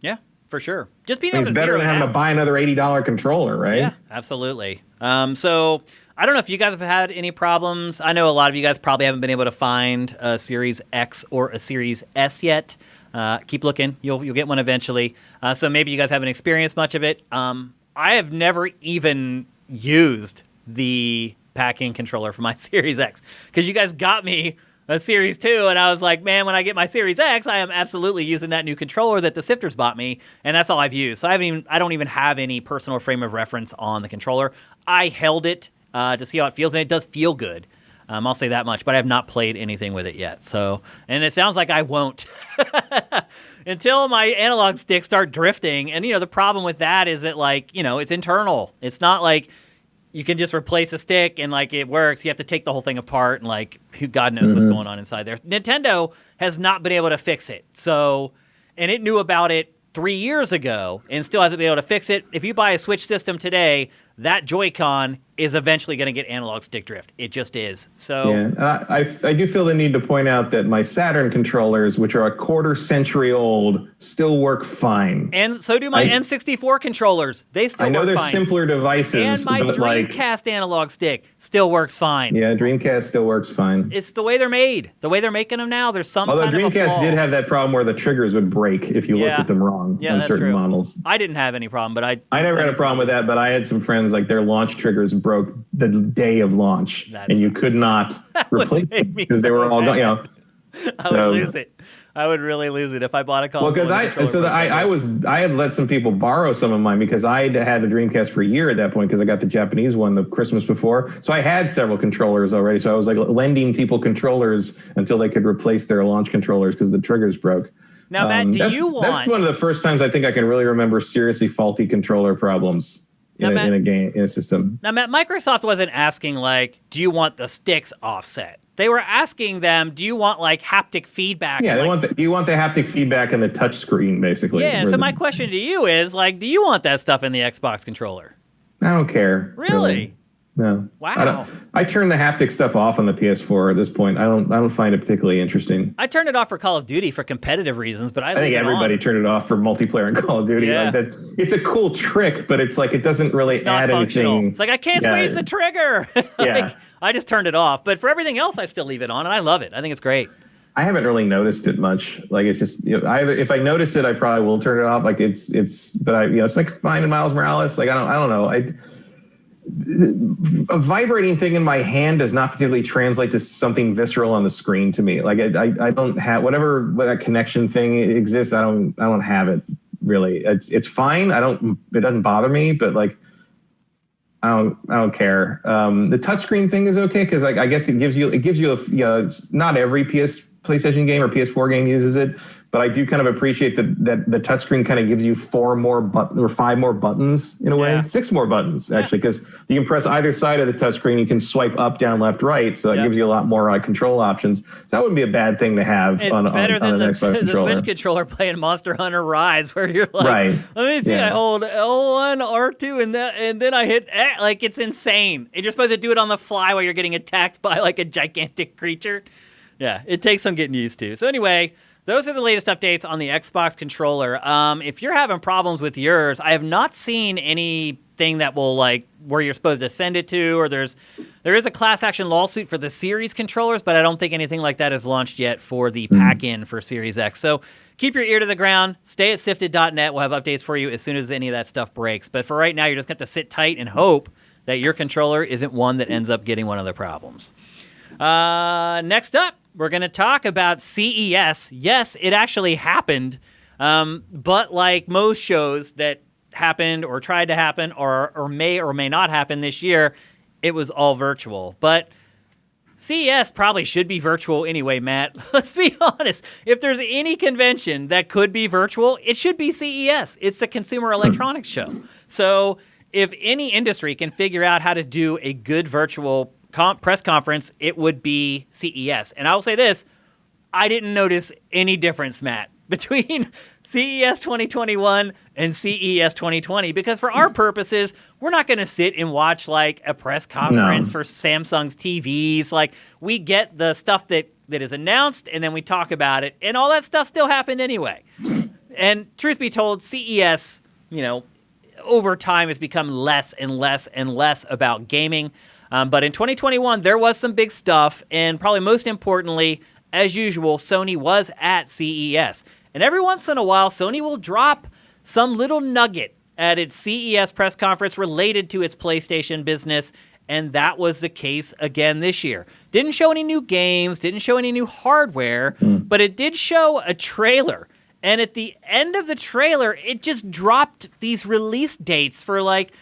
Yeah, for sure. Just being able to it's better than having to buy another $80 controller, right? Yeah, absolutely. So I don't know if you guys have had any problems. I know a lot of you guys probably haven't been able to find a Series X or a Series S yet. Keep looking. You'll get one eventually. So maybe you guys haven't experienced much of it. I have never even used the pack-in controller for my Series X because you guys got me a Series 2, and I was like, man, when I get my Series X, I am absolutely using that new controller that the Sifters bought me, and that's all I've used. So I don't even have any personal frame of reference on the controller. I held it to see how it feels, and it does feel good. I'll say that much, but I have not played anything with it yet. So, and it sounds like I won't until my analog sticks start drifting. And the problem with that is that it's internal. It's not like you can just replace a stick and it works. You have to take the whole thing apart and who God knows what's going on inside there. Nintendo has not been able to fix it. So, and it knew about it 3 years ago and still hasn't been able to fix it. If you buy a Switch system today, that Joy-Con is eventually going to get analog stick drift. It just is. So yeah, I do feel the need to point out that my Saturn controllers, which are a quarter century old, still work fine. And so do my N64 controllers. They still work fine. I know they're simpler devices. And my Dreamcast analog stick still works fine. Yeah, Dreamcast still works fine. It's the way they're made. The way they're making them now, there's some kind of a flaw. Although Dreamcast did have that problem where the triggers would break if you looked at them wrong on certain models. I didn't have any problem, but I never had a problem with that, but I had some friends their launch triggers broke the day of launch, and you could not replace them because they were all gone. I would lose it. I would really lose it if I bought a console. Well, because I had let some people borrow some of mine because I had a Dreamcast for a year at that point because I got the Japanese one the Christmas before. So I had several controllers already. So I was lending people controllers until they could replace their launch controllers because the triggers broke. Now, Matt, that's one of the first times I think I can really remember seriously faulty controller problems. In a system. Now, Matt, Microsoft wasn't asking, do you want the sticks offset? They were asking them, do you want, haptic feedback? Yeah, you want the haptic feedback and the touch screen, basically. Yeah, so my question to you is, do you want that stuff in the Xbox controller? I don't care. Really? No. Wow. I turn the haptic stuff off on the PS4 at this point. I don't find it particularly interesting. I turned it off for Call of Duty for competitive reasons, but I think everybody turned it off for multiplayer and Call of Duty. Yeah. It's a cool trick, but it's it doesn't really add anything. It's I can't squeeze the trigger. I just turned it off, but for everything else, I still leave it on, and I love it. I think it's great. I haven't really noticed it much. It's just either if I notice it, I probably will turn it off. But it's fine in Miles Morales. I don't know. A vibrating thing in my hand does not particularly translate to something visceral on the screen to me. I don't have whatever that connection thing exists. I don't have it really. It's fine. It doesn't bother me, but I don't care. The touchscreen thing is okay because I guess it gives you not every PlayStation game or PS4 game uses it, but I do kind of appreciate that the touchscreen kind of gives you 5 more buttons in a way, 6 more buttons actually, because you can press either side of the touchscreen. You can swipe up, down, left, right, so that gives you a lot more control options. So that wouldn't be a bad thing to have on an Xbox controller. The Switch controller playing Monster Hunter Rise, where you're let me see, I hold L1, R2, and then I hit X. It's insane. And you're supposed to do it on the fly while you're getting attacked by a gigantic creature. Yeah, it takes some getting used to. So anyway, those are the latest updates on the Xbox controller. If you're having problems with yours, I have not seen anything that will where you're supposed to send it to, or there is a class action lawsuit for the Series controllers, but I don't think anything like that is launched yet for the pack-in for Series X. So keep your ear to the ground. Stay at sifted.net. We'll have updates for you as soon as any of that stuff breaks. But for right now, you're just going to have to sit tight and hope that your controller isn't one that ends up getting one of the problems. Next up, we're going to talk about CES. Yes, it actually happened, but like most shows that happened or tried to happen or may not happen this year, it was all virtual. But CES probably should be virtual anyway, Matt. Let's be honest. If there's any convention that could be virtual, it should be CES. It's a consumer electronics show. So if any industry can figure out how to do a good virtual press conference, it would be CES. And I will say this, I didn't notice any difference, Matt, between CES 2021 and CES 2020, because for our purposes, we're not going to sit and watch like a press conference for Samsung's TVs. Like, we get the stuff that is announced and then we talk about it, and all that stuff still happened anyway. And truth be told, CES, over time has become less and less and less about gaming. But in 2021, there was some big stuff, and probably most importantly, as usual, Sony was at CES. And every once in a while, Sony will drop some little nugget at its CES press conference related to its PlayStation business, and that was the case again this year. Didn't show any new games, didn't show any new hardware, but it did show a trailer. And at the end of the trailer, it just dropped these release dates for like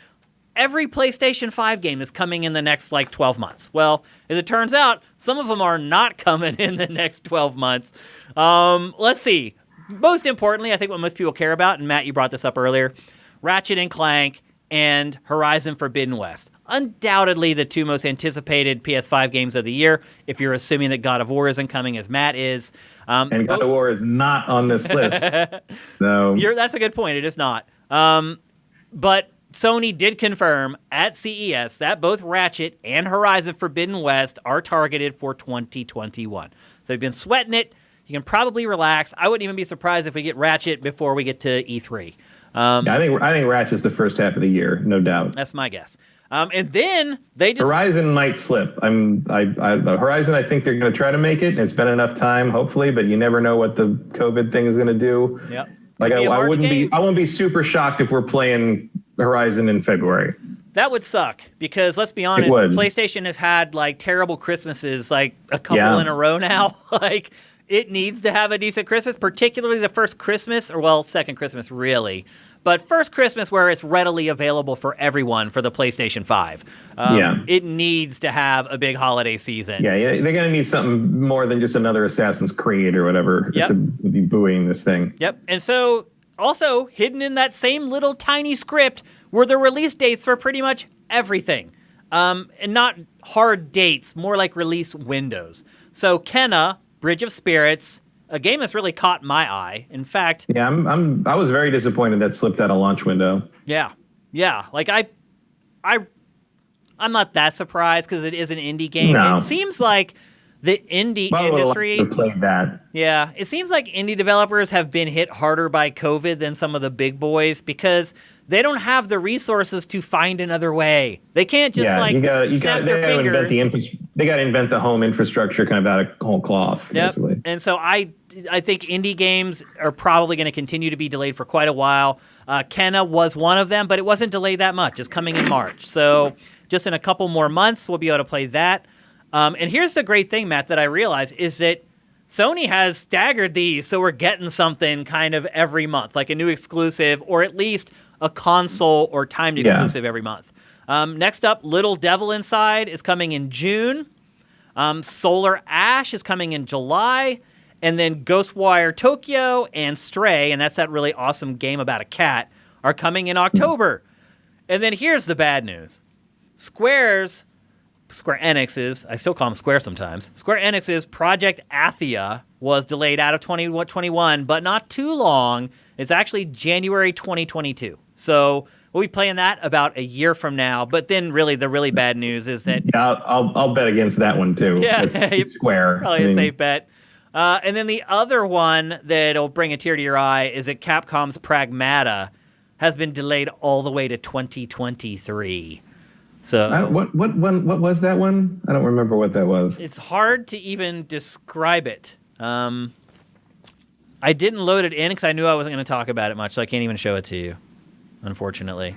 every PlayStation 5 game is coming in the next, 12 months. Well, as it turns out, some of them are not coming in the next 12 months. Let's see. Most importantly, I think what most people care about, and Matt, you brought this up earlier, Ratchet & Clank and Horizon Forbidden West. Undoubtedly the two most anticipated PS5 games of the year, if you're assuming that God of War isn't coming, as Matt is. And God of War is not on this list. So That's a good point. It is not. But Sony did confirm at CES that both Ratchet and Horizon Forbidden West are targeted for 2021. So they've been sweating it. You can probably relax. I wouldn't even be surprised if we get Ratchet before we get to E3. I think Ratchet's the first half of the year, no doubt. That's my guess. And then they just Horizon might slip. Horizon, I think they're going to try to make it. It's been enough time, hopefully, but you never know what the COVID thing is going to do. Yep. Like I wouldn't be super shocked if we're playing Horizon in February. That would suck, because let's be honest, PlayStation has had terrible Christmases, a couple in a row now. It needs to have a decent Christmas, particularly the first Christmas, second Christmas really, but first Christmas where it's readily available for everyone for the PlayStation 5. It needs to have a big holiday season. Yeah, they're going to need something more than just another Assassin's Creed or whatever to be buoying this thing. Yep, and so also hidden in that same little tiny script were the release dates for pretty much everything. And not hard dates, more like release windows. So Kena, Bridge of Spirits, a game that's really caught my eye. In fact, I was very disappointed that slipped out of launch window. Yeah. I'm not that surprised because it is an indie game. No. It seems like the indie industry played that. Yeah, it seems like indie developers have been hit harder by COVID than some of the big boys because they don't have the resources to find another way. They can't just snap their fingers. They got to invent the home infrastructure kind of out of whole cloth. Yep. Basically. And so I think indie games are probably going to continue to be delayed for quite a while. Kena was one of them, but it wasn't delayed that much. It's coming in March. So just in a couple more months, we'll be able to play that. And here's the great thing, Matt, that I realized is that Sony has staggered these, so we're getting something kind of every month, like a new exclusive, or at least a console or timed exclusive every month. Next up, Little Devil Inside is coming in June. Solar Ash is coming in July. And then Ghostwire Tokyo and Stray, and that's that really awesome game about a cat, are coming in October. And then here's the bad news. Square Enix's, I still call them Square sometimes, Square Enix's Projekt Athia was delayed out of 2021, but not too long. It's actually January 2022. So we'll be playing that about a year from now. But then really the really bad news is that... Yeah, I'll bet against that one too. Yeah, it's Square. Probably a safe bet. And then the other one that'll bring a tear to your eye is that Capcom's Pragmata has been delayed all the way to 2023. So what was that one? I don't remember what that was. It's hard to even describe it. I didn't load it in because I knew I wasn't going to talk about it much, so I can't even show it to you, unfortunately.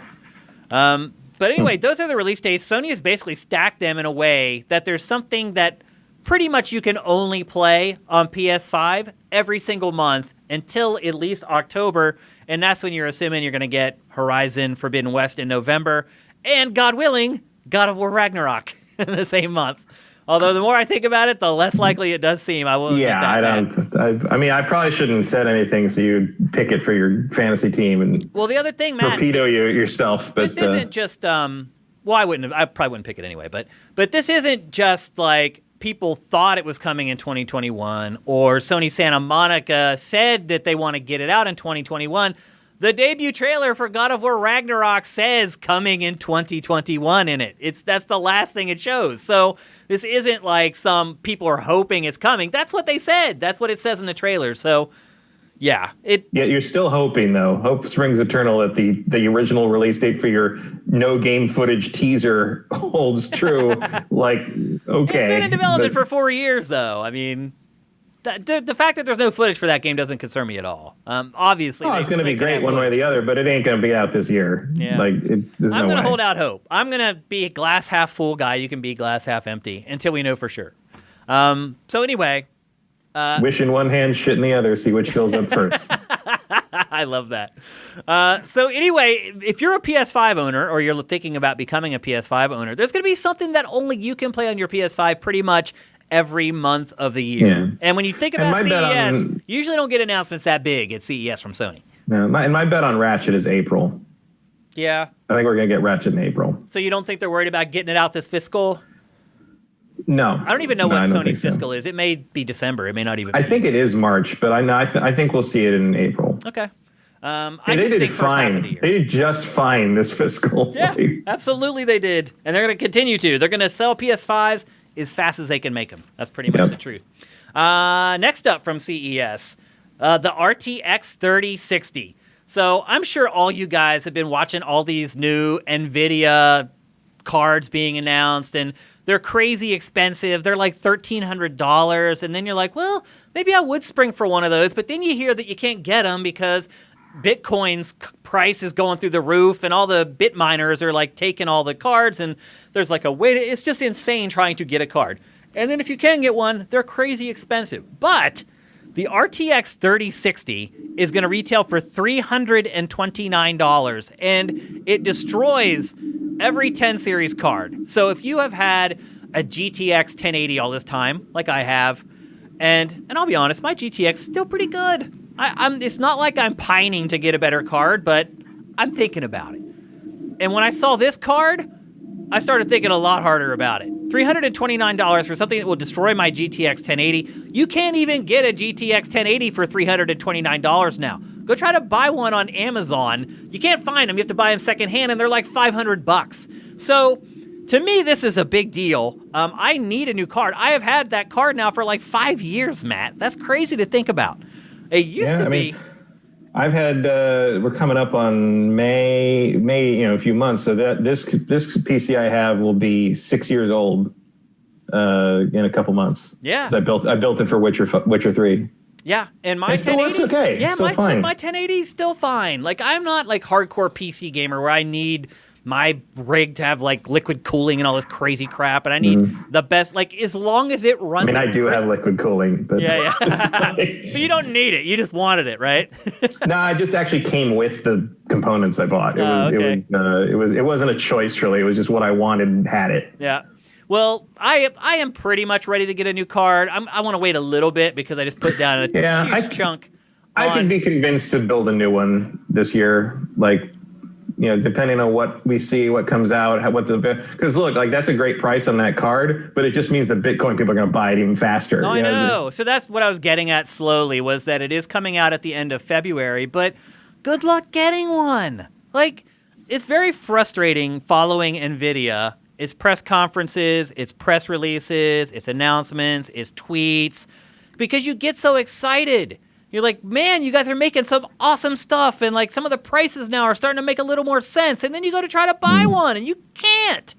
But anyway, those are the release dates. Sony has basically stacked them in a way that there's something that pretty much you can only play on PS5 every single month until at least October, and that's when you're assuming you're going to get Horizon Forbidden West in November, and God willing, God of War Ragnarok in the same month. Although the more I think about it, the less likely it does seem. I will. Yeah, I mean, I probably shouldn't have said anything, so you'd pick it for your fantasy team and. Well, the other thing, Matt, torpedo yourself. But this isn't just. Well, I probably wouldn't pick it anyway. But this isn't just like people thought it was coming in 2021, or Sony Santa Monica said that they want to get it out in 2021. The debut trailer for God of War Ragnarok says coming in 2021 in it. That's the last thing it shows. So this isn't like some people are hoping it's coming. That's what they said. That's what it says in the trailer. So yeah. Yeah, you're still hoping though. Hope springs eternal that the original release date for your no game footage teaser holds true. Like, okay. It's been in development for 4 years though. I mean, the fact that there's no footage for that game doesn't concern me at all. Obviously, it's going to be great one way or the other, but it ain't going to be out this year. Yeah. Like, I'm going to hold out hope. I'm going to be a glass half full guy. You can be glass half empty until we know for sure. So anyway, wish in one hand, shit in the other. See which fills up first. I love that. So anyway, if you're a PS5 owner or you're thinking about becoming a PS5 owner, there's going to be something that only you can play on your PS5 pretty much every month of the year. Yeah. And when you think about CES, you usually don't get announcements that big at CES from Sony. No, my bet on Ratchet is April. Yeah. I think we're going to get Ratchet in April. So you don't think they're worried about getting it out this fiscal? No. I don't even know what Sony's fiscal is. It may be December. It may not even be. I think it is March, but I think we'll see it in April. Okay. They did fine. They did just fine this fiscal. Yeah, absolutely they did. And they're going to continue to. They're going to sell PS5s as fast as they can make them. That's pretty much the truth. Next up from CES, the RTX 3060. So I'm sure all you guys have been watching all these new NVIDIA cards being announced, and they're crazy expensive. They're like $1,300, and then you're like, well, maybe I would spring for one of those. But then you hear that you can't get them because Bitcoin's price is going through the roof, and all the bit miners are like taking all the cards, and there's like a wait. It's just insane trying to get a card. And then if you can get one, they're crazy expensive. But the RTX 3060 is going to retail for $329, and it destroys every 10 series card. So if you have had a GTX 1080 all this time, like I have, and I'll be honest, my GTX is still pretty good. It's not like I'm pining to get a better card, but I'm thinking about it. And when I saw this card, I started thinking a lot harder about it. $329 for something that will destroy my GTX 1080. You can't even get a GTX 1080 for $329 now. Go try to buy one on Amazon. You can't find them. You have to buy them secondhand, and they're like $500. So to me, this is a big deal. I need a new card. I have had that card now for like 5 years, Matt. That's crazy to think about. It used to be. I've had. We're coming up on May. A few months. So that this PC I have will be 6 years old in a couple months. Yeah. I built it for Witcher 3. Yeah, and my 1080 still works okay. Yeah, fine. My 1080 is still fine. Like, I'm not like hardcore PC gamer where I need my rig to have like liquid cooling and all this crazy crap, and I need the best. Like, as long as it runs. I mean, I do have liquid cooling, but yeah. But you don't need it. You just wanted it, right? No, I just actually came with the components I bought. It wasn't a choice really. It was just what I wanted and had it. Yeah. Well, I am pretty much ready to get a new card. I want to wait a little bit because I just put down a huge chunk. I can be convinced to build a new one this year. Like, depending on what we see, what comes out, because look, like that's a great price on that card, but it just means that Bitcoin people are going to buy it even faster. I know. So that's what I was getting at slowly, was that it is coming out at the end of February, but good luck getting one. Like, it's very frustrating following NVIDIA. It's press conferences, it's press releases, it's announcements, it's tweets, because you get so excited. You're like, man, you guys are making some awesome stuff, and like some of the prices now are starting to make a little more sense, and then you go to try to buy one, and you can't.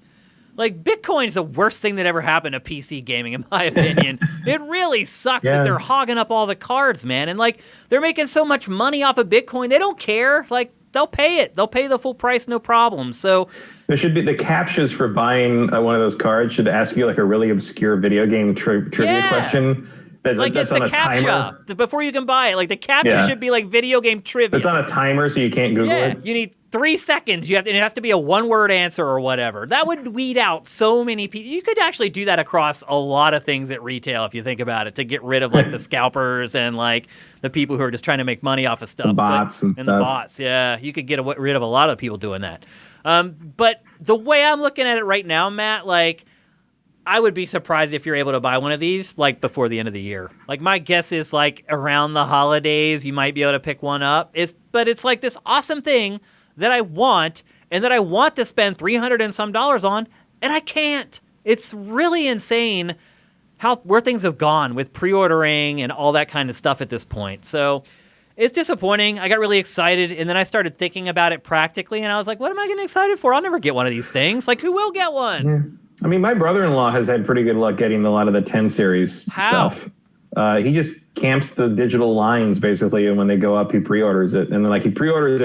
Like, Bitcoin is the worst thing that ever happened to PC gaming, in my opinion. It really sucks that they're hogging up all the cards, man, and like they're making so much money off of Bitcoin, they don't care. Like, they'll pay it. They'll pay the full price, no problem. So there should be the captchas for buying one of those cards should ask you like a really obscure video game trivia question. Like that's it's on the a captcha timer. before you can buy it. Like the captcha should be like video game trivia. It's on a timer, so you can't Google it. You need 3 seconds. And it has to be a 1-word answer or whatever. That would weed out so many people. You could actually do that across a lot of things at retail if you think about it, to get rid of like the scalpers and like the people who are just trying to make money off of stuff. The bots and stuff. the bots, yeah. You could get rid of a lot of people doing that. But the way I'm looking at it right now, Matt, like, I would be surprised if you're able to buy one of these like before the end of the year. Like my guess is like around the holidays you might be able to pick one up. But it's like this awesome thing that I want and that I want to spend $300 and some on, and I can't. It's really insane where things have gone with pre-ordering and all that kind of stuff at this point. So it's disappointing. I got really excited, and then I started thinking about it practically, and I was like, what am I getting excited for? I'll never get one of these things. Like, who will get one? Yeah. I mean, my brother-in-law has had pretty good luck getting a lot of the 10 series stuff. He just camps the digital lines, basically, and when they go up, he pre-orders it. And then, like, he pre-orders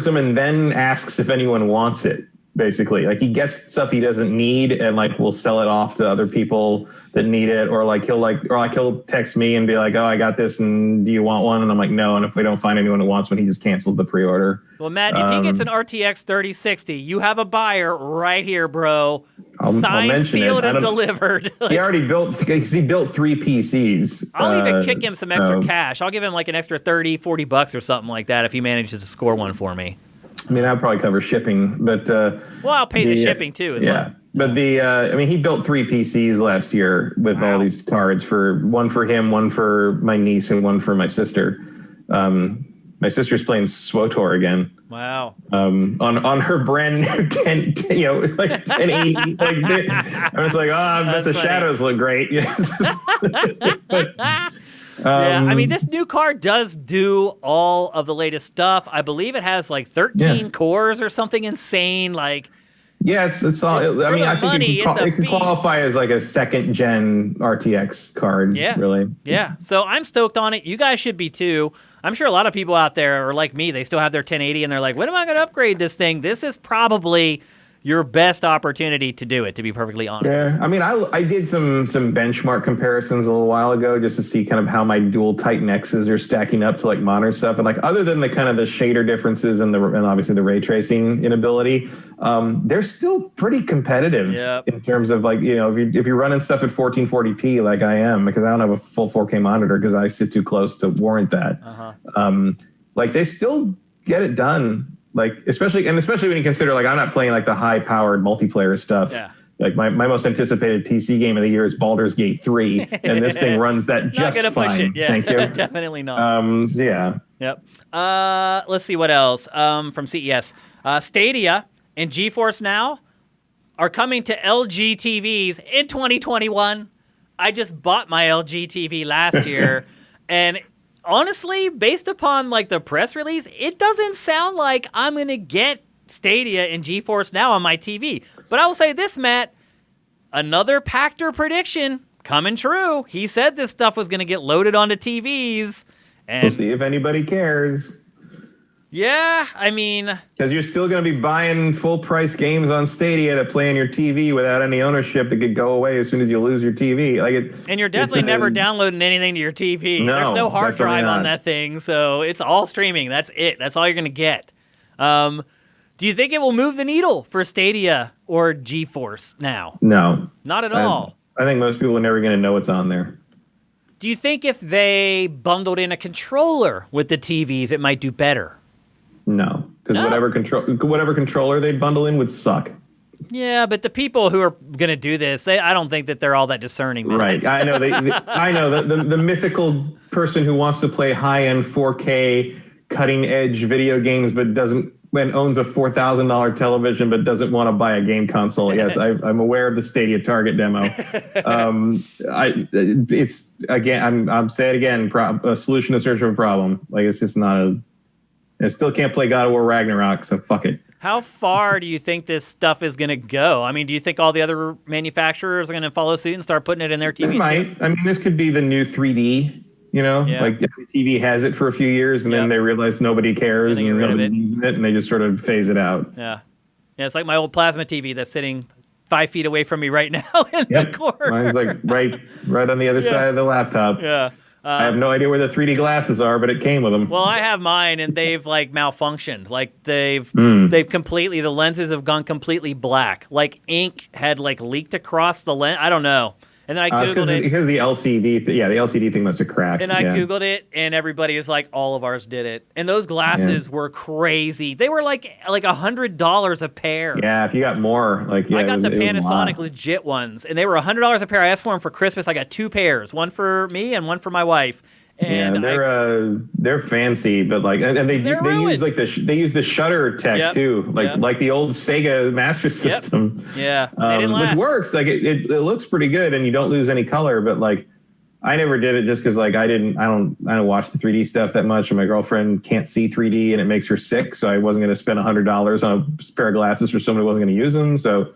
them and then asks if anyone wants it, basically. Like, he gets stuff he doesn't need and, like, will sell it off to other people that need it. Or, he'll text me and be like, oh, I got this, and do you want one? And I'm like, no. And if we don't find anyone who wants one, he just cancels the pre-order. Well, Matt, if he gets an RTX 3060, you have a buyer right here, bro. Signed, sealed, and delivered. He already built 3 PCs. I'll even kick him some extra cash. I'll give him like an extra $30-$40 or something like that if he manages to score one for me. I mean, I'll probably cover shipping, but I'll pay the shipping too as well. But he built 3 PCs last year with all these cards, one for him, one for my niece, and one for my sister. My sister's playing SWTOR again. Wow. On her brand new 1080. I was like, I bet the shadows look great. I mean, this new card does do all of the latest stuff. I believe it has like 13 cores or something insane. Like, yeah, it's all. I mean, I think it can qualify as like a second gen RTX card. Yeah, really. Yeah. So I'm stoked on it. You guys should be too. I'm sure a lot of people out there are like me. They still have their 1080 and they're like, when am I going to upgrade this thing? This is probably your best opportunity to do it, to be perfectly honest. Yeah, I mean, I did some benchmark comparisons a little while ago just to see kind of how my dual Titan X's are stacking up to like modern stuff. And like, other than the kind of the shader differences and obviously the ray tracing inability, they're still pretty competitive in terms of like, if you're running stuff at 1440p like I am, because I don't have a full 4K monitor because I sit too close to warrant that. Like they still get it done. Like, especially when you consider, like, I'm not playing like the high powered multiplayer stuff. Yeah. Like my most anticipated PC game of the year is Baldur's Gate 3, and this thing runs that just fine. Not gonna push it. Yeah, thank you. Definitely not. Yeah. Yep. Let's see what else from CES. Stadia and GeForce Now are coming to LG TVs in 2021. I just bought my LG TV last year, and honestly, based upon like the press release, it doesn't sound like I'm going to get Stadia and GeForce Now on my TV. But I will say this, Matt, another Pactor prediction coming true. He said this stuff was going to get loaded onto TVs. And we'll see if anybody cares. Yeah, I mean, because you're still going to be buying full price games on Stadia to play on your TV without any ownership that could go away as soon as you lose your TV. And you're definitely never downloading anything to your TV. No, there's no hard drive on that thing, so it's all streaming. That's it. That's all you're going to get. Do you think it will move the needle for Stadia or GeForce Now? No, not at all. I think most people are never going to know what's on there. Do you think if they bundled in a controller with the TVs, it might do better? No, because whatever controller they'd bundle in would suck. Yeah, but the people who are going to do this, I don't think that they're all that discerning. Man. Right. I know. I know the mythical person who wants to play high-end 4K cutting-edge video games but owns a $4,000 television but doesn't want to buy a game console. Yes, I'm aware of the Stadia target demo. It's again. I'm saying it again. A solution to search for a problem. Like it's just not a. I still can't play God of War Ragnarok, so fuck it. How far do you think this stuff is going to go? I mean, do you think all the other manufacturers are going to follow suit and start putting it in their TVs? They might. I mean, this could be the new 3D. You know, Yeah. like every TV has it for a few years, and then they realize nobody cares, and nobody's using it, and they just sort of phase it out. Yeah, it's like my old plasma TV that's sitting 5 feet away from me right now in the corner. Mine's like right on the other side of the laptop. Yeah. I have no idea where the 3D glasses are, but it came with them. Well, I have mine, and they've like malfunctioned. Like they've completely, the lenses have gone completely black. Like ink had like leaked across the lens. I don't know. And then I Googled it. Because the LCD, the LCD thing must have cracked. And I Googled it, and everybody is like, all of ours did it. And those glasses were crazy. They were like $100 a pair. Yeah, if you got more, like I got the Panasonic legit ones, and they were $100 a pair. I asked for them for Christmas. I got 2 pairs, one for me and one for my wife. And they're fancy, but like, and they use like they use the shutter tech too, like the old Sega Master System. Yeah, they didn't last. Which works. Like it looks pretty good, and you don't lose any color. But like, I never did it just because like I don't watch the 3D stuff that much, and my girlfriend can't see 3D, and it makes her sick. So I wasn't going to spend $100 on a pair of glasses for someone who wasn't going to use them. So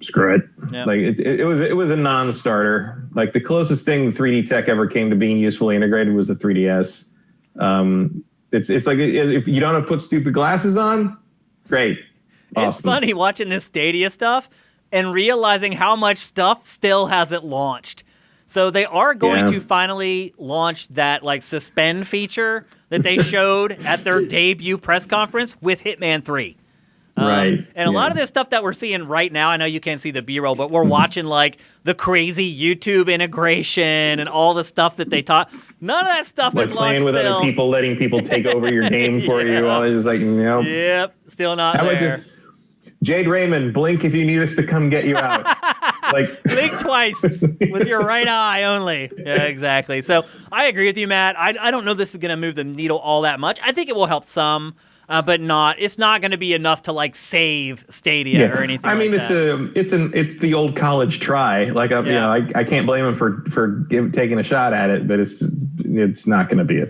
screw it. Yep. Like it was a non-starter. Like the closest thing 3D tech ever came to being usefully integrated was the 3DS. It's like if you don't have to put stupid glasses on, great. Awesome. It's funny watching this Stadia stuff and realizing how much stuff still hasn't launched. So they are going to finally launch that like suspend feature that they showed at their debut press conference with Hitman 3. Right. And a lot of this stuff that we're seeing right now, I know you can't see the B-roll, but we're watching like the crazy YouTube integration and all the stuff that they taught. None of that stuff is launched playing with other people, letting people take over your game for you. All is like, nope. Yep, still not there. Jade Raymond, blink if you need us to come get you out. Like blink twice with your right eye only. Yeah, exactly. So I agree with you, Matt. I don't know this is going to move the needle all that much. I think it will help some. But it's not going to be enough to like save Stadia or anything. I mean, like it's the old college try. Like you know, I can't blame him for taking a shot at it, but it's not going to be I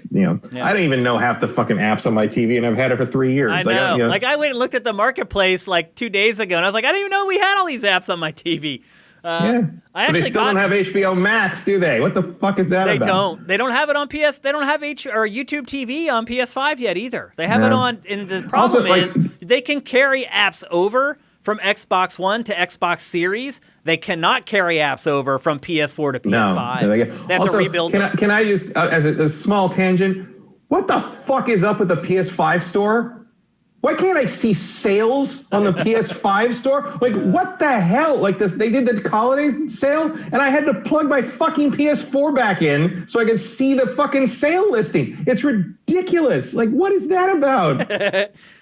don't even know half the fucking apps on my TV, and I've had it for 3 years. I know. Like I went and looked at the marketplace like 2 days ago, and I was like, I didn't even know we had all these apps on my TV. But they still don't have HBO Max, do they? What the fuck is that about? They don't. They don't have it on PS. They don't have YouTube TV on PS5 yet either. They have it on. And the problem is they can carry apps over from Xbox One to Xbox Series. They cannot carry apps over from PS4 to PS5. No. They have to rebuild. Can I just, as a small tangent, what the fuck is up with the PS5 store? Why can't I see sales on the PS5 store? Like, what the hell? Like this, they did the holiday sale, and I had to plug my fucking PS4 back in so I could see the fucking sale listing. It's ridiculous. Like, what is that about?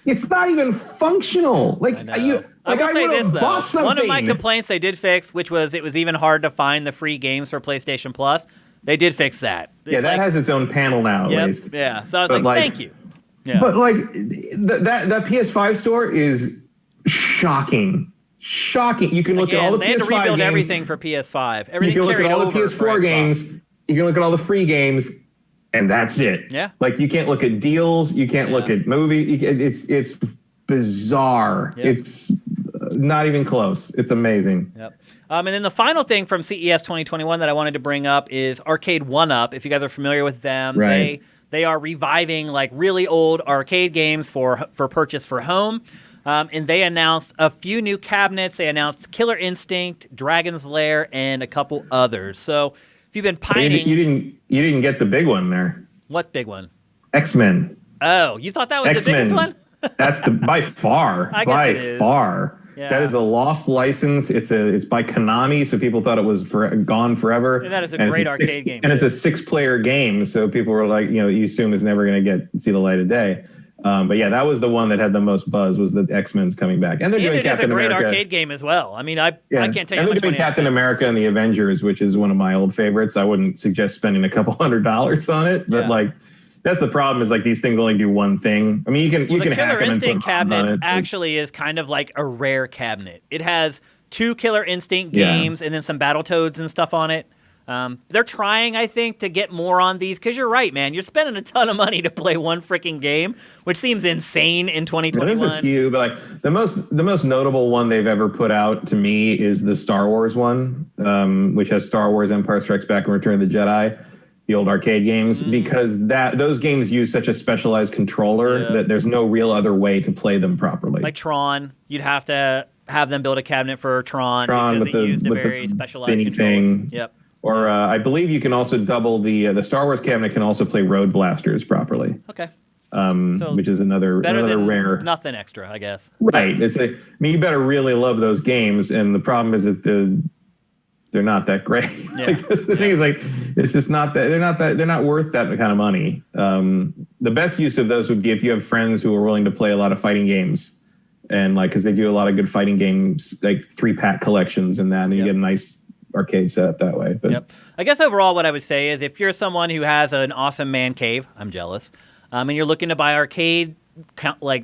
It's not even functional. Like, I would have bought something. One of my complaints they did fix, which was it was even hard to find the free games for PlayStation Plus. They did fix that. That has its own panel now, at least. Yeah. So I was like, thank you. Yeah. But like that PS5 store is shocking. You can look at all the PS5 games. They had to rebuild everything for PS5. Everything you can look at all the PS4 games. You can look at all the free games, and that's it. Yeah. Like you can't look at deals. You can't look at movies. It's bizarre. Yep. It's not even close. It's amazing. Yep. And then the final thing from CES 2021 that I wanted to bring up is Arcade 1-Up. If you guys are familiar with them, right. They are reviving like really old arcade games for purchase for home. And they announced a few new cabinets. They announced Killer Instinct, Dragon's Lair, and a couple others. So if you've been pining... You didn't get the big one there. What big one? X-Men. Oh, you thought that was X-Men. the biggest one? That's by far. By far. Yeah. That is a lost license. It's by Konami, so people thought it was gone forever. And that is a great arcade game. And it's a 6-player game, so people were like, you assume it's never going to see the light of day. But yeah, that was the one that had the most buzz, was the X-Men's coming back. And they're doing Captain America. It's a great arcade game as well. I mean, I can't tell you how much money. And they're doing Captain America and the Avengers, which is one of my old favorites. I wouldn't suggest spending a couple $100 on it, but like, that's the problem, is like these things only do one thing. I mean, you can hack them and put Killer Instinct cabinet on it. actually is kind of like a rare cabinet. It has 2 Killer Instinct games and then some Battletoads and stuff on it. They're trying, I think, to get more on these, because you're right, man. You're spending a ton of money to play one freaking game, which seems insane in 2021. There's a few, but like the most notable one they've ever put out to me is the Star Wars one, which has Star Wars: Empire Strikes Back and Return of the Jedi. the old arcade games, because those games use such a specialized controller that there's no real other way to play them properly. Like Tron, you'd have to have them build a cabinet for Tron because with it used a very specialized controller. Thing. Yep. Or I believe you can also double the Star Wars cabinet can also play Road Blasters properly. Okay. Which is another than rare. Nothing extra, I guess. Right. You better really love those games, and the problem is that they're not that great. Yeah. The thing is, it's just not that they're not worth that kind of money. The best use of those would be if you have friends who are willing to play a lot of fighting games, and because they do a lot of good fighting games, like 3-pack collections and that, and you get a nice arcade setup that way. But I guess overall what I would say is if you're someone who has an awesome man cave, I'm jealous, and you're looking to buy arcade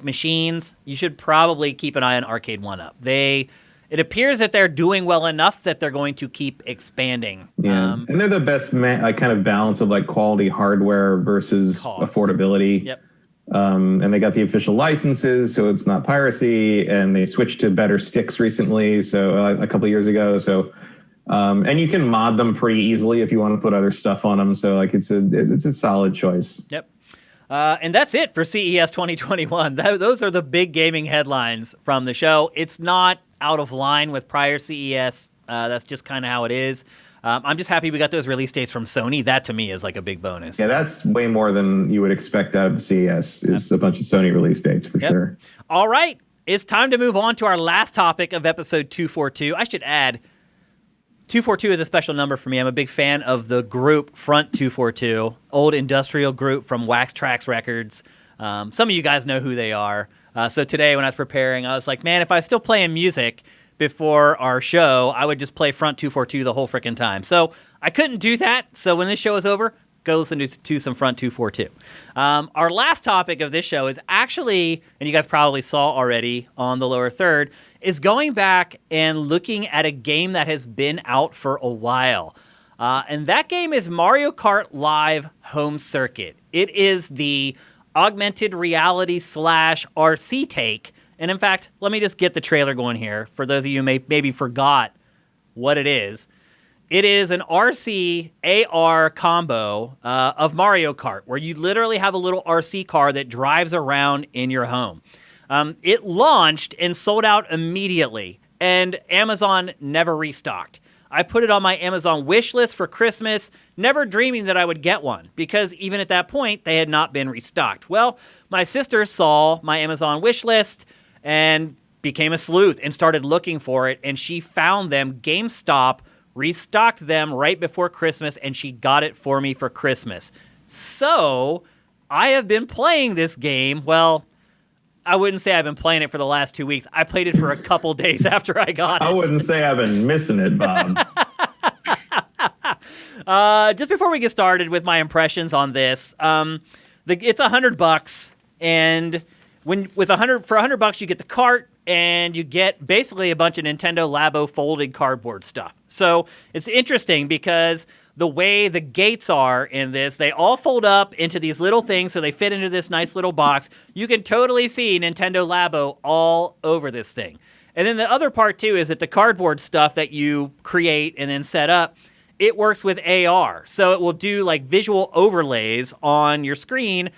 machines, you should probably keep an eye on Arcade 1UP. It appears that they're doing well enough that they're going to keep expanding. Yeah, and they're the best kind of balance of quality hardware versus cost. Affordability. Yep. And they got the official licenses, so it's not piracy. And they switched to better sticks recently, so a couple of years ago. So, and you can mod them pretty easily if you want to put other stuff on them. So it's a solid choice. Yep. And that's it for CES 2021. Those are the big gaming headlines from the show. It's not out of line with prior CES. That's just kind of how it is. I'm just happy we got those release dates from Sony. That to me is like a big bonus. Yeah, that's way more than you would expect out of CES is a bunch of Sony release dates for sure. All right. It's time to move on to our last topic of episode 242. I should add, 242 is a special number for me. I'm a big fan of the group Front 242, old industrial group from Wax Trax Records. Some of you guys know who they are. So today when I was preparing, I was like, man, if I was still playing music before our show, I would just play Front 242 the whole freaking time. So I couldn't do that. So when this show is over, go listen to some Front 242. Our last topic of this show is actually, and you guys probably saw already on the lower third, is going back and looking at a game that has been out for a while. And that game is Mario Kart Live Home Circuit. It is the augmented reality / RC take. And in fact, let me just get the trailer going here for those of you who maybe forgot what it is. It is an RC AR combo of Mario Kart, where you literally have a little RC car that drives around in your home. It launched and sold out immediately, and Amazon never restocked. I put it on my Amazon wish list for Christmas, never dreaming that I would get one, because even at that point, they had not been restocked. Well, my sister saw my Amazon wish list and became a sleuth and started looking for it, and she found them. GameStop restocked them right before Christmas, and she got it for me for Christmas. So I have been playing this game. Well, I wouldn't say I've been playing it for the last 2 weeks. I played it for a couple days after I got it. I wouldn't say I've been missing it, Bob. Just before we get started with my impressions on this, it's $100, and for $100 you get the cart, and you get basically a bunch of Nintendo Labo folded cardboard stuff. So it's interesting because the way the gates are in this, they all fold up into these little things, so they fit into this nice little box. You can totally see Nintendo Labo all over this thing. And then the other part, too, is that the cardboard stuff that you create and then set up, it works with AR. So it will do, visual overlays on your screen,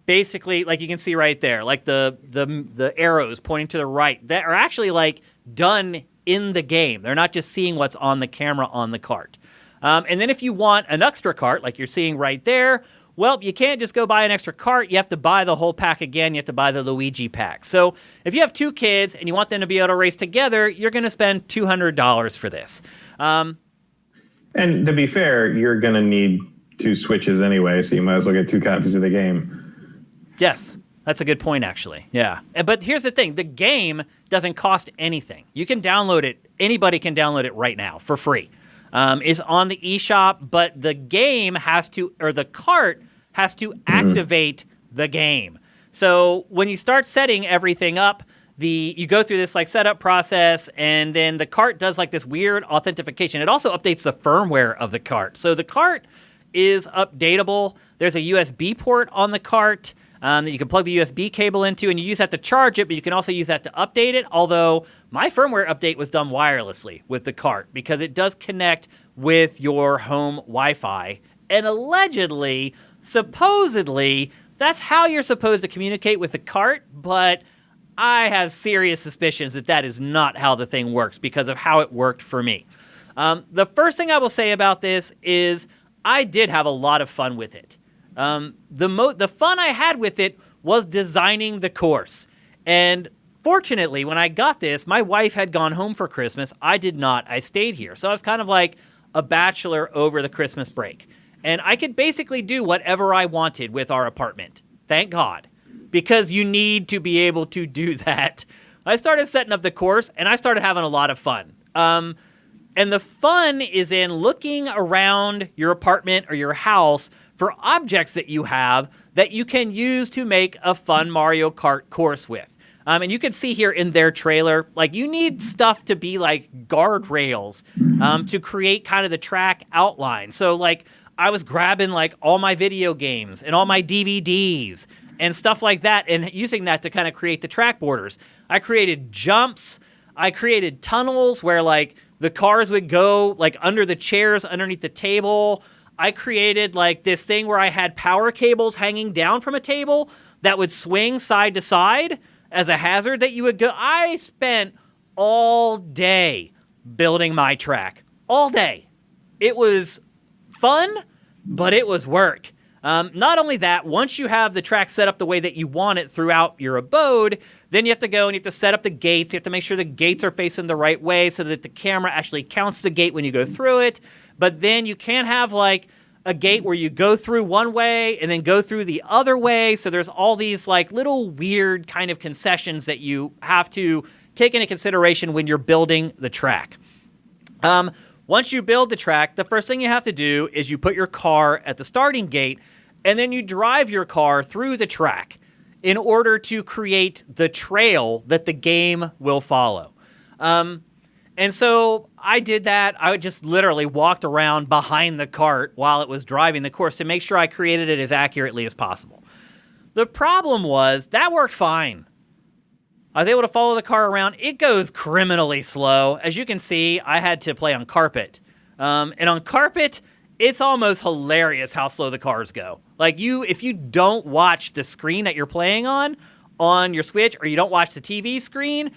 basically, you can see right there, the arrows pointing to the right, that are actually, done in the game. They're not just seeing what's on the camera on the cart. And then if you want an extra cart, like you're seeing right there, well, you can't just go buy an extra cart. You have to buy the whole pack again. You have to buy the Luigi pack. So if you have 2 kids and you want them to be able to race together, you're going to spend $200 for this. And to be fair, you're going to need 2 Switches anyway, so you might as well get 2 copies of the game. Yes, that's a good point, actually. Yeah. But here's the thing. The game doesn't cost anything. You can download it. Anybody can download it right now for free. Is on the eShop, but the game the cart has to activate the game. So when you start setting everything up, you go through this setup process, and then the cart does this weird authentication. It also updates the firmware of the cart. So the cart is updatable. There's a USB port on the cart that you can plug the USB cable into, and you use that to charge it, but you can also use that to update it, although my firmware update was done wirelessly with the cart because it does connect with your home Wi-Fi, And allegedly, supposedly, that's how you're supposed to communicate with the cart, but I have serious suspicions that that is not how the thing works because of how it worked for me. The first thing I will say about this is I did have a lot of fun with it. The fun I had with it was designing the course. And fortunately, when I got this, my wife had gone home for Christmas. I did not. I stayed here. So I was kind of like a bachelor over the Christmas break. And I could basically do whatever I wanted with our apartment. Thank God. Because you need to be able to do that. I started setting up the course, and I started having a lot of fun. And the fun is in looking around your apartment or your house for objects that you have that you can use to make a fun Mario Kart course with. And you can see here in their trailer, like, you need stuff to be like guardrails to create kind of the track outline. So, like, I was grabbing, like, all my video games and all my DVDs and stuff like that and using that to kind of create the track borders. I created jumps. I created tunnels where, like, the cars would go, like, under the chairs, underneath the table. I created, like, this thing where I had power cables hanging down from a table that would swing side to side as a hazard that you would go. I spent all day building my track. All day. It was fun, but it was work. Not only that, once you have the track set up the way that you want it throughout your abode, then you have to go and you have to set up the gates. You have to make sure the gates are facing the right way so that the camera actually counts the gate when you go through it. But then you can't have, like, a gate where you go through one way and then go through the other way. So there's all these, like, little weird kind of concessions that you have to take into consideration when you're building the track. Once you build the track, the first thing you have to do is you put your car at the starting gate, and then you drive your car through the track in order to create the trail that the game will follow. And so I did that. I just literally walked around behind the cart while it was driving the course to make sure I created it as accurately as possible. The problem was that worked fine. I was able to follow the car around. It goes criminally slow. As you can see, I had to play on carpet. And on carpet, it's almost hilarious how slow the cars go. Like, if you don't watch the screen that you're playing on your Switch, or you don't watch the TV screen,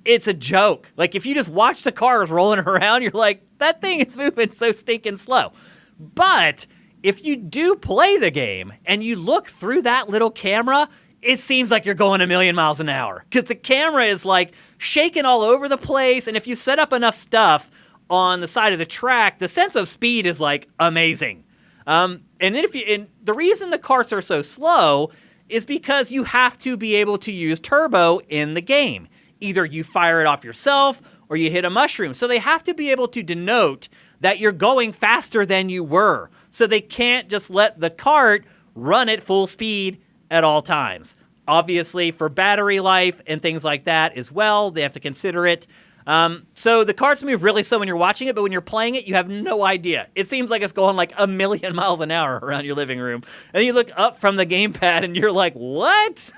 it's a joke. Like, if you just watch the cars rolling around, you're like, that thing is moving so stinking slow. But if you do play the game and you look through that little camera, it seems like you're going a million miles an hour because the camera is, like, shaking all over the place. And if you set up enough stuff on the side of the track, the sense of speed is, like, amazing. And the reason the carts are so slow is because you have to be able to use turbo in the game. Either you fire it off yourself or you hit a mushroom. So they have to be able to denote that you're going faster than you were. So they can't just let the cart run at full speed at all times. Obviously, for battery life and things like that as well, they have to consider it. So the carts move really slow when you're watching it, but when you're playing it, you have no idea. It seems like it's going like a million miles an hour around your living room. And then you look up from the gamepad and you're like, what?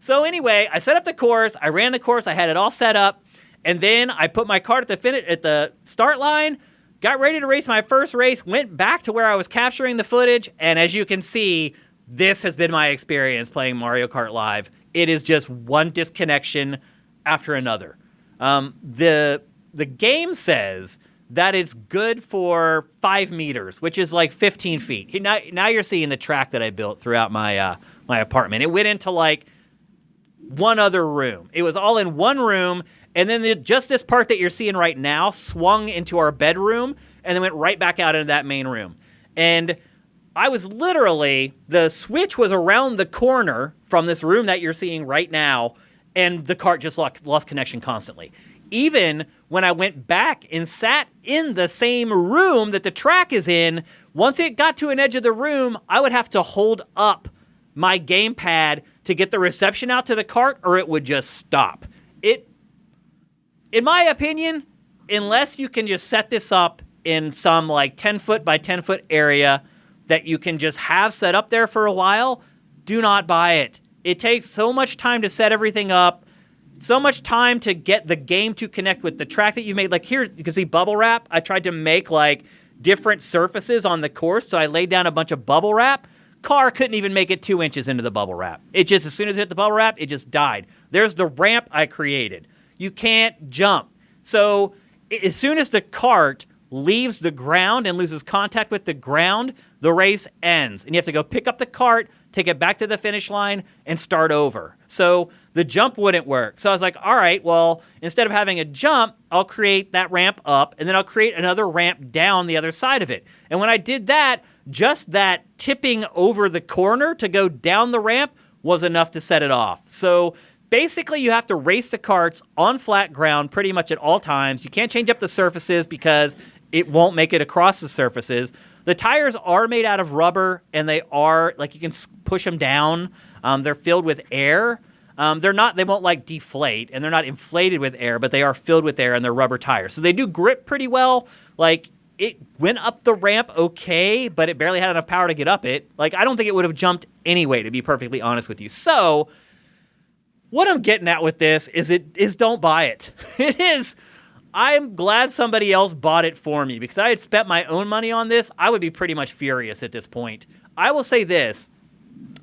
So anyway, I set up the course. I ran the course. I had it all set up. And then I put my cart at the start line, got ready to race my first race, went back to where I was capturing the footage. And as you can see, this has been my experience playing Mario Kart Live. It is just one disconnection after another. The game says that it's good for 5 meters, which is like 15 feet. Now you're seeing the track that I built throughout my apartment. It went into, like, one other room. It was all in one room, and then just this part that you're seeing right now swung into our bedroom and then went right back out into that main room. And I was literally, the switch was around the corner from this room that you're seeing right now, and the cart just lost connection constantly. Even when I went back and sat in the same room that the track is in, once it got to an edge of the room, I would have to hold up my gamepad to get the reception out to the cart, or it would just stop. In my opinion, unless you can just set this up in some, like, 10-foot by 10-foot area that you can just have set up there for a while, do not buy it. It takes so much time to set everything up, so much time to get the game to connect with the track that you made. Like, here, you can see bubble wrap. I tried to make, like, different surfaces on the course. So I laid down a bunch of bubble wrap. Car couldn't even make it 2 inches into the bubble wrap. It just, as soon as it hit the bubble wrap, it just died. There's the ramp I created. You can't jump. So as soon as the cart leaves the ground and loses contact with the ground, the race ends. And you have to go pick up the cart, take it back to the finish line, and start over. So the jump wouldn't work. So I was like, all right, well, instead of having a jump, I'll create that ramp up, and then I'll create another ramp down the other side of it. And when I did that, just that tipping over the corner to go down the ramp was enough to set it off. So basically, you have to race the carts on flat ground pretty much at all times. You can't change up the surfaces because it won't make it across the surfaces. The tires are made out of rubber, and they are, like, you can push them down. They're filled with air. They won't, like, deflate, and they're not inflated with air, but they are filled with air, and they're rubber tires. So they do grip pretty well. Like, it went up the ramp okay, but it barely had enough power to get up it. Like, I don't think it would have jumped anyway, to be perfectly honest with you. So what I'm getting at with this is don't buy it. It is. I'm glad somebody else bought it for me, because I had spent my own money on this. I would be pretty much furious at this point. I will say this.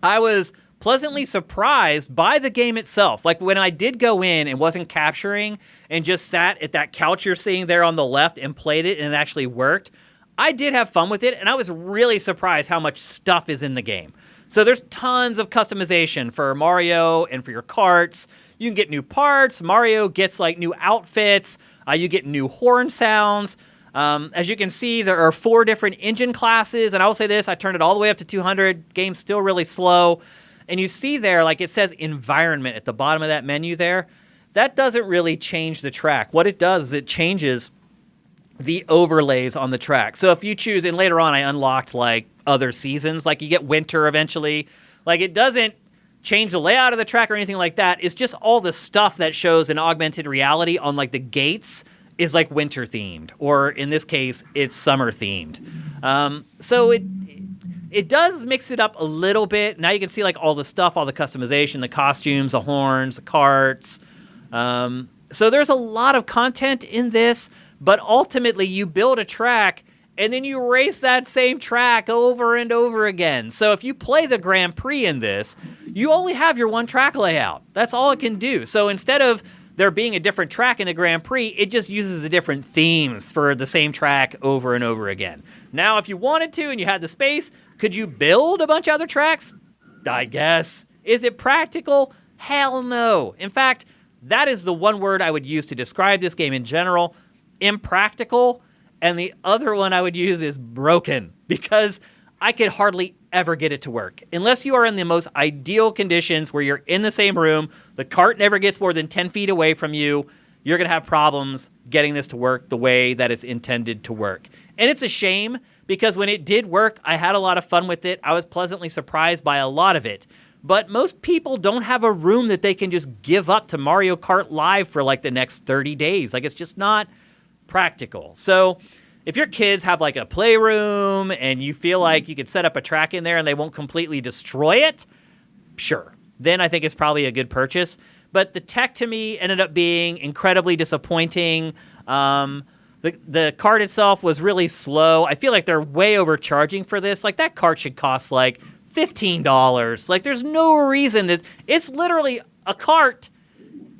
I was pleasantly surprised by the game itself. Like, when I did go in and wasn't capturing and just sat at that couch you're seeing there on the left and played it and it actually worked, I did have fun with it, and I was really surprised how much stuff is in the game. So there's tons of customization for Mario and for your carts. You can get new parts. Mario gets, like, new outfits. You get new horn sounds. As you can see, there are 4 different engine classes, and I will say this, I turned it all the way up to 200. Game's still really slow. And you see there, like, it says environment at the bottom of that menu there. That doesn't really change the track. What it does is it changes the overlays on the track. So if you choose, and later on I unlocked, like, other seasons, like you get winter eventually. Like, it doesn't change the layout of the track or anything like that. It's just all the stuff that shows an augmented reality on, like, the gates is, like, winter themed, or in this case, it's summer themed. So it does mix it up a little bit. Now you can see, like, all the stuff, all the customization, the costumes, the horns, the carts. So there's a lot of content in this, but ultimately you build a track and then you race that same track over and over again. So if you play the Grand Prix in this, you only have your one track layout. That's all it can do. So instead of there being a different track in the Grand Prix, it just uses the different themes for the same track over and over again. Now, if you wanted to and you had the space, could you build a bunch of other tracks? I guess. Is it practical? Hell no. In fact, that is the one word I would use to describe this game in general. Impractical. And the other one I would use is broken, because I could hardly ever get it to work. Unless you are in the most ideal conditions where you're in the same room, the cart never gets more than 10 feet away from you, you're going to have problems getting this to work the way that it's intended to work. And it's a shame, because when it did work, I had a lot of fun with it. I was pleasantly surprised by a lot of it. But most people don't have a room that they can just give up to Mario Kart Live for, like, the next 30 days. Like, it's just not practical. So if your kids have, like, a playroom and you feel like you could set up a track in there and they won't completely destroy it, sure. Then I think it's probably a good purchase. But the tech to me ended up being incredibly disappointing. The cart itself was really slow. I feel like they're way overcharging for this. Like, that cart should cost, like, $15. Like, there's no reason. It's literally a cart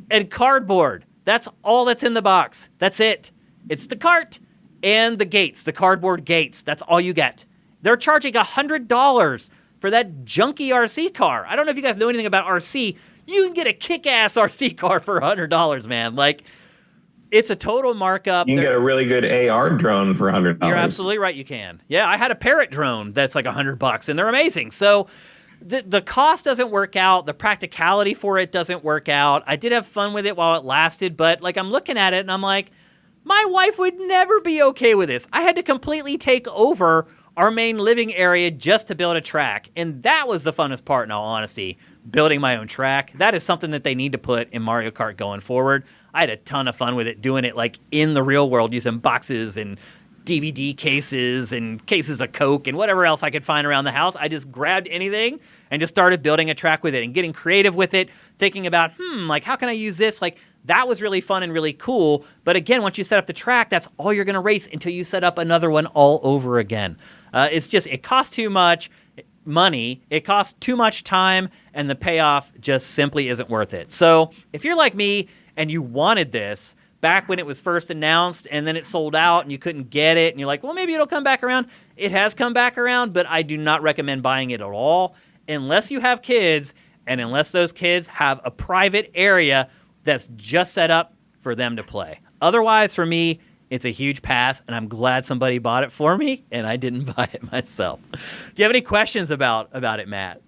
and cardboard. That's all that's in the box. That's it. It's the cart and the gates, the cardboard gates. That's all you get. They're charging $100 for that junky RC car. I don't know if you guys know anything about RC. You can get a kick-ass RC car for $100, man. Like, it's a total markup. You can get a really good AR drone for $100. You're absolutely right, you can. Yeah, I had a Parrot drone that's like $100, and they're amazing. So the cost doesn't work out. The practicality for it doesn't work out. I did have fun with it while it lasted, but, like, I'm looking at it and I'm like, my wife would never be okay with this. I had to completely take over our main living area just to build a track. And that was the funnest part, in all honesty, building my own track. That is something that they need to put in Mario Kart going forward. I had a ton of fun with it, doing it, like, in the real world, using boxes and DVD cases and cases of Coke and whatever else I could find around the house. I just grabbed anything and just started building a track with it and getting creative with it, thinking about, like, how can I use this? Like, That was really fun and really cool. But again, once you set up the track, that's all you're going to race until you set up another one all over again. It costs too much money, it costs too much time, and the payoff just simply isn't worth it. So if you're like me and you wanted this back when it was first announced and then it sold out and you couldn't get it and you're like, well, maybe it'll come back around. It has come back around, but I do not recommend buying it at all unless you have kids and unless those kids have a private area that's just set up for them to play. Otherwise, for me, it's a huge pass, and I'm glad somebody bought it for me, and I didn't buy it myself. Do you have any questions about it, Matt?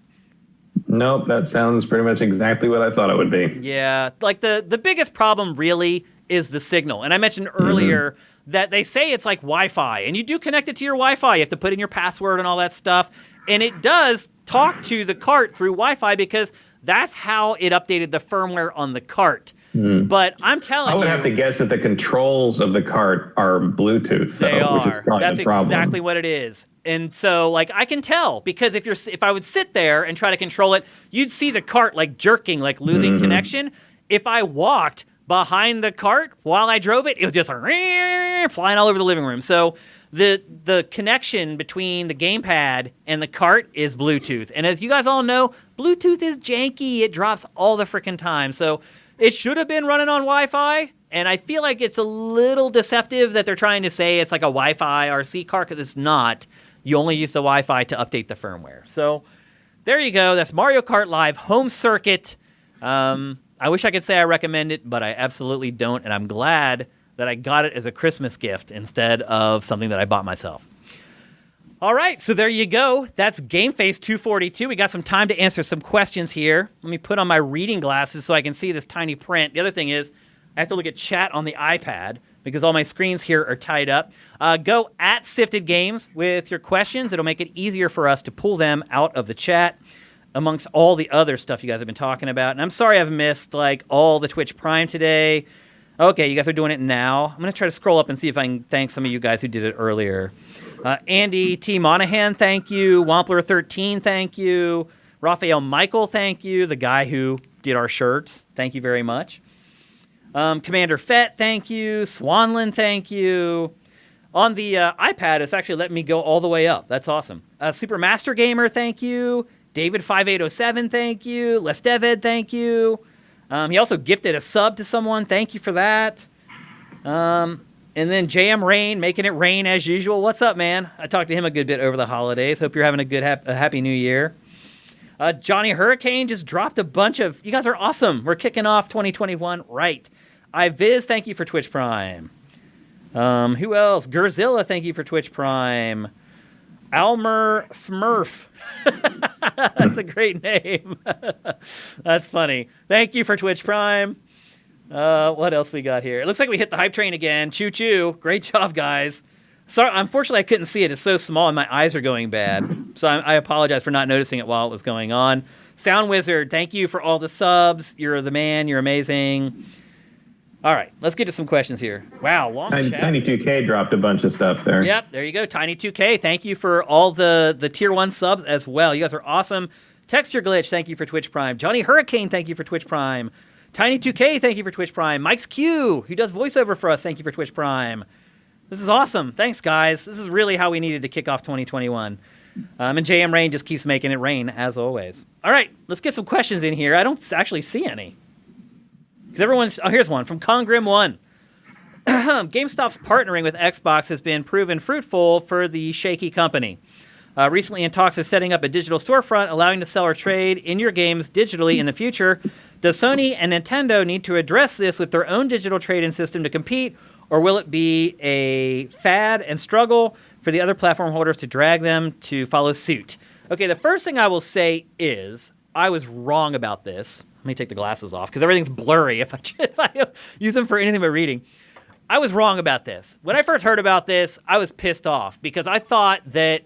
Nope, that sounds pretty much exactly what I thought it would be. Yeah, like the biggest problem really is the signal. And I mentioned earlier that they say it's like Wi-Fi, and you do connect it to your Wi-Fi. You have to put in your password and all that stuff, and it does talk to the cart through Wi-Fi because that's how it updated the firmware on the cart. But I'm telling you, I would have to guess that the controls of the cart are Bluetooth. They are. Which is probably That's the problem. exactly what it is. And so, like, I can tell because if I would sit there and try to control it, you'd see the cart like jerking, like losing connection. If I walked behind the cart while I drove it, it was just flying all over the living room. So the connection between the gamepad and the cart is Bluetooth. And as you guys all know, Bluetooth is janky. It drops all the freaking time. So it should have been running on Wi-Fi, and I feel like it's a little deceptive that they're trying to say it's like a Wi-Fi RC cart, because it's not. You only use the Wi-Fi to update the firmware. So there you go. That's Mario Kart Live Home Circuit. I wish I could say I recommend it, but I absolutely don't, and I'm glad that I got it as a Christmas gift instead of something that I bought myself. All right, so there you go. That's GameFace 242. We got some time to answer some questions here. Let me put on my reading glasses so I can see this tiny print. The other thing is I have to look at chat on the iPad because all my screens here are tied up. Go at Sifted Games with your questions. It'll make it easier for us to pull them out of the chat amongst all the other stuff you guys have been talking about. And I'm sorry I've missed like all the Twitch Prime today. Okay, you guys are doing it now. I'm going to try to scroll up and see if I can thank some of you guys who did it earlier. Andy T. Monahan, thank you. Wampler13, thank you. Raphael Michael, thank you. The guy who did our shirts, thank you very much. Commander Fett, thank you. Swanland, thank you. On the iPad, it's actually letting me go all the way up. That's awesome. Supermaster Gamer, thank you. David5807, thank you. Les Deved, thank you. He also gifted a sub to someone. Thank you for that. And then JM Rain, making it rain as usual. What's up, man? I talked to him a good bit over the holidays. Hope you're having a good, happy new year. Johnny Hurricane just dropped a bunch of... You guys are awesome. We're kicking off 2021 right. iViz, thank you for Twitch Prime. Who else? Gerzilla, thank you for Twitch Prime. Almer Fmurf. That's a great name. That's funny. Thank you for Twitch Prime. What else we got here? It looks like we hit the hype train again. Choo-choo. Great job, guys. Sorry, unfortunately, I couldn't see it. It's so small and my eyes are going bad. So I apologize for not noticing it while it was going on. Sound Wizard, thank you for all the subs. You're the man. You're amazing. All right, let's get to some questions here. Wow, long chat. Tiny2K dropped a bunch of stuff there. Yep, there you go. Tiny2K, thank you for all the Tier 1 subs as well. You guys are awesome. Texture Glitch, thank you for Twitch Prime. Johnny Hurricane, thank you for Twitch Prime. Tiny2K, thank you for Twitch Prime. Mike's Q, who does voiceover for us, thank you for Twitch Prime. This is awesome. Thanks, guys. This is really how we needed to kick off 2021. And JM Rain just keeps making it rain, as always. All right, let's get some questions in here. I don't actually see any. Because here's one from Congrim1. GameStop's partnering with Xbox has been proven fruitful for the shaky company. Recently in talks of setting up a digital storefront allowing to sell or trade in your games digitally in the future. Does Sony and Nintendo need to address this with their own digital trade-in system to compete, or will it be a fad and struggle for the other platform holders to drag them to follow suit? Okay, the first thing I will say is I was wrong about this. Let me take the glasses off because everything's blurry if I use them for anything but reading. I was wrong about this. When I first heard about this, I was pissed off because I thought that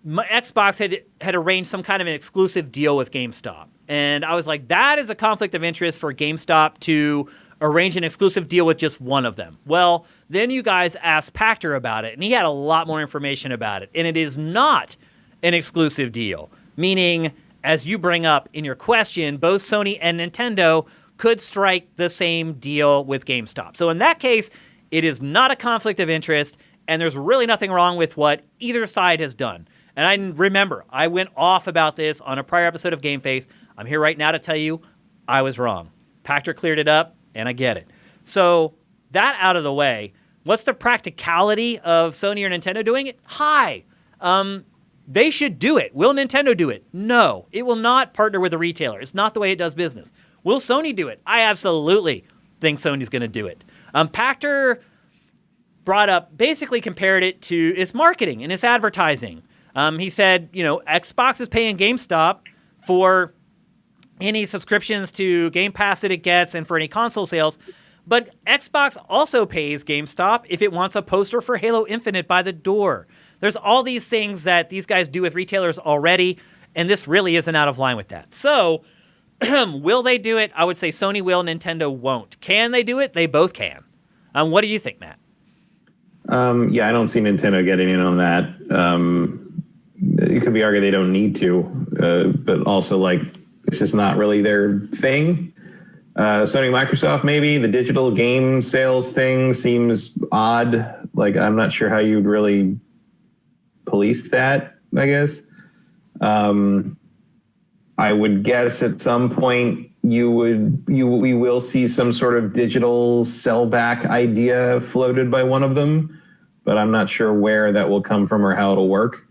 Xbox had arranged some kind of an exclusive deal with GameStop. And I was like, that is a conflict of interest for GameStop to arrange an exclusive deal with just one of them. Well, then you guys asked Pachter about it, and he had a lot more information about it. And it is not an exclusive deal, meaning, as you bring up in your question, both Sony and Nintendo could strike the same deal with GameStop. So in that case, it is not a conflict of interest, and there's really nothing wrong with what either side has done. And I remember, I went off about this on a prior episode of GameFace. I'm here right now to tell you I was wrong. Pachter cleared it up, and I get it. So that out of the way, what's the practicality of Sony or Nintendo doing it? High. They should do it. Will Nintendo do it? No. It will not partner with a retailer. It's not the way it does business. Will Sony do it? I absolutely think Sony's going to do it. Pachter basically compared it to its marketing and its advertising. He said, Xbox is paying GameStop for any subscriptions to Game Pass that it gets and for any console sales. But Xbox also pays GameStop if it wants a poster for Halo Infinite by the door. There's all these things that these guys do with retailers already, and this really isn't out of line with that. So, will they do it? I would say Sony will, Nintendo won't. Can they do it? They both can. What do you think, Matt? Yeah, I don't see Nintendo getting in on that. It could be argued they don't need to, but also, it's just not really their thing. Sony, Microsoft, maybe. The digital game sales thing seems odd. I'm not sure how you'd really police that, I guess. I would guess at some point we will see some sort of digital sellback idea floated by one of them, but I'm not sure where that will come from or how it'll work.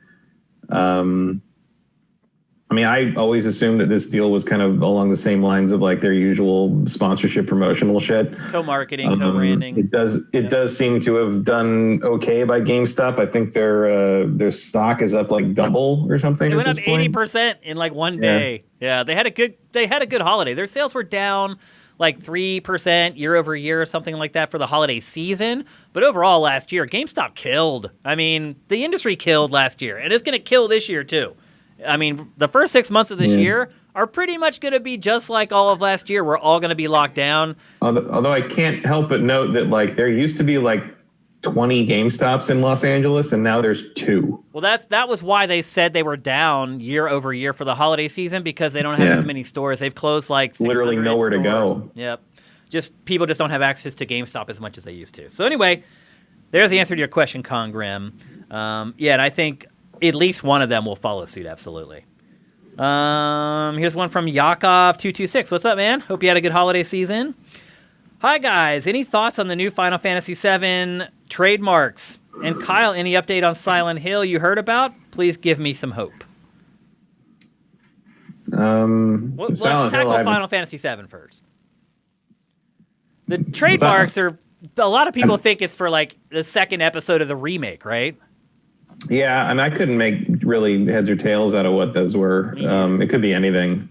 I always assumed that this deal was kind of along the same lines of their usual sponsorship promotional shit. Co-marketing, co-branding. It does seem to have done okay by GameStop. I think their stock is up double or something. It went up 80% in one day. Yeah, they had a good holiday. Their sales were down 3% year over year or something like that for the holiday season. But overall last year, GameStop killed. The industry killed last year, and it's going to kill this year too. The first 6 months of this year are pretty much going to be just like all of last year. We're all going to be locked down. Although I can't help but note that there used to be 20 GameStops in Los Angeles, and now there's 2. Well, that was why they said they were down year over year for the holiday season, because they don't have as many stores. They've closed literally nowhere stores. to go. Yep. People just don't have access to GameStop as much as they used to. So anyway, there's the answer to your question, Congrim. And I think at least one of them will follow suit, absolutely. Here's one from Yakov226. What's up, man? Hope you had a good holiday season. Hi, guys. Any thoughts on the new Final Fantasy VII trademarks? And Kyle, any update on Silent Hill you heard about? Please give me some hope. Let's tackle Final Fantasy VII first. The trademarks are... A lot of people think it's for the second episode of the remake, right? Yeah, I couldn't make really heads or tails out of what those were. It could be anything.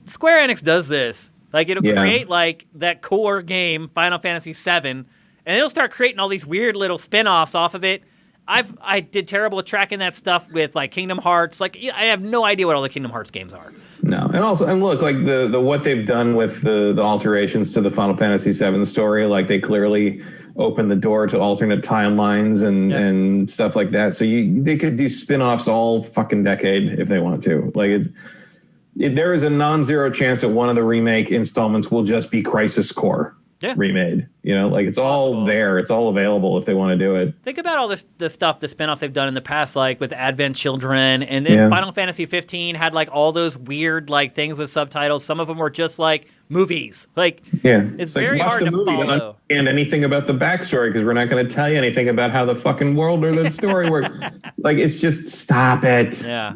Square Enix does this. It'll create that core game, Final Fantasy VII, and it'll start creating all these weird little spin-offs off of it. I did terrible at tracking that stuff with Kingdom Hearts. I have no idea what all the Kingdom Hearts games are. No, and look, the what they've done with the alterations to the Final Fantasy VII story, they clearly open the door to alternate timelines and stuff like that. So they could do spin-offs all fucking decade if they want to. There is a non-zero chance that one of the remake installments will just be Crisis Core remade. It's all there. It's all available if they want to do it. Think about all the stuff, the spin-offs they've done in the past, with Advent Children, and then Final Fantasy 15 had all those weird things with subtitles. Some of them were just movies. It's very hard to follow. To understand anything about the backstory, because we're not going to tell you anything about how the fucking world or the story works. It's just stop it. Yeah.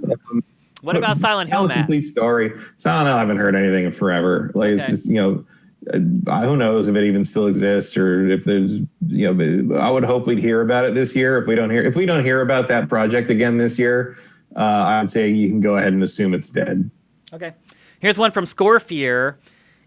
What about Silent Hill, Matt? Complete story. Silent Hill, I haven't heard anything in forever. It's just, who knows if it even still exists, or if there's, I would hope we'd hear about it this year. If we don't hear about that project again this year, I would say you can go ahead and assume it's dead. Okay. Here's one from Scorefear.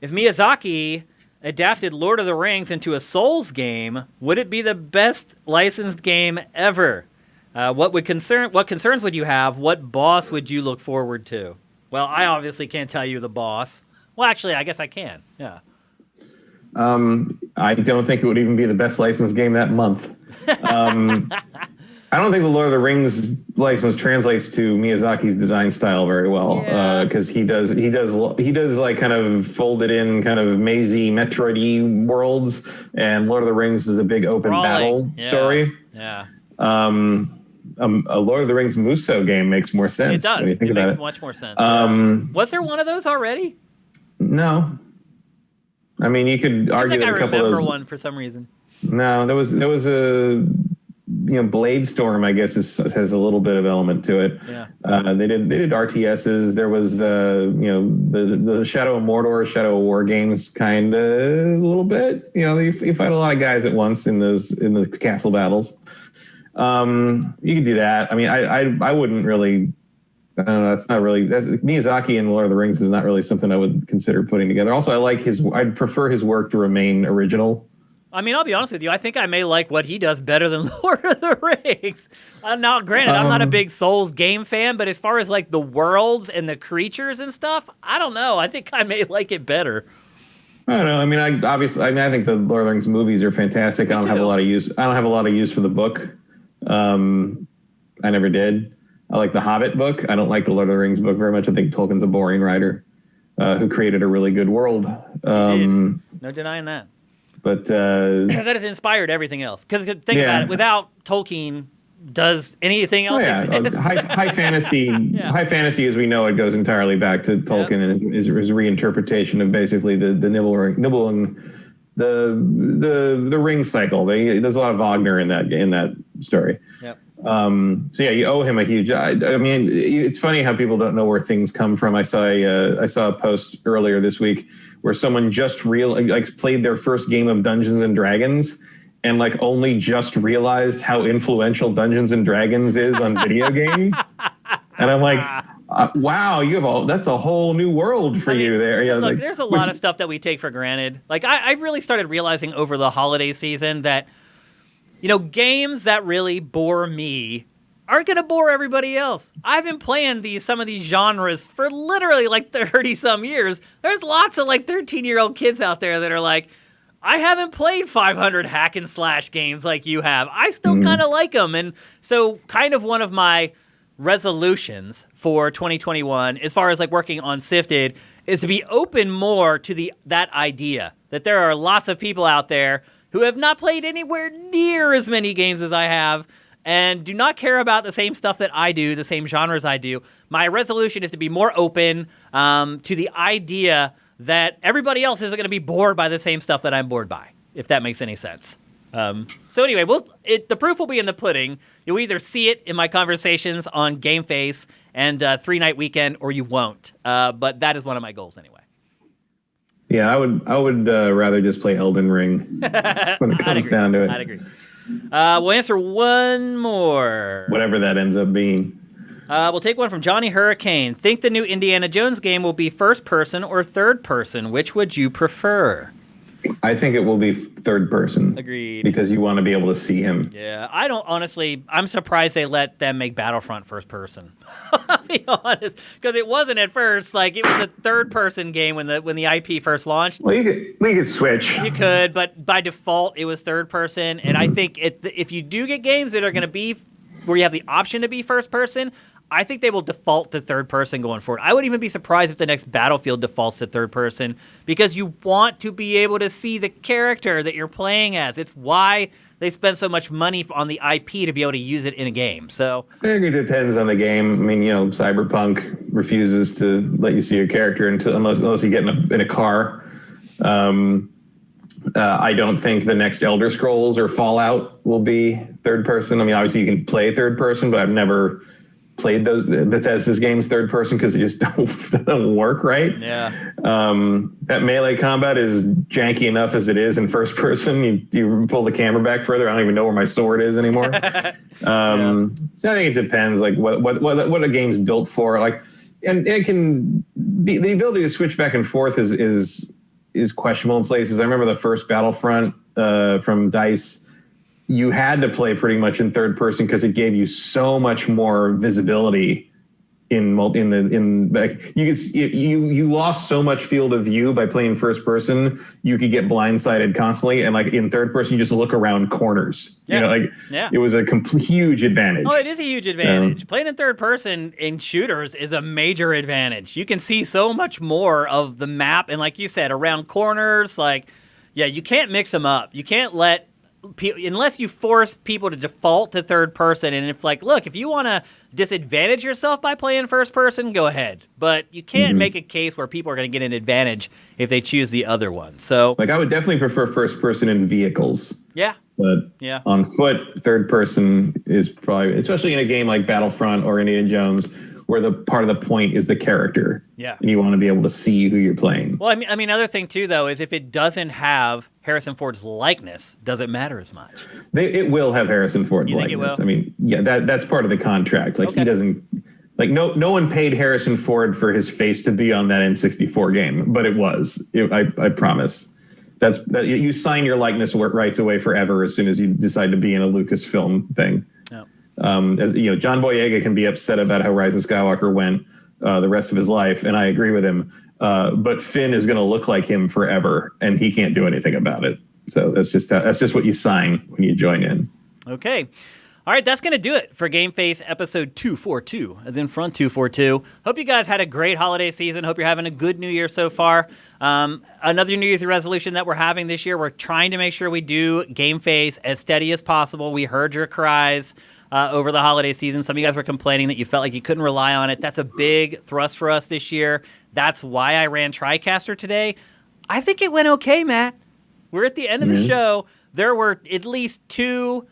If Miyazaki adapted Lord of the Rings into a Souls game, would it be the best licensed game ever? What concerns would you have? What boss would you look forward to? Well, I obviously can't tell you the boss. Well, actually, I guess I can. Yeah. I don't think it would even be the best licensed game that month. I don't think the Lord of the Rings license translates to Miyazaki's design style very well, because he does like kind of folded in kind of mazy Metroid-y worlds, and Lord of the Rings is a big open battle story. Yeah. A Lord of the Rings Musou game makes more sense. It does. When you think about makes much more sense. Was there one of those already? No. I mean, you could argue that a couple of those. I remember one for some reason. No, there was a Blade Storm, I guess, has a little bit of element to it. Yeah. They did RTSs. There was the Shadow of Mordor, Shadow of War games, kind of a little bit. You fight a lot of guys at once in the castle battles. You could do that. I mean, I wouldn't really. I don't know. Miyazaki and Lord of the Rings is not really something I would consider putting together. Also, I'd prefer his work to remain original. I mean, I'll be honest with you. I think I may like what he does better than Lord of the Rings. Now, granted, I'm not a big Souls game fan, but as far as like the worlds and the creatures and stuff, I don't know. I think I may like it better. I don't know. I mean, I think the Lord of the Rings movies are fantastic. I don't have a lot of use for the book. I never did. I like the Hobbit book. I don't like the Lord of the Rings book very much. I think Tolkien's a boring writer who created a really good world. No denying that. But that has inspired everything else. Because think about it, without Tolkien, does anything else exist? High fantasy, high fantasy as we know it goes entirely back to Tolkien and his reinterpretation of basically the Nibelung, the ring cycle. There's a lot of Wagner in that story. Yep. You owe him a huge. I mean, it's funny how people don't know where things come from. I saw a post earlier this week where someone just played their first game of Dungeons and Dragons and only just realized how influential Dungeons and Dragons is on video games. And I'm like, wow, that's a whole new world for you there. Yeah, look, there's a lot of stuff that we take for granted. I really started realizing over the holiday season that games that really bore me aren't going to bore everybody else. I've been playing some of these genres for literally 30-some years. There's lots of 13-year-old kids out there that are like, I haven't played 500 hack and slash games like you have. I still kind of like them. And so kind of one of my resolutions for 2021, as far as working on Sifted, is to be open more to that idea that there are lots of people out there who have not played anywhere near as many games as I have and do not care about the same stuff that I do, the same genres I do. My resolution is to be more open to the idea that everybody else isn't going to be bored by the same stuff that I'm bored by, if that makes any sense. So anyway, the proof will be in the pudding. You'll either see it in my conversations on GameFace and 3-Night Weekend, or you won't. But that is one of my goals anyway. Yeah, I would rather just play Elden Ring when it comes down to it. I'd agree. We'll answer one more. Whatever that ends up being. We'll take one from Johnny Hurricane. Think the new Indiana Jones game will be first person or third person? Which would you prefer? I think it will be third person. Agreed. Because you want to be able to see him. Yeah, I don't honestly. I'm surprised they let them make Battlefront first person. I'll be honest, because it wasn't at first. It was a third person game when the IP first launched. Well, you could switch. You could, but by default it was third person. And I think if you do get games that are going to be where you have the option to be first person, I think they will default to third person going forward. I would even be surprised if the next Battlefield defaults to third person, because you want to be able to see the character that you're playing as. It's why they spend so much money on the IP to be able to use it in a game. So I think it depends on the game. I mean, Cyberpunk refuses to let you see your character unless you get in a car. I don't think the next Elder Scrolls or Fallout will be third person. I mean, obviously you can play third person, but I've never played those Bethesda's games third person because they just don't work right. Yeah. That melee combat is janky enough as it is in first person. You pull the camera back further, I don't even know where my sword is anymore. So I think it depends, what a game's built for. And it can be, the ability to switch back and forth is questionable in places. I remember the first Battlefront from DICE. You had to play pretty much in third person because it gave you so much more visibility You lost so much field of view by playing first person. You could get blindsided constantly, and like in third person, you just look around corners. It was a huge advantage. Oh, it is a huge advantage. Playing in third person in shooters is a major advantage. You can see so much more of the map, and like you said, around corners. You can't mix them up. You can't let unless you force people to default to third person. And if you want to disadvantage yourself by playing first person, go ahead. But you can't make a case where people are going to get an advantage if they choose the other one. So, I would definitely prefer first person in vehicles. Yeah. But on foot, third person is probably, especially in a game like Battlefront or Indiana Jones, where the part of the point is the character. Yeah. And you want to be able to see who you're playing. Well, I mean, other thing too, though, is if it doesn't have Harrison Ford's likeness, does it matter as much? It will have Harrison Ford's likeness. I mean, that's part of the contract. He doesn't, no one paid Harrison Ford for his face to be on that N64 game, but it was. I promise. You sign your likeness rights away forever as soon as you decide to be in a Lucasfilm thing. John Boyega can be upset about how Rise of Skywalker went the rest of his life, and I agree with him. But Finn is going to look like him forever, and he can't do anything about it. So that's just what you sign when you join in. Okay. All right, that's going to do it for GameFace episode 242, as in front 242. Hope you guys had a great holiday season. Hope you're having a good New Year so far. Another New Year's resolution that we're having this year, we're trying to make sure we do GameFace as steady as possible. We heard your cries over the holiday season. Some of you guys were complaining that you felt like you couldn't rely on it. That's a big thrust for us this year. That's why I ran TriCaster today. I think it went okay, Matt. We're at the end of the show. There were at least 2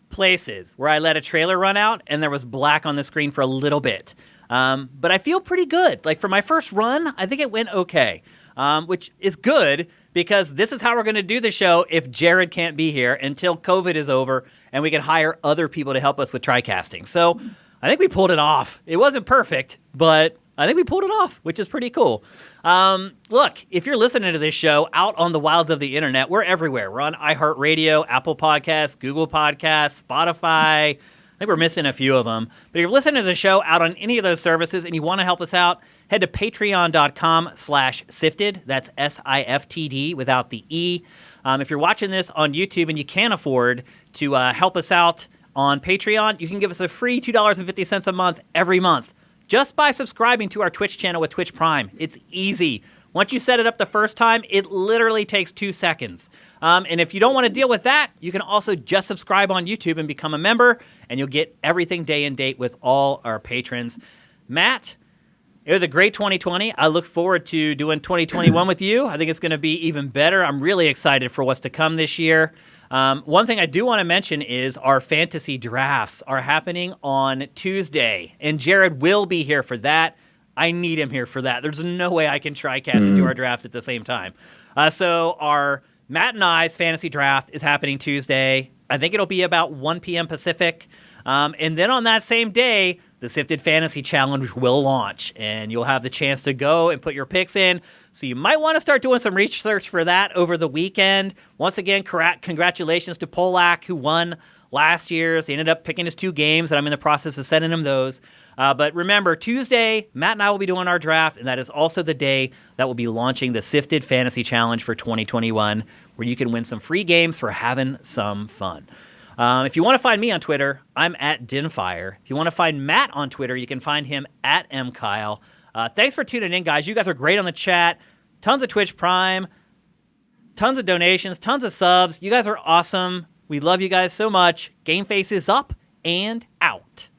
places where I let a trailer run out and there was black on the screen for a little bit. But I feel pretty good. For my first run, I think it went okay, which is good because this is how we're going to do the show if Jared can't be here until COVID is over and we can hire other people to help us with TriCasting. So I think we pulled it off. It wasn't perfect, but I think we pulled it off, which is pretty cool. Look, if you're listening to this show out on the wilds of the internet, we're everywhere. We're on iHeartRadio, Apple Podcasts, Google Podcasts, Spotify. I think we're missing a few of them. But if you're listening to the show out on any of those services and you want to help us out, head to patreon.com/sifted. That's SIFTD without the E. If you're watching this on YouTube and you can't afford to help us out on Patreon, you can give us a free $2.50 a month every month just by subscribing to our Twitch channel with Twitch Prime. It's easy. Once you set it up the first time, it literally takes 2 seconds. And if you don't want to deal with that, you can also just subscribe on YouTube and become a member, and you'll get everything day and date with all our patrons. Matt, it was a great 2020. I look forward to doing 2021 with you. I think it's going to be even better. I'm really excited for what's to come this year. One thing I do want to mention is our fantasy drafts are happening on Tuesday, and Jared will be here for that. I need him here for that. There's no way I can TriCast and do our draft at the same time. So our Matt and I's fantasy draft is happening Tuesday. I think it'll be about 1 p.m. Pacific. And then on that same day, the Sifted Fantasy Challenge will launch, and you'll have the chance to go and put your picks in. So you might want to start doing some research for that over the weekend. Once again, congratulations to Polak, who won last year. He ended up picking his 2 games, and I'm in the process of sending him those. But remember, Tuesday, Matt and I will be doing our draft, and that is also the day that we'll be launching the Sifted Fantasy Challenge for 2021, where you can win some free games for having some fun. If you want to find me on Twitter, I'm at Dinfire. If you want to find Matt on Twitter, you can find him at MKyle. Thanks for tuning in, guys. You guys are great on the chat. Tons of Twitch Prime, tons of donations, tons of subs. You guys are awesome. We love you guys so much. GameFace is up and out.